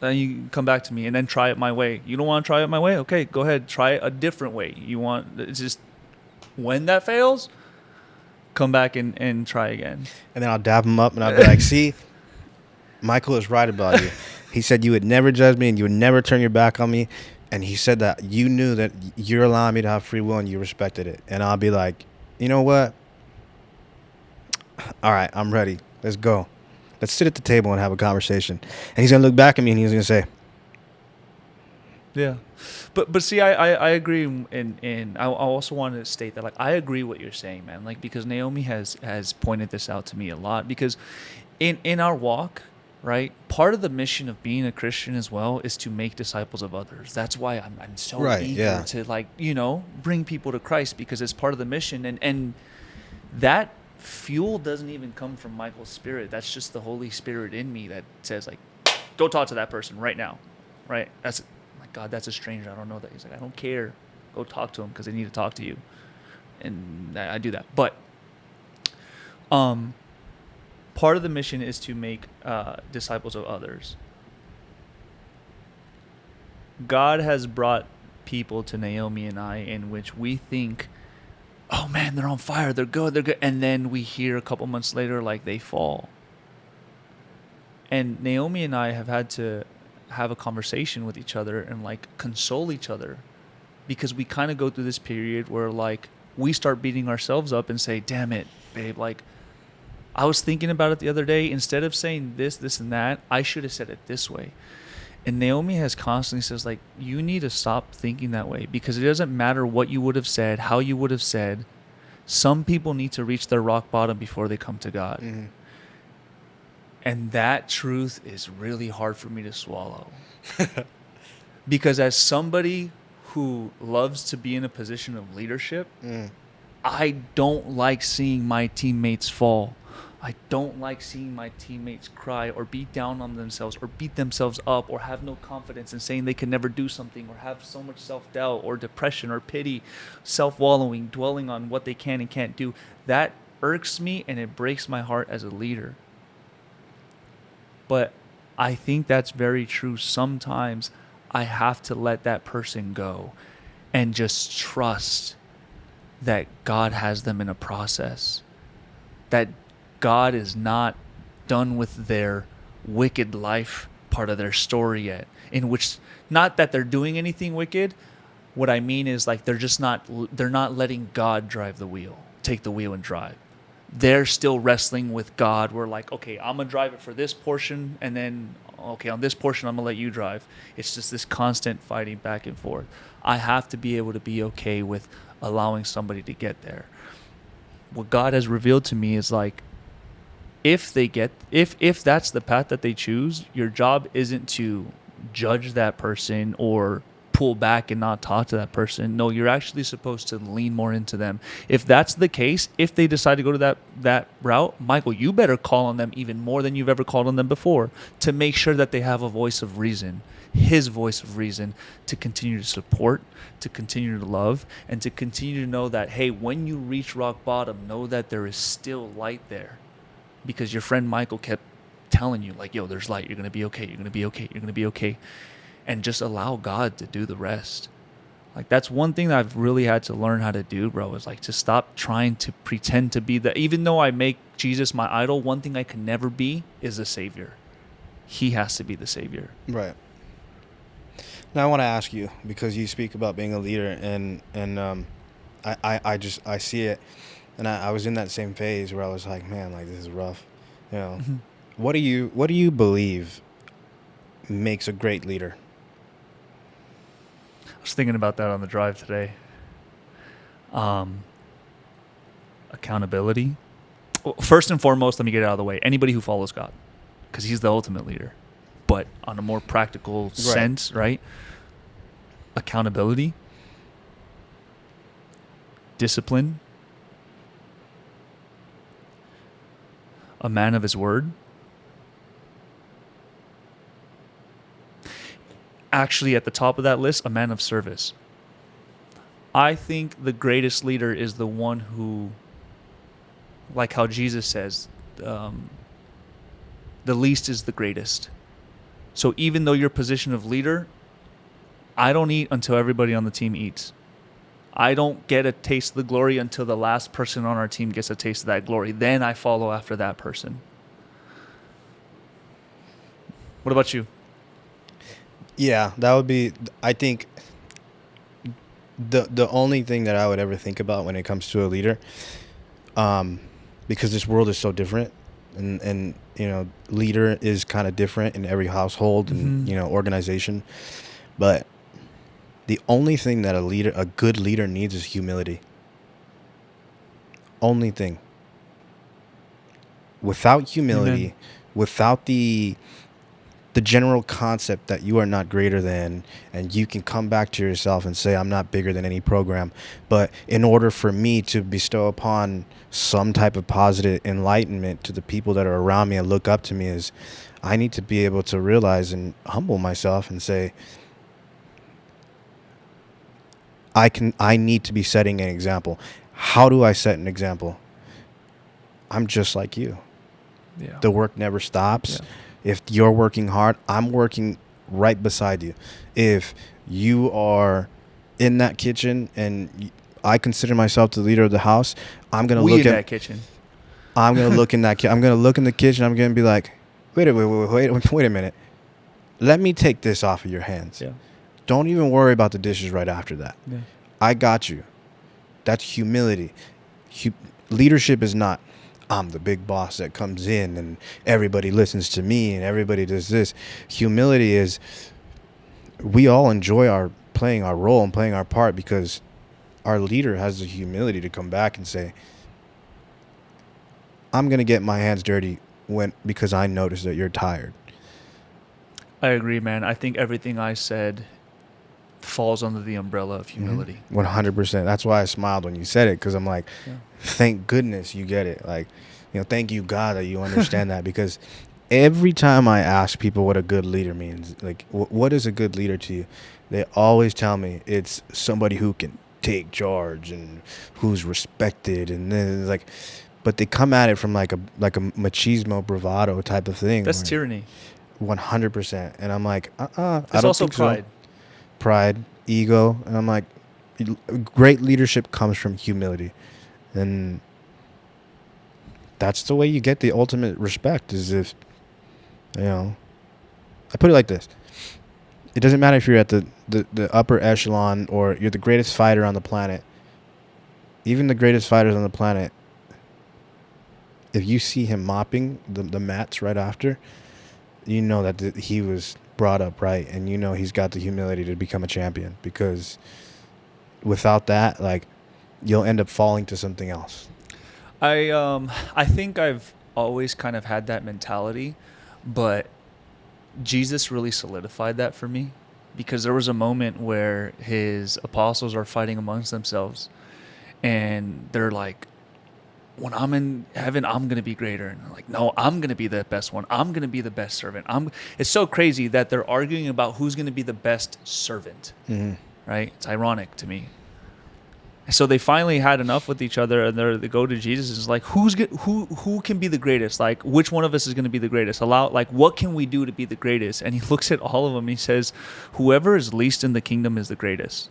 then you come back to me and then try it my way. You don't want to try it my way? Okay, go ahead. Try it a different way. It's just, when that fails, come back and try again. And then I'll dab him up and I'll be like, see, Michael is right about you. He said you would never judge me and you would never turn your back on me. And he said that you knew that you're allowing me to have free will and you respected it. And I'll be like, you know what? All right, I'm ready. Let's go. Let's sit at the table and have a conversation. And he's going to look back at me and he's going to say, yeah. But see, I agree, and I also wanted to state that, like, I agree what you're saying, man. Like, because Naomi has pointed this out to me a lot. Because in our walk, right, part of the mission of being a Christian as well is to make disciples of others. That's why I'm so eager to, like, bring people to Christ, because it's part of the mission. And that fuel doesn't even come from Michael's spirit. That's just the Holy Spirit in me that says, like, go talk to that person right now, right? That's like, God, that's a stranger. I don't know that. He's like, I don't care. Go talk to him because they need to talk to you. And I do that. But part of the mission is to make disciples of others. God has brought people to Naomi and I in which we think, oh man, they're on fire, they're good. And then we hear a couple months later, like, they fall. And Naomi and I have had to have a conversation with each other and, like, console each other, because we kind of go through this period where, like, we start beating ourselves up and say, damn it, babe, like, I was thinking about it the other day. Instead of saying this, and that, I should have said it this way. And Naomi has constantly says, like, you need to stop thinking that way, because it doesn't matter what you would have said, how you would have said. Some people need to reach their rock bottom before they come to God. Mm-hmm. And that truth is really hard for me to swallow. Because as somebody who loves to be in a position of leadership, I don't like seeing my teammates fall. I don't like seeing my teammates cry or beat down on themselves or beat themselves up or have no confidence in saying they can never do something or have so much self-doubt or depression or pity, self-wallowing, dwelling on what they can and can't do. That irks me and it breaks my heart as a leader. But I think that's very true. Sometimes I have to let that person go and just trust that God has them in a process, that God is not done with their wicked life part of their story yet, in which, not that they're doing anything wicked. What I mean is, like, they're not letting God drive the wheel, take the wheel and drive. They're still wrestling with God. We're like, okay, I'm going to drive it for this portion, and then, okay, on this portion, I'm going to let you drive. It's just this constant fighting back and forth. I have to be able to be okay with allowing somebody to get there. What God has revealed to me is, like, if that's the path that they choose, your job isn't to judge that person or pull back and not talk to that person. No, you're actually supposed to lean more into them. If that's the case, if they decide to go to that route, Michael, you better call on them even more than you've ever called on them before, to make sure that they have a voice of reason, his voice of reason, to continue to support, to continue to love, and to continue to know that, hey, when you reach rock bottom, know that there is still light there. Because your friend Michael kept telling you, like, yo, there's light. You're going to be okay. You're going to be okay. You're going to be okay. And just allow God to do the rest. Like, that's one thing that I've really had to learn how to do, bro, is, like, to stop trying to pretend to be even though I make Jesus my idol, one thing I can never be is a savior. He has to be the savior. Right. Now I want to ask you, because you speak about being a leader, and I see it. And I was in that same phase where I was like, man, like, this is rough. You know, mm-hmm. What do you believe makes a great leader? I was thinking about that on the drive today. Accountability. Well, first and foremost, let me get it out of the way. Anybody who follows God, because he's the ultimate leader. But on a more practical sense, right? Accountability. Discipline. A man of his word. Actually, at the top of that list, a man of service. I think the greatest leader is the one who, like how Jesus says, the least is the greatest. So even though your position of leader, I don't eat until everybody on the team eats. I don't get a taste of the glory until the last person on our team gets a taste of that glory. Then I follow after that person. What about you? Yeah, that would be. I think the only thing that I would ever think about when it comes to a leader, because this world is so different, and leader is kind of different in every household and organization, but the only thing that a good leader needs is humility. Only thing. Without humility, Amen. without the general concept that you are not greater than, and you can come back to yourself and say, I'm not bigger than any program. But in order for me to bestow upon some type of positive enlightenment to the people that are around me and look up to me, is I need to be able to realize and humble myself and say, I need to be setting an example. How do I set an example? I'm just like you. Yeah. The work never stops. Yeah. If you're working hard, I'm working right beside you. If you are in that kitchen and I consider myself the leader of the house, I'm gonna look in that kitchen. I'm gonna look in that. I'm gonna look in the kitchen. I'm gonna be like, wait a minute. Let me take this off of your hands. Yeah. Don't even worry about the dishes right after that. Yeah. I got you. That's humility. Leadership is not, I'm the big boss that comes in and everybody listens to me and everybody does this. Humility is, we all enjoy playing our role and playing our part because our leader has the humility to come back and say, I'm going to get my hands dirty because I notice that you're tired. I agree, man. I think everything I said falls under the umbrella of humility. 100%. That's why I smiled when you said it, because I'm like, thank goodness you get it. Like, thank you, God, that you understand that, because every time I ask people what a good leader means, like, what is a good leader to you? They always tell me it's somebody who can take charge and who's respected, and then it's like, but they come at it from like a machismo bravado type of thing. That's tyranny. 100%. And I'm like, It's I don't also think pride. So. Pride, ego, and I'm like, great leadership comes from humility, and that's the way you get the ultimate respect. Is if I put it like this: it doesn't matter if you're at the upper echelon or you're the greatest fighter on the planet. Even the greatest fighters on the planet, if you see him mopping the mats right after, you know that he was brought up right, and he's got the humility to become a champion, because without that, like, you'll end up falling to something else. I think I've always kind of had that mentality, but Jesus really solidified that for me, because there was a moment where his apostles are fighting amongst themselves and they're like, when I'm in heaven, I'm going to be greater. And they're like, no, I'm going to be the best one. I'm going to be the best servant. It's so crazy that they're arguing about who's going to be the best servant, right? It's ironic to me. So they finally had enough with each other, and they go to Jesus and it's like, who can be the greatest? Like, which one of us is going to be the greatest? What can we do to be the greatest? And he looks at all of them and he says, whoever is least in the kingdom is the greatest.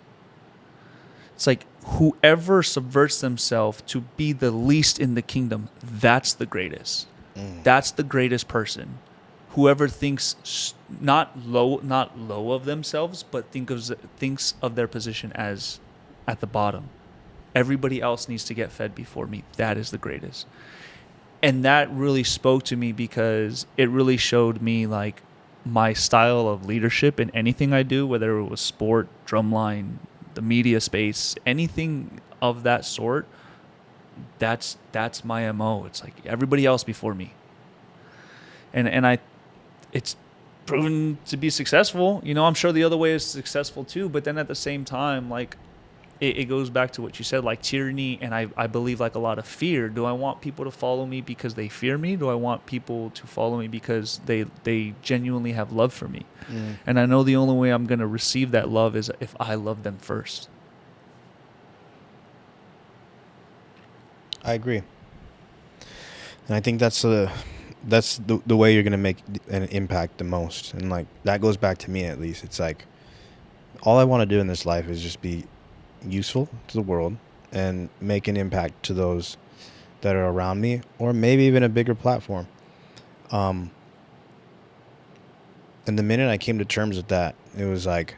It's like, whoever subverts themselves to be the least in the kingdom, that's the greatest. That's the greatest person. Whoever thinks not low of themselves, but thinks of their position as at the bottom. Everybody else needs to get fed before me. That is the greatest. And that really spoke to me, because it really showed me like my style of leadership in anything I do, whether it was sport, drumline, the media space, anything of that sort. That's my MO. It's like everybody else before me. And it's proven to be successful. I'm sure the other way is successful too, but then at the same time, like, it goes back to what you said, like tyranny, and I believe like a lot of fear. Do I want people to follow me because they fear me? Do I want people to follow me because they genuinely have love for me? And I know the only way I'm going to receive that love is if I love them first. I agree. And I think that's the way you're going to make an impact the most. And like, that goes back to me, at least. It's like, all I want to do in this life is just be useful to the world and make an impact to those that are around me, or maybe even a bigger platform. And the minute I came to terms with that, it was like,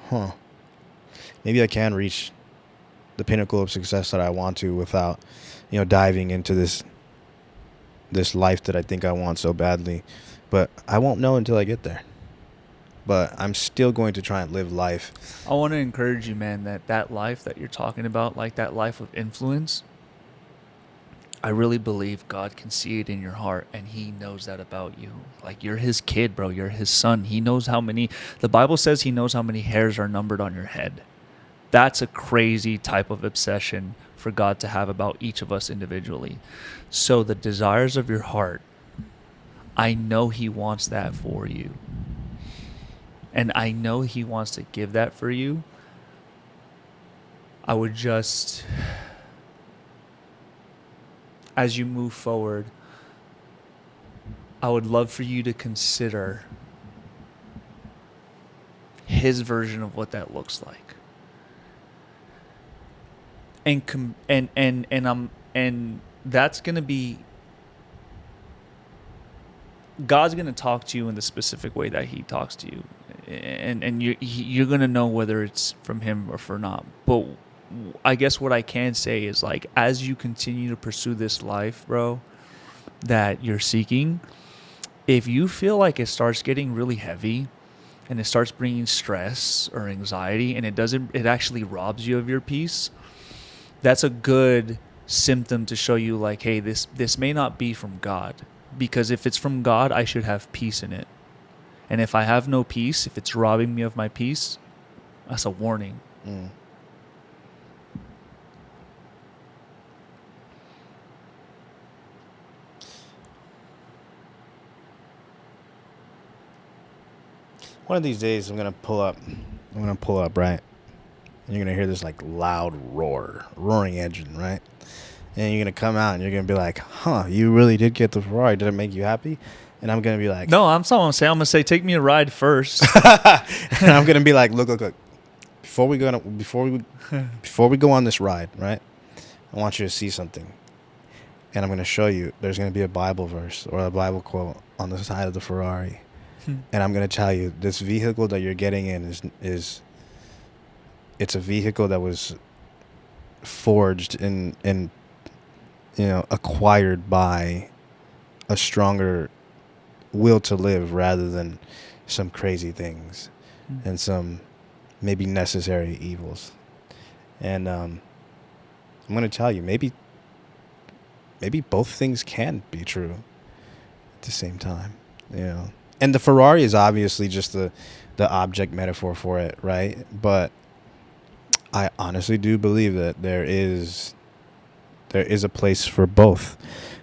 huh, maybe I can reach the pinnacle of success that I want to without, diving into this life that I think I want so badly. But I won't know until I get there. But I'm still going to try and live life. I want to encourage you, man, that life that you're talking about, like that life of influence, I really believe God can see it in your heart, and he knows that about you. Like, you're his kid, bro. You're his son. He knows the Bible says he knows how many hairs are numbered on your head. That's a crazy type of obsession for God to have about each of us individually. So the desires of your heart, I know he wants that for you. And I know he wants to give that for you. I would just, as you move forward, I would love for you to consider his version of what that looks like. And that's going to be, God's going to talk to you in the specific way that he talks to you. And you're going to know whether it's from him or for not. But I guess what I can say is, like, as you continue to pursue this life, bro, that you're seeking, if you feel like it starts getting really heavy and it starts bringing stress or anxiety, and it actually robs you of your peace, that's a good symptom to show you, like, hey, this may not be from God. Because if it's from God, I should have peace in it. And if I have no peace, if it's robbing me of my peace, that's a warning. Mm. One of these days, I'm gonna pull up, right? And you're gonna hear this like loud roaring engine, right? And you're gonna come out and you're gonna be like, "Huh, you really did get the Ferrari? Did it make you happy?" And I'm gonna be like, No, I'm not saying. I'm gonna say, take me a ride first. and I'm gonna be like, look. Before we go on this ride, right? I want you to see something, and I'm gonna show you. There's gonna be a Bible verse or a Bible quote on the side of the Ferrari, and I'm gonna tell you this vehicle that you're getting in is it's a vehicle that was forged and acquired by a stronger will to live rather than some crazy things and some maybe necessary evils. And I'm going to tell you, maybe both things can be true at the same time, And the Ferrari is obviously just the object metaphor for it, right? But I honestly do believe that there is a place for both.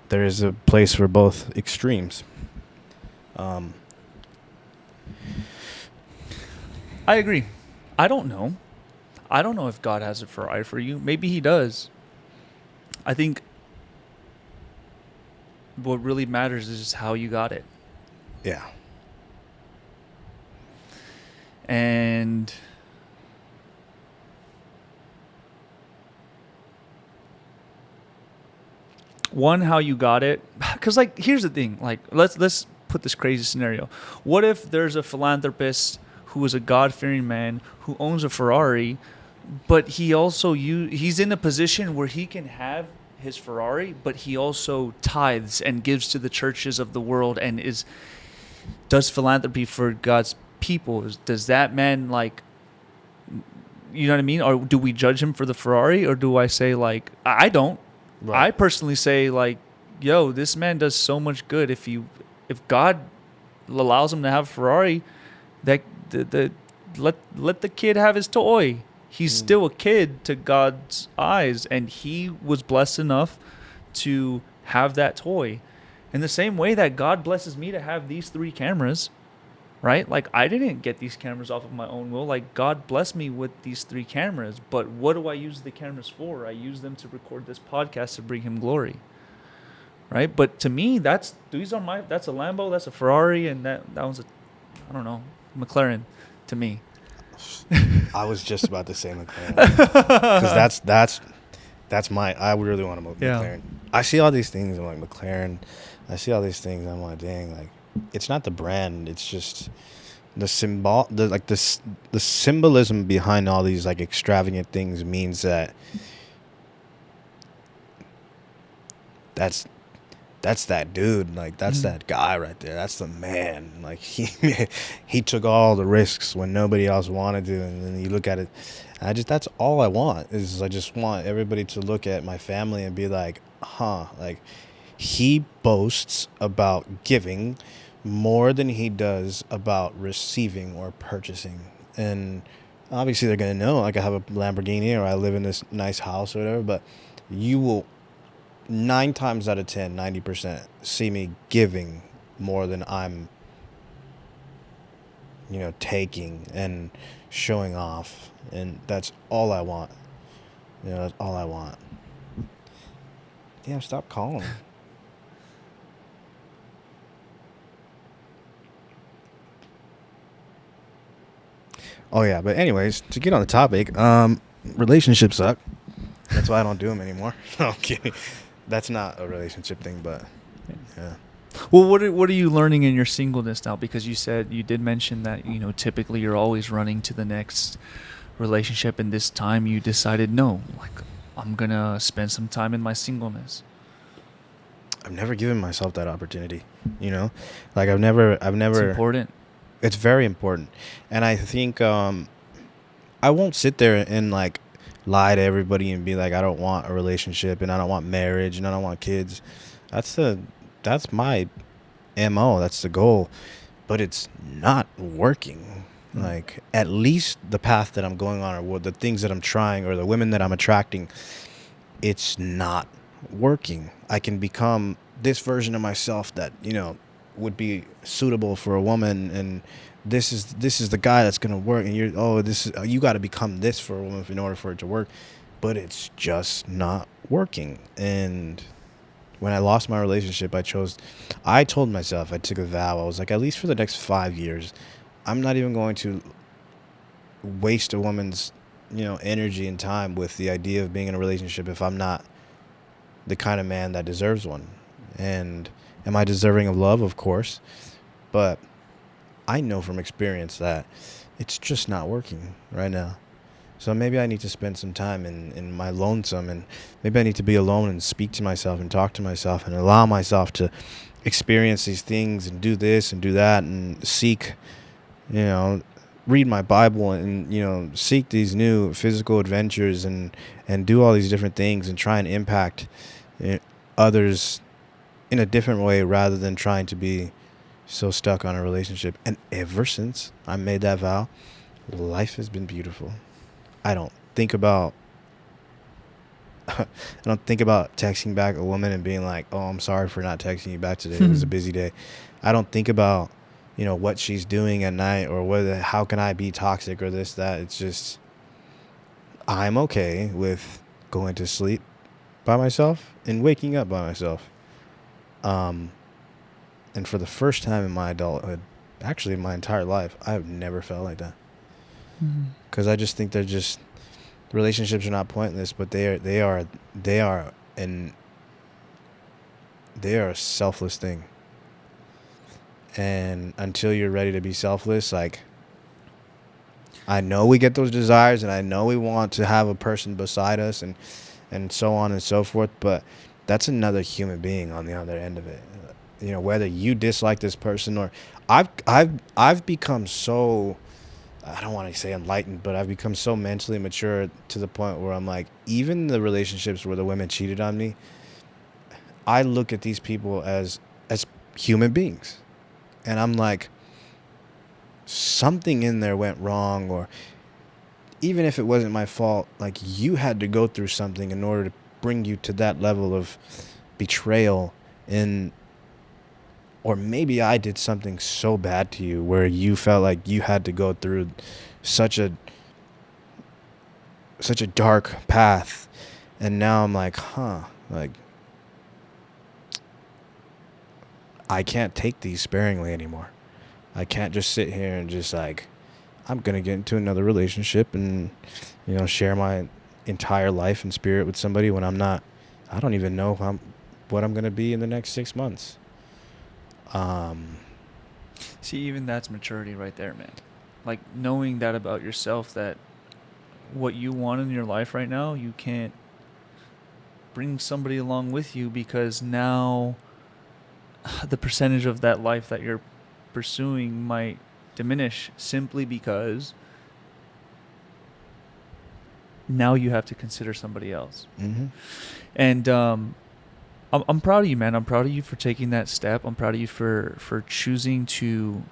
There is a place for both extremes. I agree. I don't know. I don't know if God has a Ferrari for you. Maybe he does. I think what really matters is just how you got it. Yeah. And one, how you got it, because, like, here's the thing. Like, let's put this crazy scenario. What if there's a philanthropist who is a God-fearing man who owns a Ferrari, but he's in a position where he can have his Ferrari, but he also tithes and gives to the churches of the world and does philanthropy for God's people? Does that man, like, you know what I mean? Or do we judge him for the Ferrari, or do I say, like, I don't. Right. I personally say, like, yo, this man does so much good. If God allows him to have a Ferrari, that let the kid have his toy. He's still a kid to God's eyes, and he was blessed enough to have that toy. In the same way that God blesses me to have these 3 cameras, right? Like, I didn't get these cameras off of my own will. Like, God blessed me with these 3 cameras. But what do I use the cameras for? I use them to record this podcast to bring him glory, right? But to me, that's a Lambo, that's a Ferrari, and that one's I don't know, McLaren to me. I was just about to say McLaren because that's my. I really want to move Yeah. McLaren. I see all these things. I'm like McLaren. I see all these things. I'm like, dang, like it's not the brand. It's just the symbol. The symbolism behind all these like extravagant things means that that's that's that dude. Like that's that guy right there. That's the man. Like he took all the risks when nobody else wanted to. And then you look at it, that's all I want is I just want everybody to look at my family and be like, huh, like he boasts about giving more than he does about receiving or purchasing. And obviously they're gonna know like I have a Lamborghini or I live in this nice house or whatever, but you will 9 times out of 10, 90% see me giving more than I'm, taking and showing off. And that's all I want. That's all I want. Damn, stop calling. Oh, yeah. But anyways, to get on the topic, relationships suck. That's why I don't do them anymore. No, I'm kidding. That's not a relationship thing, but yeah. Well, what are you learning in your singleness now? Because you did mention that typically you're always running to the next relationship, and this time you decided no, like I'm gonna spend some time in my singleness. I've never given myself that opportunity, like I've never. It's important. It's very important, and I think I won't sit there and like lie to everybody and be like I don't want a relationship and I don't want marriage and I don't want kids. That's my MO. That's the goal, but it's not working. Like at least the path that I'm going on or the things that I'm trying or the women that I'm attracting, it's not working. I can become this version of myself that would be suitable for a woman, and this is the guy that's gonna work. And you got to become this for a woman in order for it to work, but it's just not working. And when I lost my relationship, I told myself, I took a vow. I was like, at least for the next 5 years, I'm not even going to waste a woman's energy and time with the idea of being in a relationship if I'm not the kind of man that deserves one. And am I deserving of love? Of course. But I know from experience that it's just not working right now. So maybe I need to spend some time in my lonesome, and maybe I need to be alone and speak to myself and talk to myself and allow myself to experience these things and do this and do that and seek, read my Bible and, seek these new physical adventures and do all these different things and try and impact others in a different way rather than trying to be so stuck on a relationship. And ever since I made that vow, life has been beautiful. I don't think about texting back a woman and being like, "Oh, I'm sorry for not texting you back today. It was a busy day." I don't think about, what she's doing at night or how can I be toxic or this, that. It's just I'm okay with going to sleep by myself and waking up by myself. And for the first time in my adulthood, actually in my entire life, I've never felt like that. Because I just think relationships are not pointless, but they are a selfless thing. And until you're ready to be selfless, like I know we get those desires and I know we want to have a person beside us and so on and so forth, but that's another human being on the other end of it. Whether you dislike this person or I've become so, I don't want to say enlightened, but I've become so mentally mature to the point where I'm like, even the relationships where the women cheated on me, I look at these people as human beings. And I'm like, something in there went wrong, or even if it wasn't my fault, like you had to go through something in order to bring you to that level of betrayal. Or maybe I did something so bad to you where you felt like you had to go through such a dark path. And now I'm like, like I can't take these sparingly anymore. I can't just sit here and just like I'm going to get into another relationship and, share my entire life and spirit with somebody when I don't even know what I'm going to be in the next 6 months. See, even that's maturity right there, man. Like knowing that about yourself, that what you want in your life right now, you can't bring somebody along with you, because now the percentage of that life that you're pursuing might diminish simply because now you have to consider somebody else. Mm-hmm. And I'm proud of you, man. I'm proud of you for taking that step. I'm proud of you for choosing to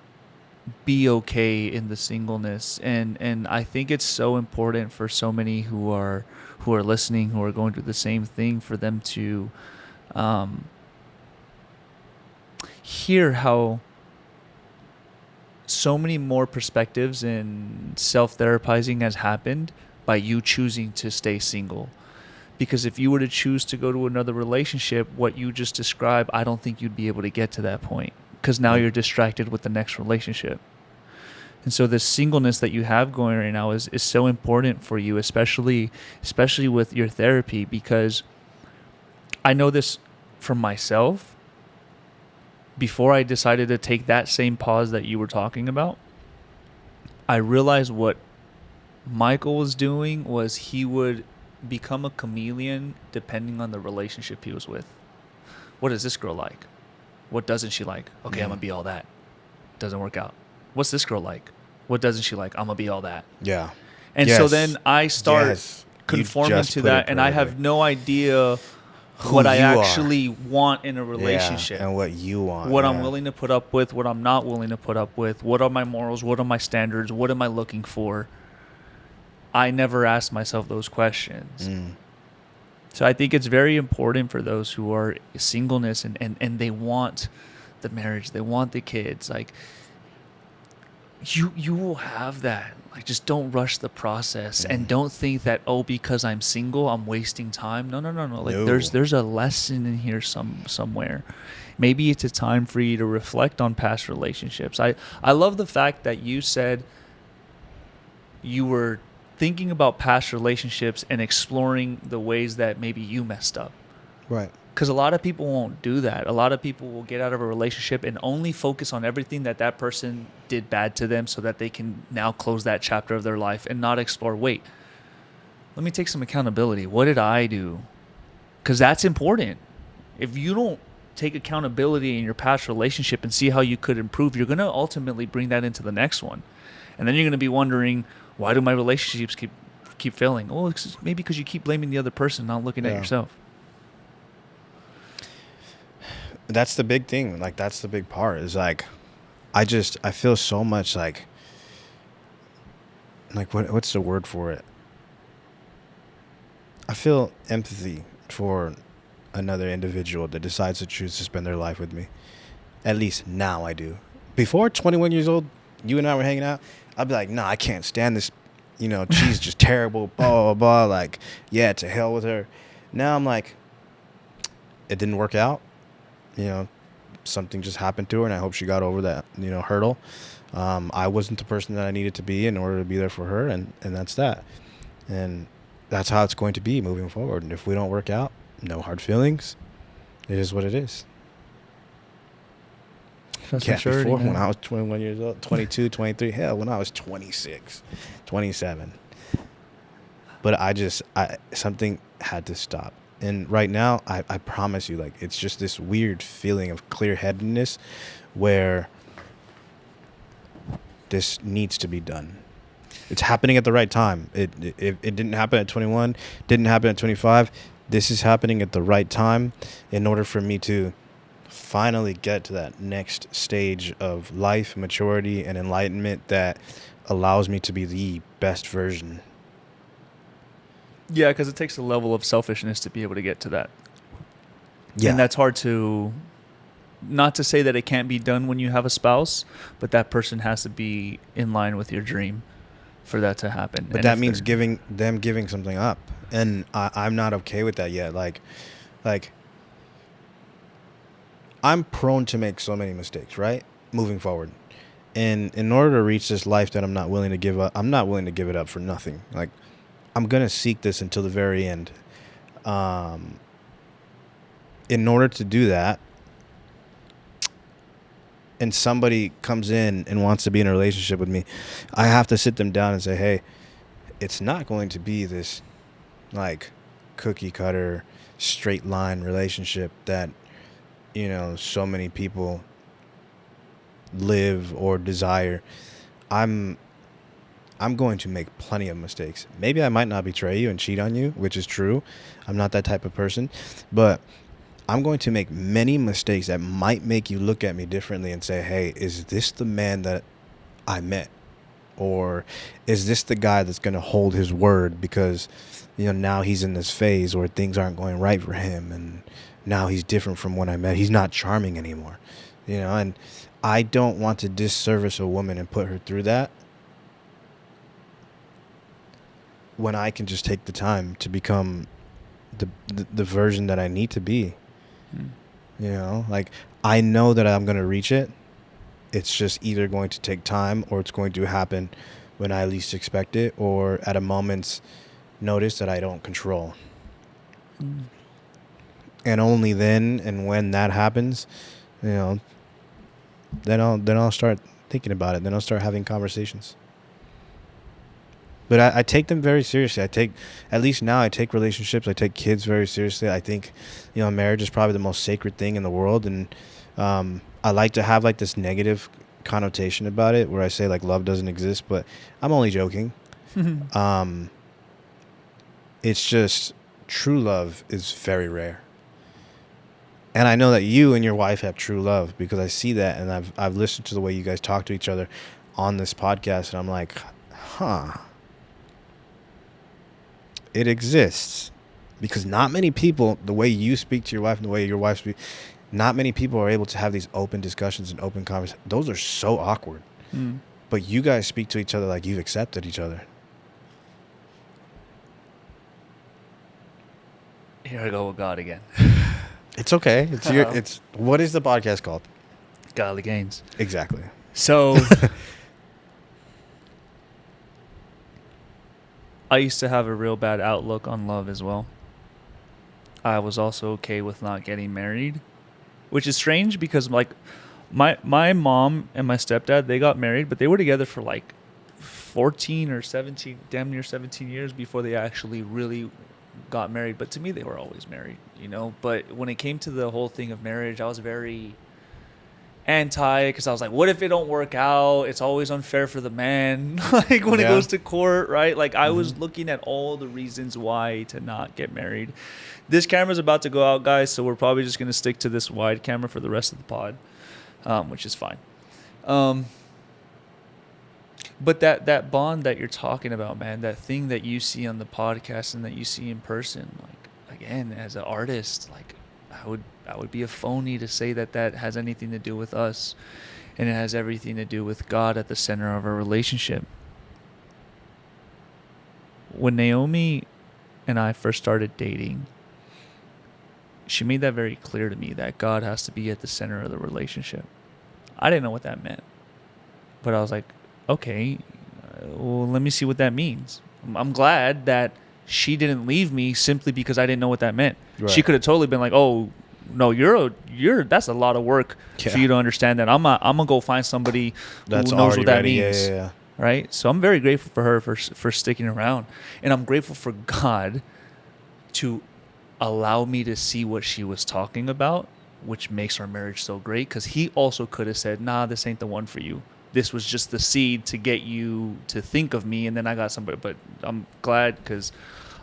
be okay in the singleness. And I think it's so important for so many who are listening, who are going through the same thing, for them to hear how so many more perspectives and self-therapizing has happened by you choosing to stay single. Because if you were to choose to go to another relationship, what you just described, I don't think you'd be able to get to that point, because now you're distracted with the next relationship. And so this singleness that you have going right now is so important for you, especially with your therapy, because I know this from myself. Before I decided to take that same pause that you were talking about, I realized what Michael was doing was he would become a chameleon depending on the relationship he was with. What is this girl like? What doesn't she like? Okay, I'm going to be all that. Doesn't work out. What's this girl like? What doesn't she like? I'm going to be all that. Yeah. And so then I start conforming to that, and I have no idea what I actually want in a relationship. Yeah, and what you want. What I'm willing to put up with, what I'm not willing to put up with. What are my morals? What are my standards? What am I looking for? I never asked myself those questions. So I think it's very important for those who are singleness and they want the marriage, they want the kids. Like, you will have that. Like, just don't rush the process and don't think that, because I'm single, I'm wasting time. No. Like, there's a lesson in here somewhere. Maybe it's a time for you to reflect on past relationships. I love the fact that you said you were thinking about past relationships and exploring the ways that maybe you messed up. Right. Because a lot of people won't do that. A lot of people will get out of a relationship and only focus on everything that person did bad to them so that they can now close that chapter of their life and not explore, wait, let me take some accountability. What did I do? Because that's important. If you don't take accountability in your past relationship and see how you could improve, you're going to ultimately bring that into the next one. And then you're going to be wondering, why do my relationships keep failing? Oh, it's maybe because you keep blaming the other person, not looking at yourself. That's the big thing. Like, that's the big part is like, I feel so much like what's the word for it? I feel empathy for another individual that decides to choose to spend their life with me. At least now I do. Before 21 years old, you and I were hanging out, I'd be like, nah, I can't stand this. She's just terrible, blah, blah, blah. Like, yeah, to hell with her. Now I'm like, it didn't work out. Something just happened to her, and I hope she got over that, hurdle. I wasn't the person that I needed to be in order to be there for her, and that's that. And that's how it's going to be moving forward. And if we don't work out, no hard feelings. It is what it is. That's maturity, before, when I was 21 years old, 22, 23, hell, when I was 26, 27. But something had to stop. And right now, I promise you, like, it's just this weird feeling of clear-headedness where this needs to be done. It's happening at the right time. It didn't happen at 21, didn't happen at 25. This is happening at the right time in order for me to finally get to that next stage of life, maturity, and enlightenment that allows me to be the best version. Yeah, because it takes a level of selfishness to be able to get to that. Yeah. And that's hard to, not to say that it can't be done when you have a spouse, but that person has to be in line with your dream for that to happen. But that means giving something up. And I'm not okay with that yet. Like, I'm prone to make so many mistakes, right? Moving forward. And in order to reach this life that I'm not willing to give up, I'm not willing to give it up for nothing. Like, I'm going to seek this until the very end. In order to do that, and somebody comes in and wants to be in a relationship with me, I have to sit them down and say, hey, it's not going to be this like cookie cutter straight line relationship that, you know, so many people live or desire. I'm going to make plenty of mistakes. Maybe I might not betray you and cheat on you, which is true. I'm not that type of person, but I'm going to make many mistakes that might make you look at me differently and say, hey, is this the man that I met? Or is this the guy that's going to hold his word because, you know, now he's in this phase where things aren't going right for him and now he's different from when I met. He's not charming anymore, you know, and I don't want to disservice a woman and put her through that when I can just take the time to become the version that I need to be. You know, like, I know that I'm going to reach it. It's just either going to take time or it's going to happen when I least expect it or at a moment's notice that I don't control. And only then and when that happens, you know, then I'll start thinking about it. Then I'll start having conversations. But I take them very seriously. At least now I take relationships, I take kids very seriously. I think, you know, marriage is probably the most sacred thing in the world. And I like to have like this negative connotation about it where I say like love doesn't exist, but I'm only joking. It's just true love is very rare. And I know that you and your wife have true love because I see that, and I've listened to the way you guys talk to each other on this podcast, and I'm like, huh. It exists because not many people, the way you speak to your wife and the way your wife speaks, not many people are able to have these open discussions and open conversations. Those are so awkward. But you guys speak to each other like you've accepted each other. Here I go with God again. It's okay. It's what is the podcast called? Godly Gains. Exactly. So I used to have a real bad outlook on love as well. I was also okay with not getting married, which is strange because like my mom and my stepdad, they got married, but they were together for like 14 or 17, damn near 17 years before they actually really got married. But to me, they were always married, you know. But when it came to the whole thing of marriage, I was very anti, because I was like, what if it don't work out? It's always unfair for the man. Like when it goes to court, right? Like I was looking at all the reasons why to not get married. This camera's about to go out, guys, so we're probably just going to stick to this wide camera for the rest of the pod, which is fine. But that bond that you're talking about, man, that thing that you see on the podcast and that you see in person, like, again, as an artist, like I would be a phony to say that has anything to do with us, and it has everything to do with God at the center of our relationship. When Naomi and I first started dating, she made that very clear to me that God has to be at the center of the relationship. I didn't know what that meant, but I was like, okay, well, let me see what that means. I'm glad that she didn't leave me simply because I didn't know what that meant. Right. She could have totally been like, oh, no, you're that's a lot of work for you to understand that. I'm gonna go find somebody who knows what that means. Yeah. Right? So I'm very grateful for her for sticking around. And I'm grateful for God to allow me to see what she was talking about, which makes our marriage so great, because he also could have said, nah, this ain't the one for you. This was just the seed to get you to think of me, and then I got somebody. But I'm glad because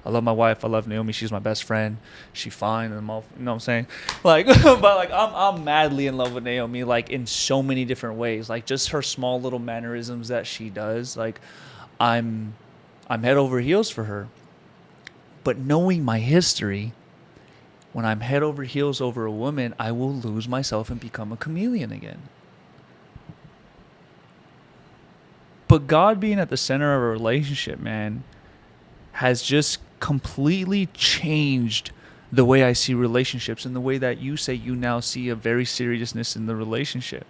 I love my wife. I love Naomi. She's my best friend. She fine, and I'm all, you know what I'm saying? Like, but like I'm madly in love with Naomi, like in so many different ways. Like just her small little mannerisms that she does. Like I'm head over heels for her. But knowing my history, when I'm head over heels over a woman, I will lose myself and become a chameleon again. But God being at the center of a relationship, man, has just completely changed the way I see relationships and the way that you say you now see a very seriousness in the relationship.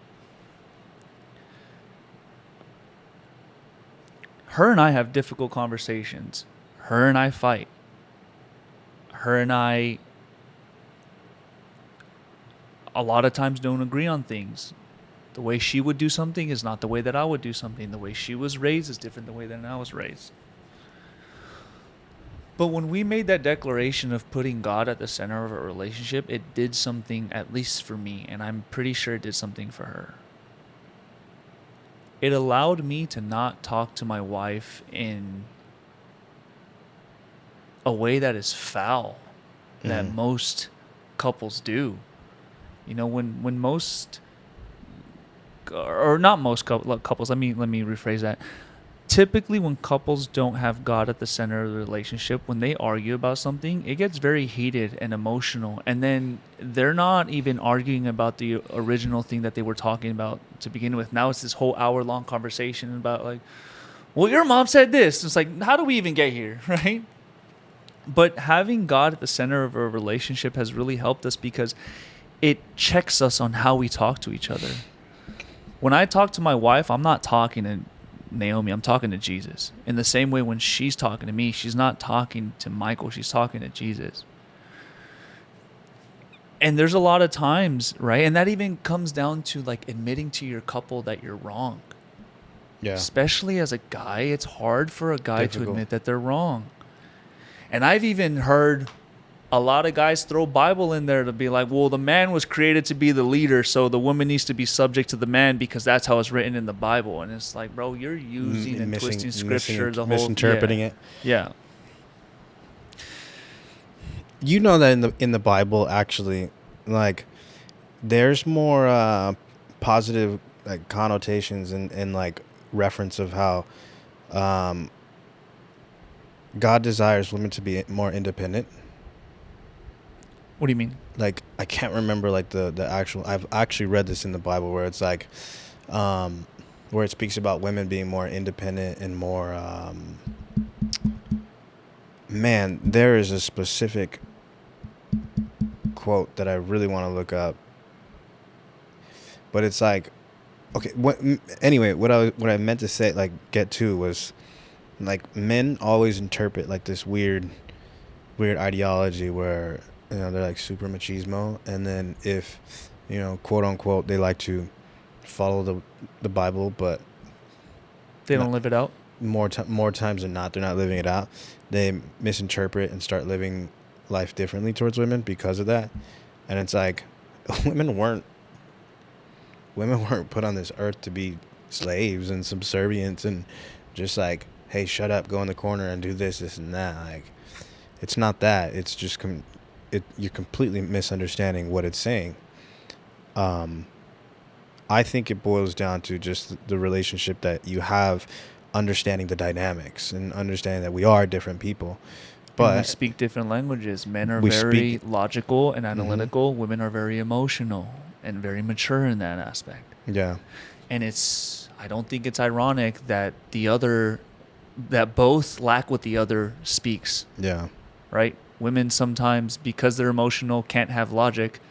her and I have difficult conversations. Her and I fight. Her and I a lot of times don't agree on things. The way she would do something is not the way that I would do something. The way she was raised is different than the way that I was raised. But when we made that declaration of putting God at the center of our relationship, it did something, at least for me, and I'm pretty sure it did something for her. It allowed me to not talk to my wife in a way that is foul, that most couples do. You know, when most, or not most couples, let me rephrase that. Typically, when couples don't have God at the center of the relationship, when they argue about something, it gets very heated and emotional. And then they're not even arguing about the original thing that they were talking about to begin with. Now it's this whole hour-long conversation about like, well, your mom said this. It's like, how do we even get here, right? But having God at the center of a relationship has really helped us because it checks us on how we talk to each other. When I talk to my wife, I'm not talking to Naomi, I'm talking to Jesus. In the same way, when she's talking to me, she's not talking to Michael, she's talking to Jesus. And there's a lot of times, right? And that even comes down to like admitting to your couple that you're wrong. Yeah. Especially as a guy, it's hard for a guy Difficult. to admit that they're wrong. And I've even heard a lot of guys throw Bible in there to be like, well, the man was created to be the leader, so the woman needs to be subject to the man because that's how it's written in the Bible. And it's like, bro, you're using and twisting scripture, the whole misinterpreting it. Yeah. You know that in the Bible, actually, like, there's more positive like connotations and like reference of how God desires women to be more independent. What do you mean? Like, I can't remember like the actual. I've actually read this in the Bible where it's like, where it speaks about women being more independent and more. Man, there is a specific quote that I really want to look up. But it's like, okay. Anyway, what I meant to say, like, get to was, like, men always interpret like this weird ideology where, you know, they're like super machismo, and then if, you know, quote unquote, they like to follow the Bible, but they don't live it out. More times than not, they're not living it out. They misinterpret and start living life differently towards women because of that. And it's like, women weren't put on this earth to be slaves and subservient and just like, hey, shut up, go in the corner and do this and that. Like, it's not that. It's just you're completely misunderstanding what it's saying. I think it boils down to just the relationship that you have, understanding the dynamics and understanding that we are different people. But we speak different languages. Men are very logical and analytical. Mm-hmm. Women are very emotional and very mature in that aspect. Yeah. And I don't think it's ironic that that both lack what the other speaks. Yeah. Right? Women sometimes, because they're emotional, can't have logic.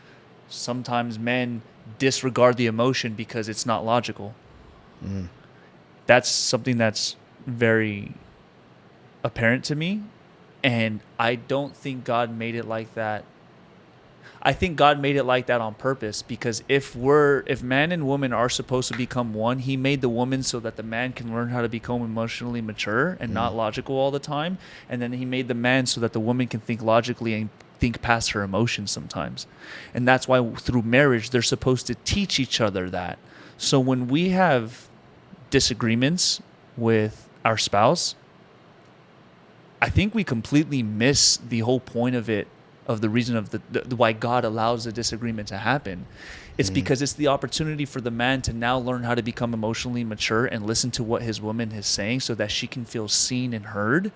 Sometimes men disregard the emotion because it's not logical. Mm. That's something that's very apparent to me. And I don't think God made it like that. I think God made it like that on purpose, because if man and woman are supposed to become one, he made the woman so that the man can learn how to become emotionally mature and not logical all the time. And then he made the man so that the woman can think logically and think past her emotions sometimes. And that's why through marriage, they're supposed to teach each other that. So when we have disagreements with our spouse, I think we completely miss the whole point of it, of the reason of the why God allows a disagreement to happen. It's because it's the opportunity for the man to now learn how to become emotionally mature and listen to what his woman is saying so that she can feel seen and heard.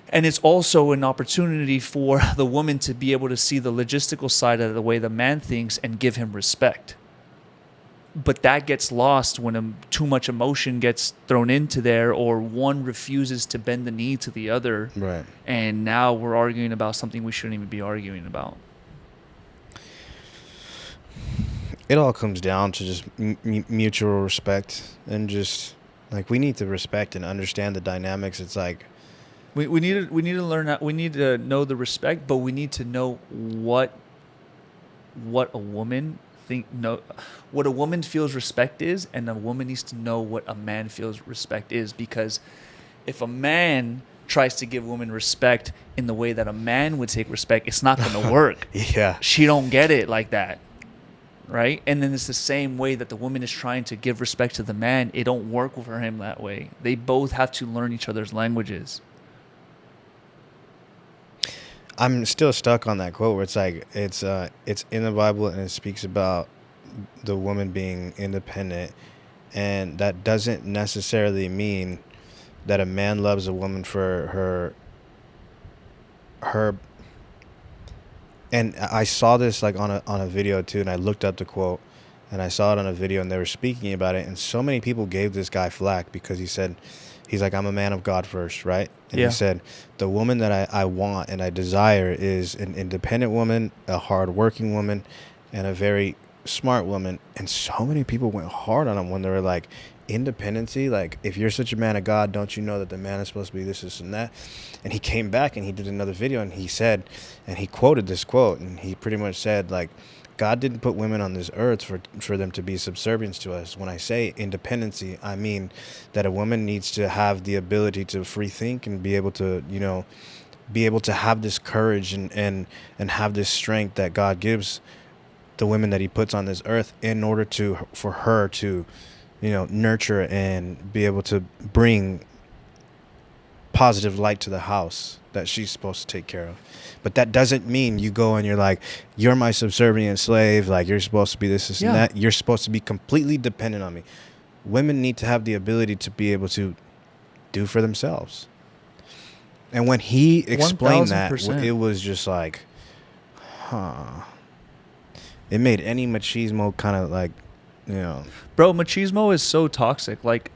And it's also an opportunity for the woman to be able to see the logistical side of the way the man thinks and give him respect. But that gets lost when too much emotion gets thrown into there, or one refuses to bend the knee to the other. Right. And now we're arguing about something we shouldn't even be arguing about. It all comes down to just mutual respect and just Like, we need to respect and understand the dynamics. It's like, We need to learn how, we need to know the respect, but we need to know what a woman what a woman feels respect is, and a woman needs to know what a man feels respect is. Because if a man tries to give women respect in the way that a man would take respect, it's not going to work. yeah. She don't get it like that, right? And then it's the same way that the woman is trying to give respect to the man. It don't work for him that way. They both have to learn each other's languages. I'm still stuck on that quote where it's like, it's in the Bible, and it speaks about the woman being independent, and that doesn't necessarily mean that a man loves a woman for her. And I saw this like on a video too, and I looked up the quote, and I saw it on a video, and they were speaking about it, and so many people gave this guy flack because he's like, I'm a man of God first, right? And Yeah. he said, the woman that I want and I desire is an independent woman, a hardworking woman, and a very smart woman. And so many people went hard on him when they were like, independency, like, if you're such a man of God, don't you know that the man is supposed to be this and that? And he came back and he did another video, and he said, and he quoted this quote, and he pretty much said, like, God didn't put women on this earth for them to be subservience to us. When I say independency, I mean that a woman needs to have the ability to free think and be able to, be able to have this courage and have this strength that God gives the women that he puts on this earth in order for her to, nurture and be able to bring positive light to the house that she's supposed to take care of. But that doesn't mean you go and you're like, you're my subservient slave, like, you're supposed to be this Yeah. and that. You're supposed to be completely dependent on me. Women need to have the ability to be able to do for themselves. And when he explained that, 1000%. it was just like, it made any machismo kind of like, Bro, machismo is so toxic. Like,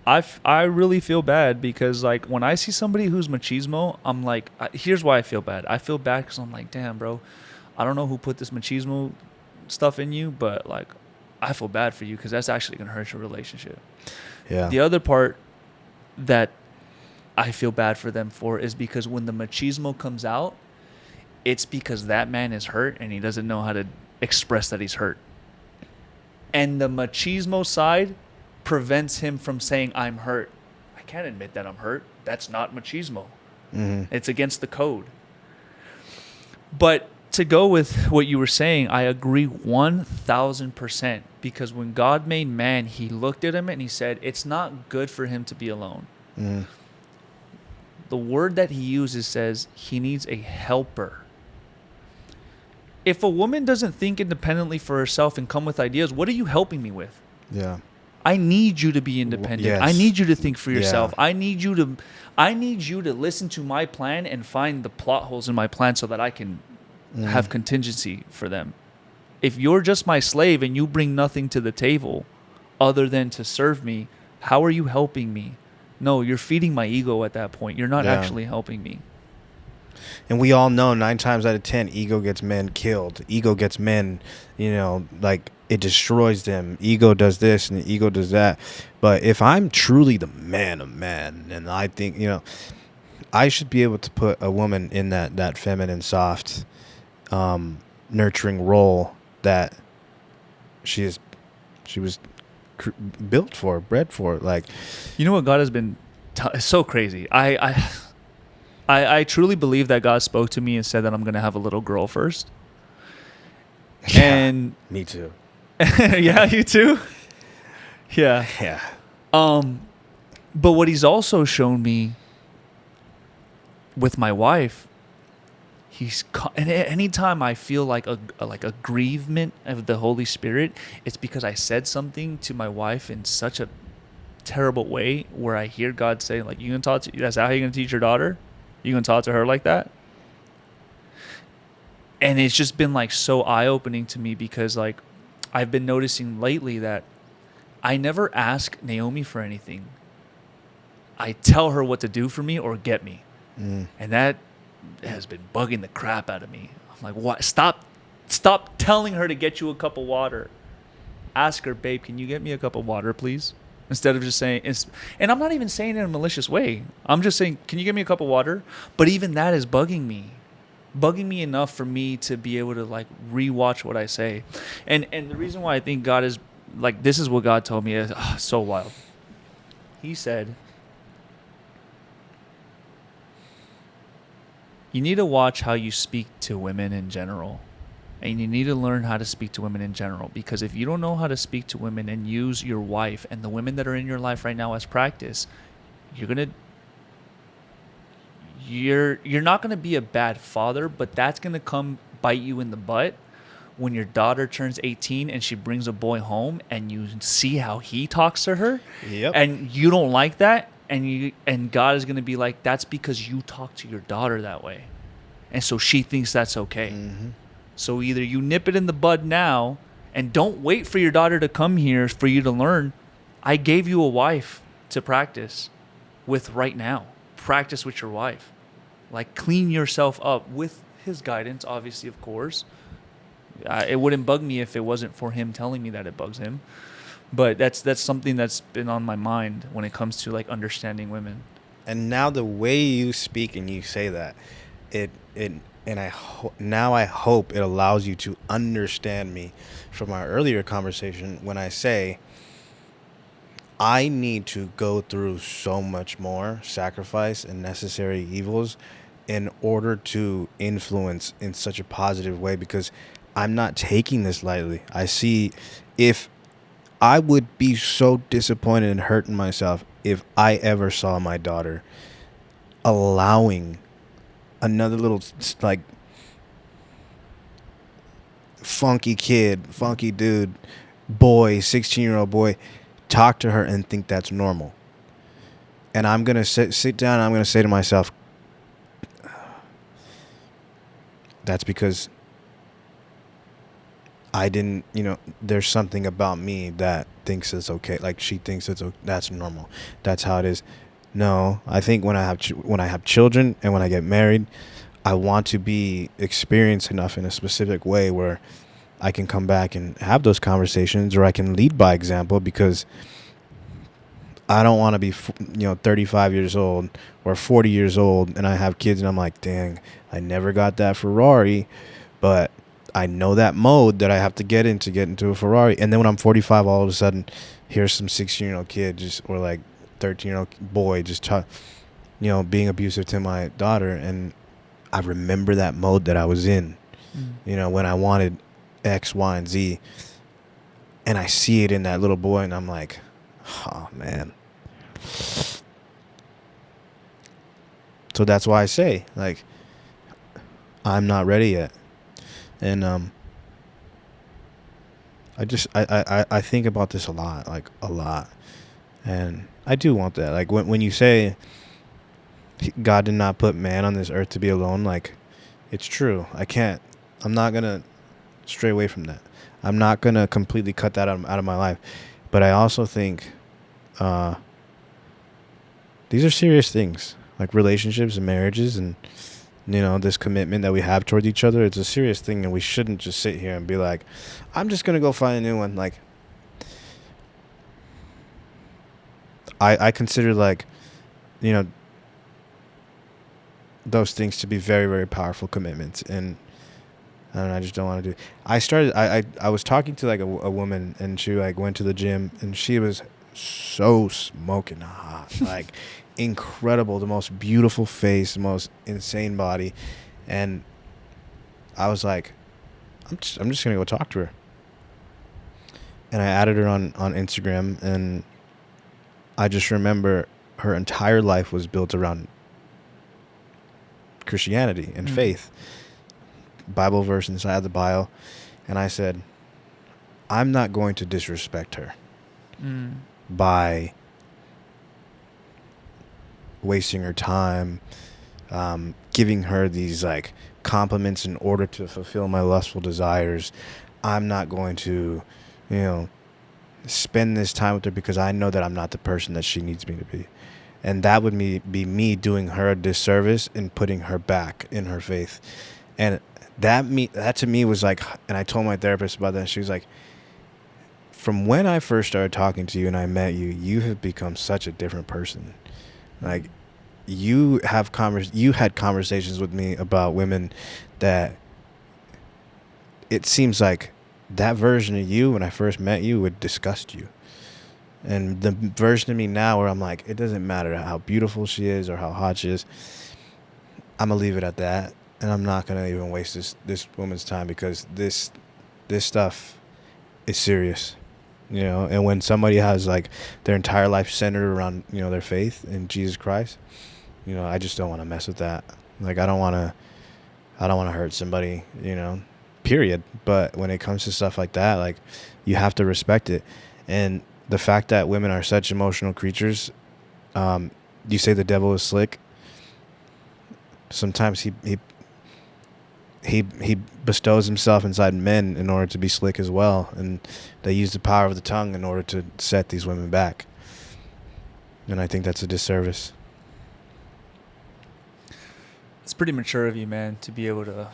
I really feel bad because, like, when I see somebody who's machismo, I'm like, here's why I feel bad. I feel bad because I'm like, damn, bro, I don't know who put this machismo stuff in you, but, like, I feel bad for you because that's actually going to hurt your relationship. yeah. The other part that I feel bad for them for is because when the machismo comes out, it's because that man is hurt and he doesn't know how to express that he's hurt. And the machismo side prevents him from saying, I'm hurt. I can't admit that I'm hurt. That's not machismo. Mm-hmm. It's against the code. But to go with what you were saying, I agree 1,000%. Because when God made man, he looked at him and he said, it's not good for him to be alone. Mm-hmm. The word that he uses says he needs a helper. If a woman doesn't think independently for herself and come with ideas, what are you helping me with? Yeah. I need you to be independent. Yes. I need you to think for yourself. Yeah. I need you to listen to my plan and find the plot holes in my plan so that I can have contingency for them. If you're just my slave and you bring nothing to the table other than to serve me, how are you helping me? No, you're feeding my ego at that point. You're not actually helping me. And we all know 9 times out of 10, ego gets men killed. Ego gets men, like, it destroys them. Ego does this and ego does that. But if I'm truly the man of man, and I think, I should be able to put a woman in that feminine, soft, nurturing role that she was built for, bred for. Like, You know what God has been it's so crazy. I truly believe that God spoke to me and said that I'm going to have a little girl first. yeah, And me too. yeah, you too? Yeah. Yeah. But what he's also shown me with my wife, and anytime I feel like a grievement of the Holy Spirit, it's because I said something to my wife in such a terrible way where I hear God say, like, you gonna talk to, that's how you're gonna teach your daughter? You gonna talk to her like that? And it's just been like so eye-opening to me because, like, I've been noticing lately that I never ask Naomi for anything. I tell her what to do for me or get me. And that has been bugging the crap out of me. I'm like, what? Stop telling her to get you a cup of water. Ask her, babe, can you get me a cup of water, please? instead of just saying, and I'm not even saying it in a malicious way. I'm just saying, can you give me a cup of water? But even that is bugging me enough for me to be able to like rewatch what I say. And the reason why I think God is like, this is what God told me is so wild. He said, you need to watch how you speak to women in general. And you need to learn how to speak to women in general, because if you don't know how to speak to women and use your wife and the women that are in your life right now as practice, you're not going to be a bad father, but that's going to come bite you in the butt when your daughter turns 18 and she brings a boy home and you see how he talks to her. Yep. And you don't like that, and God is going to be like, that's because you talk to your daughter that way. And so she thinks that's okay. Mm-hmm. So either you nip it in the bud now and don't wait for your daughter to come here for you to learn. I gave you a wife to practice with right now. Practice with your wife. Like, clean yourself up with his guidance, obviously, of course. It wouldn't bug me if it wasn't for him telling me that it bugs him. But that's something that's been on my mind when it comes to like understanding women. And now the way you speak and you say that, now I hope it allows you to understand me from our earlier conversation when I say I need to go through so much more sacrifice and necessary evils in order to influence in such a positive way, because I'm not taking this lightly. I see, if I would be so disappointed and hurting myself if I ever saw my daughter allowing another little like funky kid, funky dude, boy, 16-year-old boy, talk to her and think that's normal. And I'm going to sit down and I'm going to say to myself, that's because I didn't, there's something about me that thinks it's okay. Like, she thinks that's normal. That's how it is. No, I think when I have children and when I get married, I want to be experienced enough in a specific way where I can come back and have those conversations, or I can lead by example, because I don't want to be, 35 years old or 40 years old and I have kids and I'm like, dang, I never got that Ferrari, but I know that mode that I have to get into a Ferrari. And then when I'm 45, all of a sudden, here's some 16-year-old kid or like 13-year-old boy being abusive to my daughter. And I remember that mode that I was in, when I wanted X, Y, and Z. And I see it in that little boy and I'm like, oh, man. So that's why I say, like, I'm not ready yet. And I think about this a lot. And I do want that. Like, when you say God did not put man on this earth to be alone, like, it's true. I'm not going to stray away from that. I'm not going to completely cut that out of my life. But I also think these are serious things, like relationships and marriages and, this commitment that we have towards each other. It's a serious thing, and we shouldn't just sit here and be like, I'm just going to go find a new one. Like, I consider, like, those things to be very, very powerful commitments. And I don't know, I just don't want to do it. I was talking to, like, a woman, and she, like, went to the gym, and she was so smoking hot, like, incredible, the most beautiful face, the most insane body. And I was like, I'm just gonna go talk to her. And I added her on Instagram, and I just remember her entire life was built around Christianity and faith. Bible verse inside the bio. And I said, I'm not going to disrespect her by wasting her time, giving her these, like, compliments in order to fulfill my lustful desires. I'm not going to, spend this time with her because I know that I'm not the person that she needs me to be. And that would be me doing her a disservice and putting her back in her faith. And that to me was like, and I told my therapist about that, and she was like, from when I first started talking to you and I met you, you have become such a different person. Like, you had conversations with me about women that it seems like that version of you when I first met you would disgust you. And the version of me now where I'm like, it doesn't matter how beautiful she is or how hot she is, I'm gonna leave it at that, and I'm not gonna even waste this woman's time, because this stuff is serious, you know. And when somebody has like their entire life centered around, you know, their faith in Jesus Christ, you know, I just don't want to mess with that. Like, I don't want to hurt somebody, you know, period. But when it comes to stuff like that, like, you have to respect it. And the fact that women are such emotional creatures, you say the devil is slick. Sometimes he bestows himself inside men in order to be slick as well, and they use the power of the tongue in order to set these women back. And I think that's a disservice. It's pretty mature of you, man, to be able to.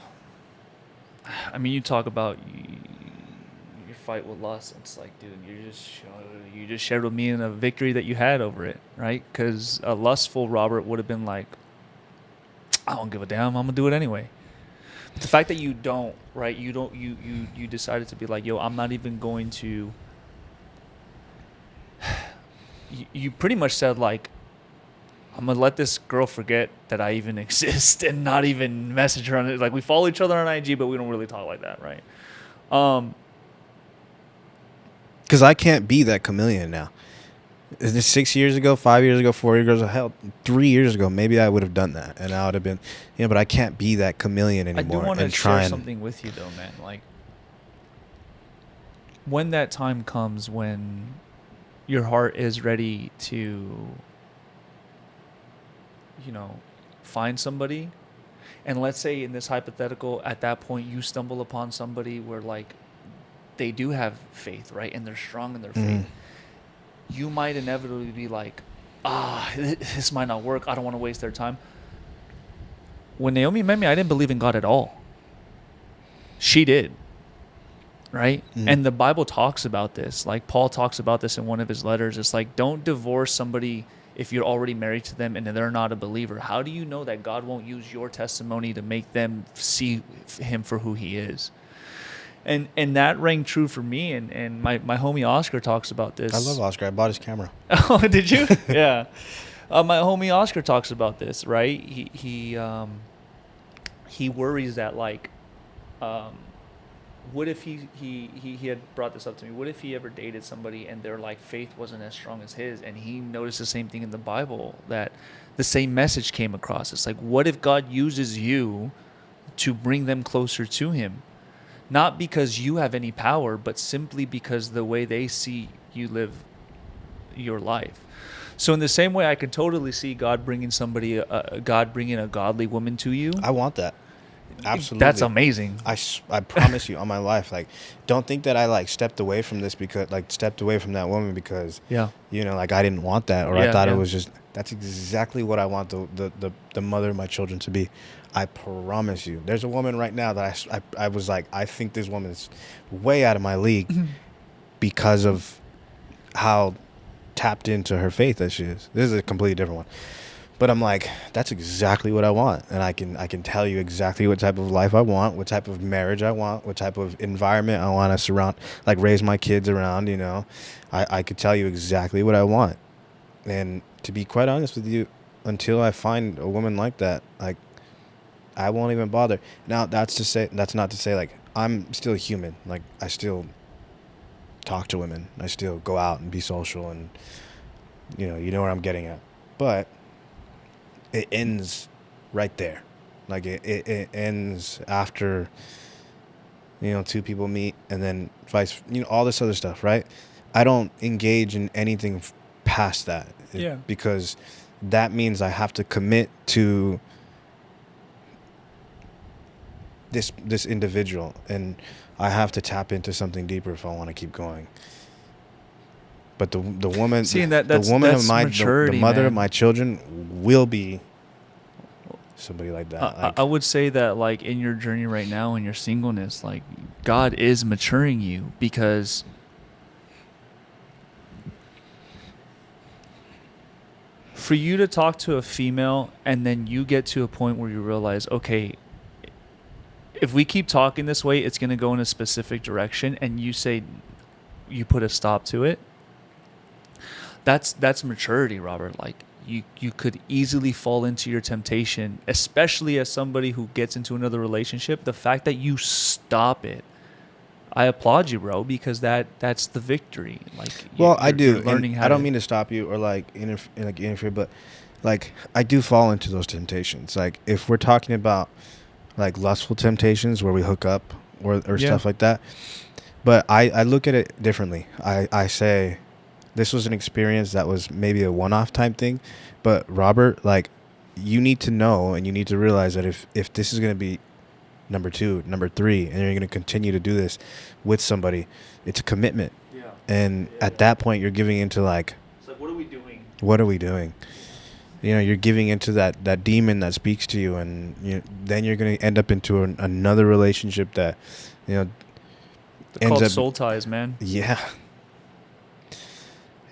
I mean, you talk about your fight with lust. It's like, dude, you just shared with me in a victory that you had over it, right? Because a lustful Robert would have been like, I don't give a damn. I'm gonna do it anyway. But the fact that you don't, right? You decided to be like, yo, I'm not even going to. You pretty much said, like, I'm gonna let this girl forget that I even exist and not even message her on it. Like, we follow each other on IG, but we don't really talk like that, right? Because I can't be that chameleon now. Is this 6 years ago, 5 years ago, 4 years ago, hell, 3 years ago, maybe I would have done that, and I would have been, you know. But I can't be that chameleon anymore. I do want to share something with you, though, man. Like, when that time comes when your heart is ready to, you know, find somebody, and let's say in this hypothetical, at that point you stumble upon somebody where, like, they do have faith, right, and they're strong in their faith. You might inevitably be like, this might not work. I don't want to waste their time. When Naomi met me, I didn't believe in God at all. She did, right? And the Bible talks about this. Like, Paul talks about this in one of his letters. It's like, don't divorce somebody if you're already married to them and they're not a believer. How do you know that God won't use your testimony to make them see him for who he is? And that rang true for me. And my homie Oscar talks about this. I love Oscar. I bought his camera. Oh, did you? Yeah. My homie Oscar talks about this, right? He worries that, like, what if he had brought this up to me? What if he ever dated somebody and their, like, faith wasn't as strong as his, and he noticed the same thing in the Bible, that the same message came across? It's like, what if God uses you to bring them closer to him? Not because you have any power, but simply because the way they see you live your life. So in the same way, I can totally see God bringing a godly woman to you. I want that. Absolutely. That's amazing. I promise you on my life. Like, don't think that I, like, stepped away from that woman because, Yeah. you know, like, I didn't want that, or I thought it was just, that's exactly what I want the mother of my children to be. I promise you. There's a woman right now that I was like, I think this woman is way out of my league because of how tapped into her faith that she is. This is a completely different one. But I'm like, that's exactly what I want. And I can tell you exactly what type of life I want, what type of marriage I want, what type of environment I want to raise my kids around, you know. I could tell you exactly what I want. And to be quite honest with you, until I find a woman like that, like, I won't even bother. Now, that's not to say, like, I'm still human. Like, I still talk to women. I still go out and be social, and, you know where I'm getting at. But it ends right there. Like, it ends after, you know, two people meet, and then all this other stuff, right? I don't engage in anything past that. Yeah. Because that means I have to commit to this individual, and I have to tap into something deeper if I want to keep going. But the woman, the mother of my children will be somebody like that. I would say that, like, in your journey right now, in your singleness, like, God is maturing you, because for you to talk to a female and then you get to a point where you realize, okay, if we keep talking this way, it's going to go in a specific direction, and you say, you put a stop to it. That's maturity, Robert. Like, you could easily fall into your temptation, especially as somebody who gets into another relationship. The fact that you stop it, I applaud you, bro, because that's the victory. Like, Well, I do. you're learning And how I don't to- mean to stop you or like interfere, but like I do fall into those temptations. Like if we're talking about like lustful temptations where we hook up or Yeah. stuff like that, but I look at it differently. I say this was an experience that was maybe a one-off type thing, but Robert, like you need to know and you need to realize that if this is going to be number 2, number 3, and you're going to continue to do this with somebody, it's a commitment. Yeah. And at that point, you're giving into like, It's like, what are we doing? what are we doing? You know, you're giving into that demon that speaks to you, and then you're going to end up into another relationship that, you know, They're ends called up soul ties, man. Yeah.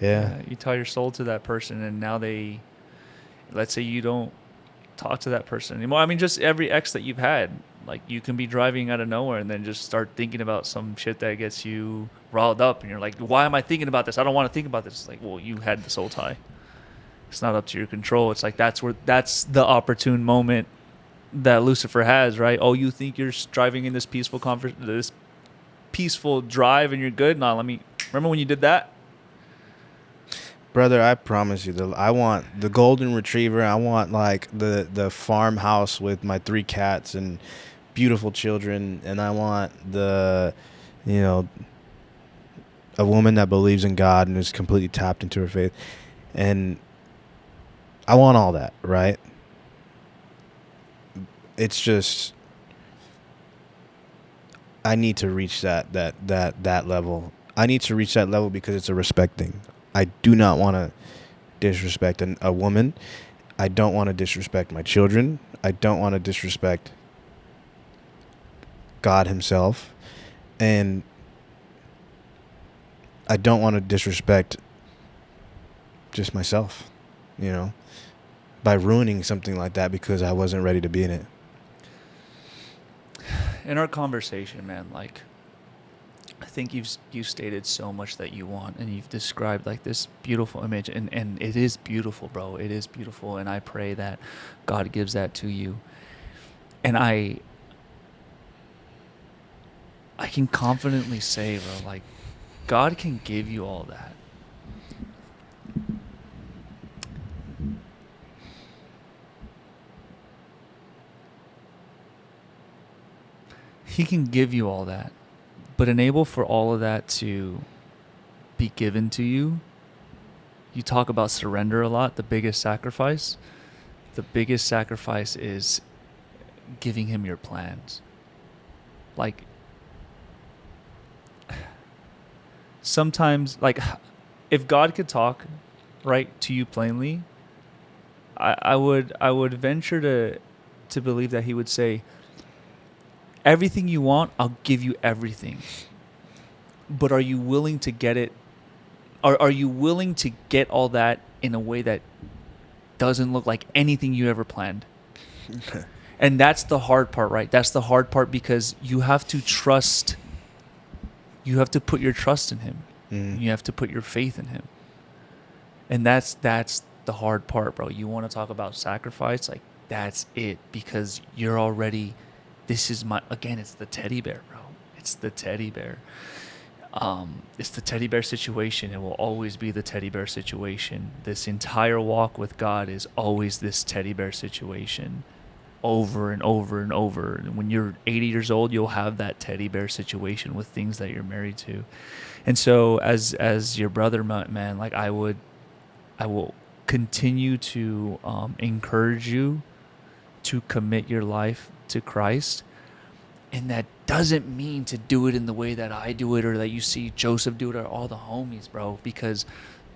Yeah. You tie your soul to that person, and now let's say you don't talk to that person anymore. I mean, just every ex that you've had, like you can be driving out of nowhere and then just start thinking about some shit that gets you riled up, and you're like, why am I thinking about this? I don't want to think about this. It's like, well, you had the soul tie. It's not up to your control. It's like that's the opportune moment that Lucifer has, right? Oh, you think you're driving in this this peaceful drive and you're good? No, remember when you did that? Brother, I promise you, I want the golden retriever. I want like the farmhouse with my 3 cats and beautiful children, and I want a woman that believes in God and is completely tapped into her faith, and I want all that, right? It's just I need to reach that level. I need to reach that level because it's a respect thing. I do not want to disrespect a woman. I don't want to disrespect my children. I don't want to disrespect God himself. And I don't want to disrespect just myself, by ruining something like that because I wasn't ready to be in it. In our conversation, man, like, I think you've stated so much that you want, and you've described like this beautiful image, and it is beautiful, bro. It is beautiful, and I pray that God gives that to you. And I can confidently say, bro, like, God can give you all that. He can give you all that. But enable for all of that to be given to you. You talk about surrender a lot, the biggest sacrifice. The biggest sacrifice is giving him your plans. Like, sometimes, like, if God could talk right to you plainly, I would venture to believe that he would say, everything you want, I'll give you everything. But are you willing to get it? Are you willing to get all that in a way that doesn't look like anything you ever planned? And that's the hard part, right? That's the hard part because you have to trust. You have to put your trust in him. You have to put your faith in him. And that's the hard part, bro. You want to talk about sacrifice? Like, that's it. Because you're already... This is it's the teddy bear, bro. It's the teddy bear. It's the teddy bear situation. It will always be the teddy bear situation. This entire walk with God is always this teddy bear situation, over and over and over. And when you're 80 years old, you'll have that teddy bear situation with things that you're married to. And so, as your brother, man, like I will continue to encourage you to commit your life to Christ. And that doesn't mean to do it in the way that I do it or that you see Joseph do it or all the homies, bro. Because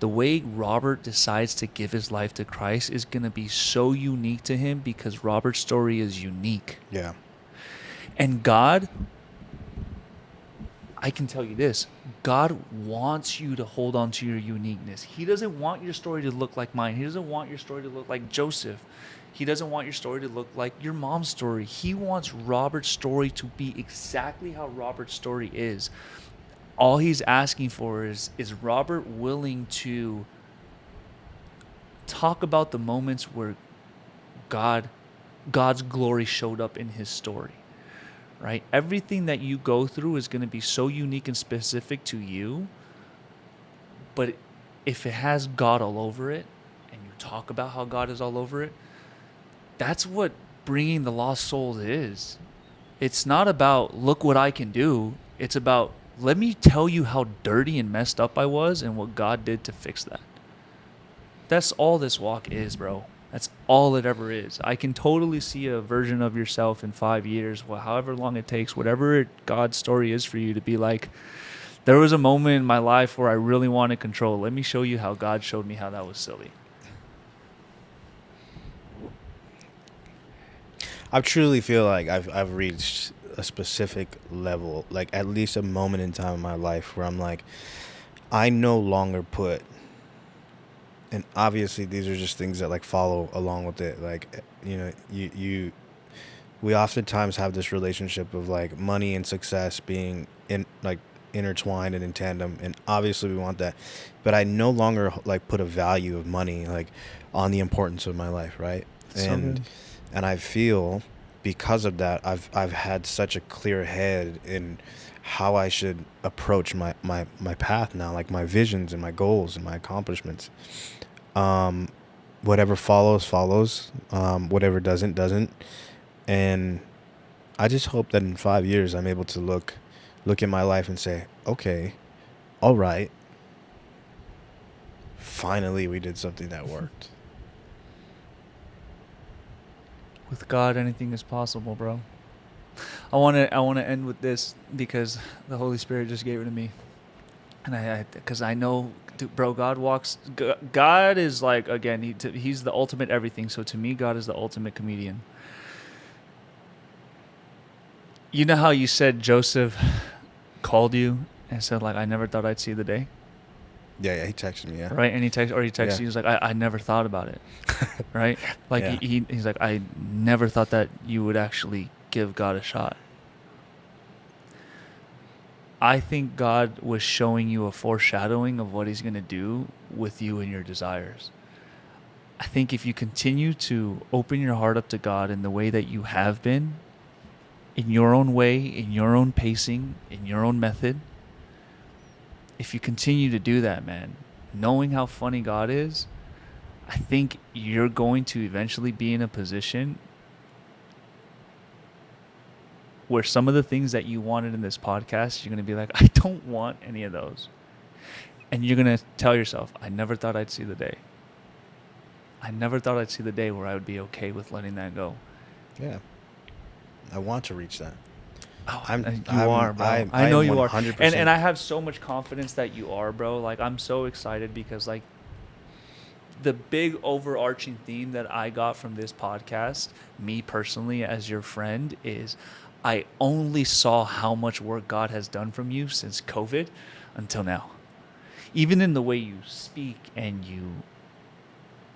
the way Robert decides to give his life to Christ is going to be so unique to him because Robert's story is unique. Yeah. And God I can tell you this. God wants you to hold on to your uniqueness. He doesn't want your story to look like mine. He doesn't want your story to look like Joseph. He doesn't want your story to look like your mom's story. He wants Robert's story to be exactly how Robert's story is. All he's asking for is Robert willing to talk about the moments where God's glory showed up in his story, right? Everything that you go through is going to be so unique and specific to you, but if it has God all over it and you talk about how God is all over it, that's what bringing the lost souls is. It's not about, look what I can do. It's about, let me tell you how dirty and messed up I was and what God did to fix that. That's all this walk is, bro. That's all it ever is. I can totally see a version of yourself in 5 years, well, however long it takes, whatever God's story is for you, to be like, there was a moment in my life where I really wanted control. Let me show you how God showed me how that was silly. I truly feel like I've reached a specific level, like at least a moment in time in my life where I'm like, I no longer put, and obviously these are just things that like follow along with it. Like, you know, we oftentimes have this relationship of like money and success being intertwined and in tandem, and obviously we want that, but I no longer like put a value of money like on the importance of my life, right? And I feel because of that, I've had such a clear head in how I should approach my path now, like my visions and my goals and my accomplishments. Whatever follows. Whatever doesn't. And I just hope that in 5 years I'm able to look at my life and say, okay, all right, finally we did something that worked. With God, anything is possible, bro. I want to end with this because the Holy Spirit just gave it to me, and because I know, dude, bro, God is like, again, he's the ultimate everything. So to me, God is the ultimate comedian. You know how you said Joseph called you and said like, I never thought I'd see the day. Yeah, he texted me, yeah. Right, and he texted you. He was like, I never thought about it. Right, like Yeah. he's like, I never thought that you would actually give God a shot. I think God was showing you a foreshadowing of what he's going to do with you and your desires. I think if you continue to open your heart up to God in the way that you have been, in your own way, in your own pacing, in your own method, if you continue to do that, man, knowing how funny God is, I think you're going to eventually be in a position where some of the things that you wanted in this podcast, you're going to be like, I don't want any of those. And you're going to tell yourself, I never thought I'd see the day. I never thought I'd see the day where I would be okay with letting that go. Yeah. I want to reach that. Oh, you are, bro. I know you are. 100%. And I have so much confidence that you are, bro. Like, I'm so excited because, like, the big overarching theme that I got from this podcast, me personally as your friend, is I only saw how much work God has done from you since COVID until now. Even in the way you speak and you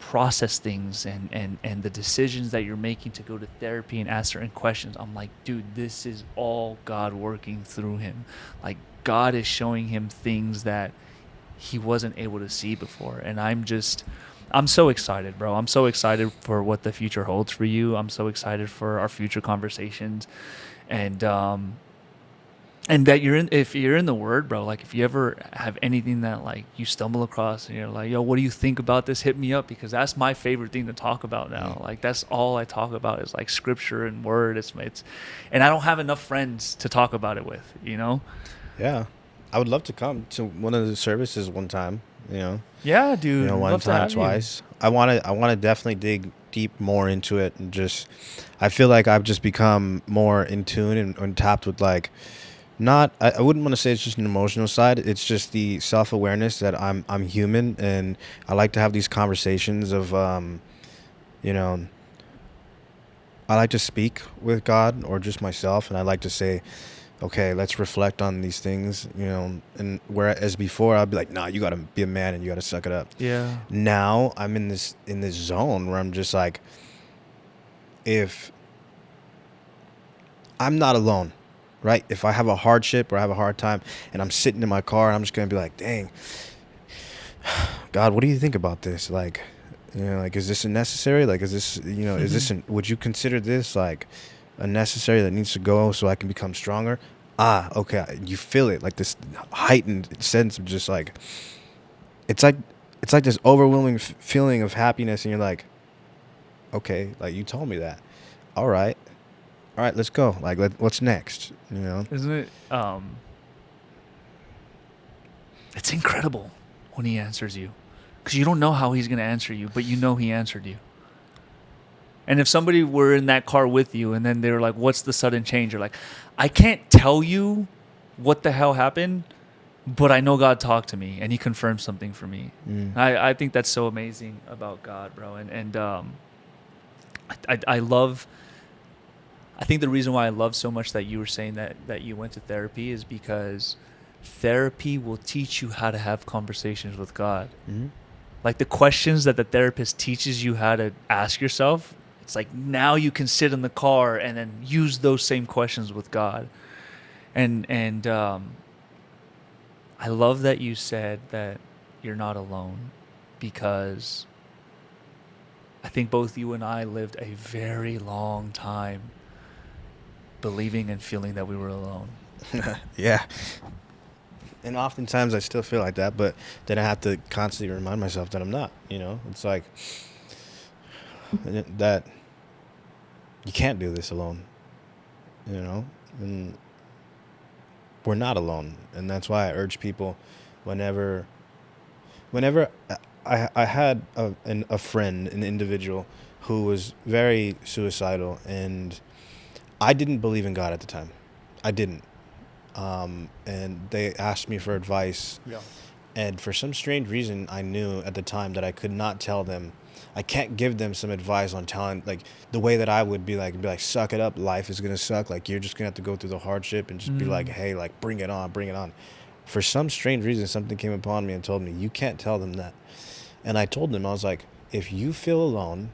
process things and the decisions that you're making to go to therapy and ask certain questions, I'm like, dude, this is all God working through him. Like, God is showing him things that he wasn't able to see before. And I'm so excited, bro. I'm so excited for what the future holds for you. I'm so excited for our future conversations. And that if you're in the Word, bro, like if you ever have anything that like you stumble across and you're like, yo, what do you think about this? Hit me up, because that's my favorite thing to talk about now. Like, that's all I talk about is like scripture and Word. It's and I don't have enough friends to talk about it with, you know? Yeah. I would love to come to one of the services one time, you know? Yeah, dude. You know, one time, twice. I want to definitely dig deep more into it, and just, I feel like I've just become more in tune and tapped with like, I wouldn't want to say it's just an emotional side. It's just the self-awareness that I'm human, and I like to have these conversations of, you know, I like to speak with God or just myself, and I like to say, okay, let's reflect on these things, you know. And whereas before I'd be like, nah, you gotta be a man and you gotta suck it up. Yeah. Now I'm in this zone where I'm just like, if I'm not alone, right? If I have a hardship or I have a hard time and I'm sitting in my car, I'm just gonna be like, dang, God, what do you think about this? Like, you know, like, is this necessary? Like, is this, you know, is this, would you consider this like a necessary that needs to go so I can become stronger? Okay. You feel it, like this heightened sense of just like, it's like, this overwhelming feeling of happiness. And you're like, okay, like you told me that. All right, let's go. Like, what's next? You know? Isn't it? It's incredible when he answers you, because you don't know how he's going to answer you, but you know he answered you. And if somebody were in that car with you and then they were like, what's the sudden change? You're like, I can't tell you what the hell happened, but I know God talked to me and he confirmed something for me. I think that's so amazing about God, bro. And I love, I think the reason why I love so much that you were saying that you went to therapy is because therapy will teach you how to have conversations with God. Mm-hmm. Like the questions that the therapist teaches you how to ask yourself, it's like now you can sit in the car and then use those same questions with God. And I love that you said that you're not alone, because I think both you and I lived a very long time believing and feeling that we were alone. Yeah. And oftentimes I still feel like that, but then I have to constantly remind myself that I'm not, you know? It's like that you can't do this alone, you know? And we're not alone. And that's why I urge people whenever I had a friend, an individual who was very suicidal, and I didn't believe in God at the time. I didn't. And they asked me for advice. Yeah. And for some strange reason, I knew at the time that I could not tell them. I can't give them some advice on telling, like, the way that I would be like, suck it up. Life is going to suck. Like, you're just going to have to go through the hardship and just be like, hey, like, bring it on, bring it on. For some strange reason, something came upon me and told me, you can't tell them that. And I told them, I was like, if you feel alone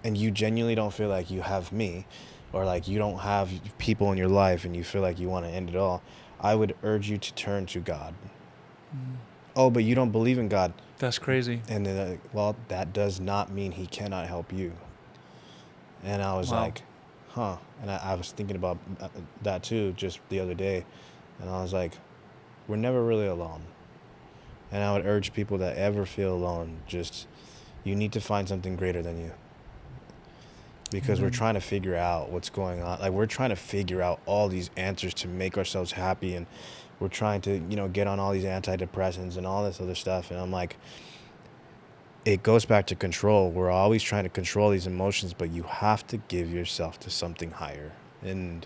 and you genuinely don't feel like you have me, or like you don't have people in your life and you feel like you want to end it all, I would urge you to turn to God. Oh, but you don't believe in God. That's crazy. And then, well, that does not mean he cannot help you. And I was like, huh. And I was thinking about that too just the other day. And I was like, we're never really alone. And I would urge people that ever feel alone, just, you need to find something greater than you. Because we're trying to figure out what's going on. Like, we're trying to figure out all these answers to make ourselves happy. And we're trying to, you know, get on all these antidepressants and all this other stuff. And I'm like, it goes back to control. We're always trying to control these emotions, but you have to give yourself to something higher. And,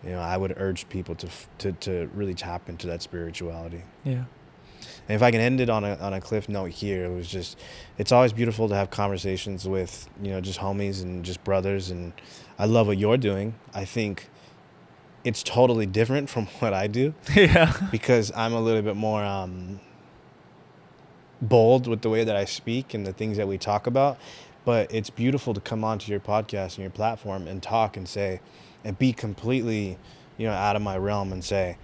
you know, I would urge people to really tap into that spirituality. Yeah. And if I can end it on a cliff note here, it was just, it's always beautiful to have conversations with, you know, just homies and just brothers. And I love what you're doing. I think it's totally different from what I do. Yeah. Because I'm a little bit more bold with the way that I speak and the things that we talk about. But it's beautiful to come onto your podcast and your platform and talk and say, and be completely, you know, out of my realm and say,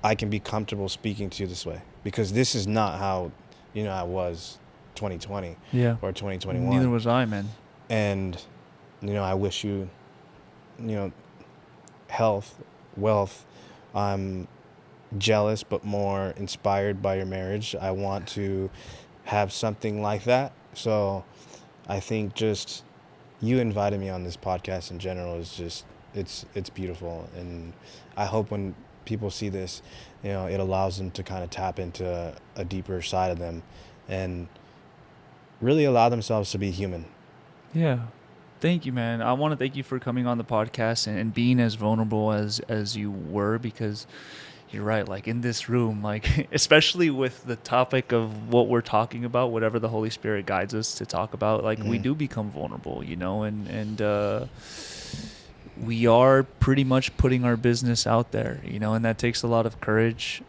I can be comfortable speaking to you this way. Because this is not how, you know, I was 2020 or 2021. Neither was I, man. And, you know, I wish you, you know, health, wealth. I'm jealous but more inspired by your marriage. I want to have something like that. So I think just you inviting me on this podcast in general is just, it's beautiful. And I hope when people see this, you know, it allows them to kind of tap into a deeper side of them and really allow themselves to be human. Yeah. Thank you, man. I want to thank you for coming on the podcast and being as vulnerable as you were, because you're right. Like, in this room, like, especially with the topic of what we're talking about, whatever the Holy Spirit guides us to talk about, like, we do become vulnerable, you know, and we are pretty much putting our business out there, you know, and that takes a lot of courage.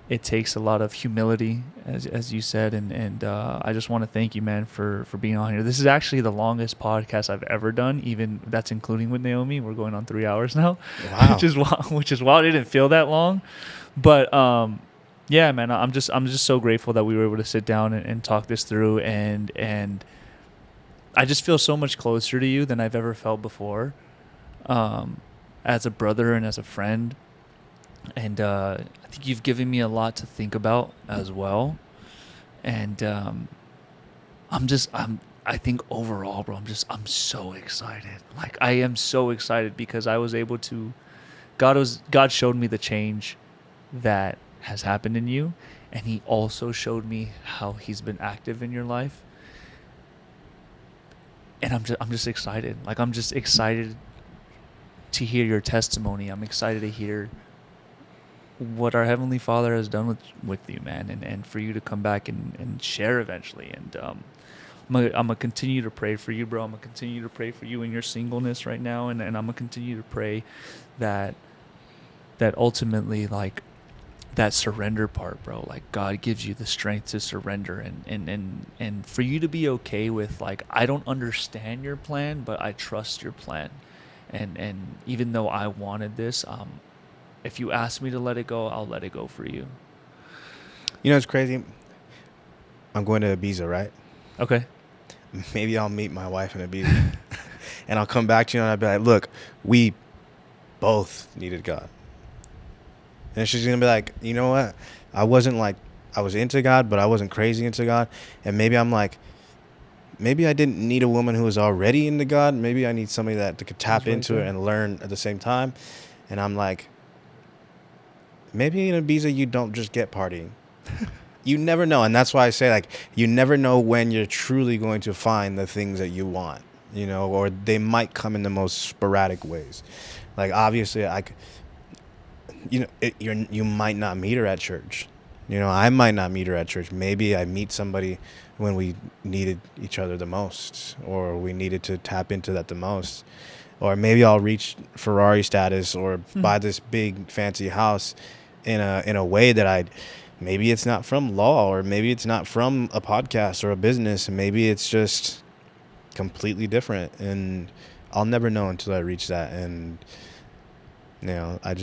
It takes a lot of humility, as you said, and I just want to thank you, man, for being on here. This is actually the longest podcast I've ever done, even that's including with Naomi. We're going on 3 hours now, Wow. which is wild. It didn't feel that long, but yeah, man, I'm just so grateful that we were able to sit down and talk this through, and I just feel so much closer to you than I've ever felt before, as a brother and as a friend. And I think you've given me a lot to think about as well. And I think overall, bro, I'm so excited. Like, I am so excited because I was able to, God showed me the change that has happened in you. And he also showed me how he's been active in your life. And I'm just excited. Like, I'm just excited to hear your testimony. I'm excited to hear what our Heavenly Father has done with you, man, and for you to come back and share eventually. And I'm gonna continue to pray for you, bro. I'm gonna continue to pray for you in your singleness right now, and I'm gonna continue to pray that ultimately, like, that surrender part, bro, like, God gives you the strength to surrender, and for you to be okay with, like, I don't understand your plan, but I trust your plan. And even though I wanted this, if you ask me to let it go, I'll let it go for you. You know, it's crazy. I'm going to Ibiza, right? Okay. Maybe I'll meet my wife in Ibiza. And I'll come back to you and I'll be like, look, we both needed God. And she's going to be like, you know what? I was into God, but I wasn't crazy into God. And maybe I'm like, maybe I didn't need a woman who was already into God. Maybe I need somebody that could tap into it and learn at the same time. And I'm like, maybe in Ibiza you don't just get partying. You never know. And that's why I say, like, you never know when you're truly going to find the things that you want, you know, or they might come in the most sporadic ways. Like, obviously, you might not meet her at church. You know, I might not meet her at church. Maybe I meet somebody when we needed each other the most, or we needed to tap into that the most. Or maybe I'll reach Ferrari status or buy this big fancy house in a way that maybe it's not from law, or maybe it's not from a podcast or a business. Maybe it's just completely different, and I'll never know until I reach that. And, you know, I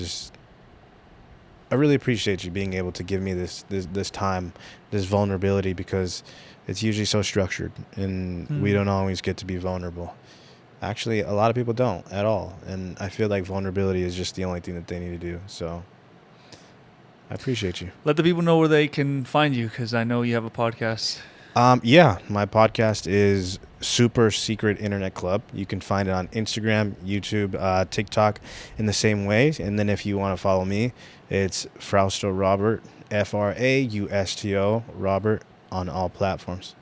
really appreciate you being able to give me this time, this vulnerability, because it's usually so structured, and we don't always get to be vulnerable. Actually, a lot of people don't at all. And I feel like vulnerability is just the only thing that they need to do. So I appreciate you. Let the people know where they can find you, because I know you have a podcast. Yeah, my podcast is Super Secret Internet Club. You can find it on Instagram, YouTube, TikTok in the same way. And then if you want to follow me, it's Frausto Robert, Frausto Robert, on all platforms.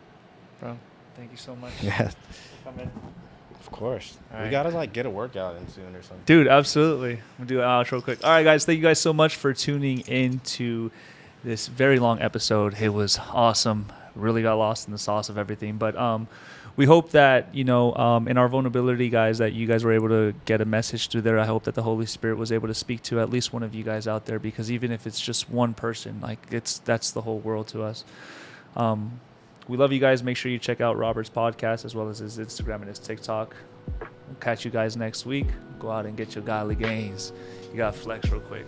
Bro, thank you so much. Yeah. Come in. Of course. All We right. got to, like, get a workout in soon or something. Dude, absolutely. We'll do an outro quick. All right, guys. Thank you guys so much for tuning into this very long episode. It was awesome. Really got lost in the sauce of everything. But we hope that, you know, in our vulnerability, guys, that you guys were able to get a message through there. I hope that the Holy Spirit was able to speak to at least one of you guys out there, because even if it's just one person, like, that's the whole world to us. We love you guys. Make sure you check out Robert's podcast as well as his Instagram and his TikTok. We'll catch you guys next week. Go out and get your godly gains. You got to flex real quick.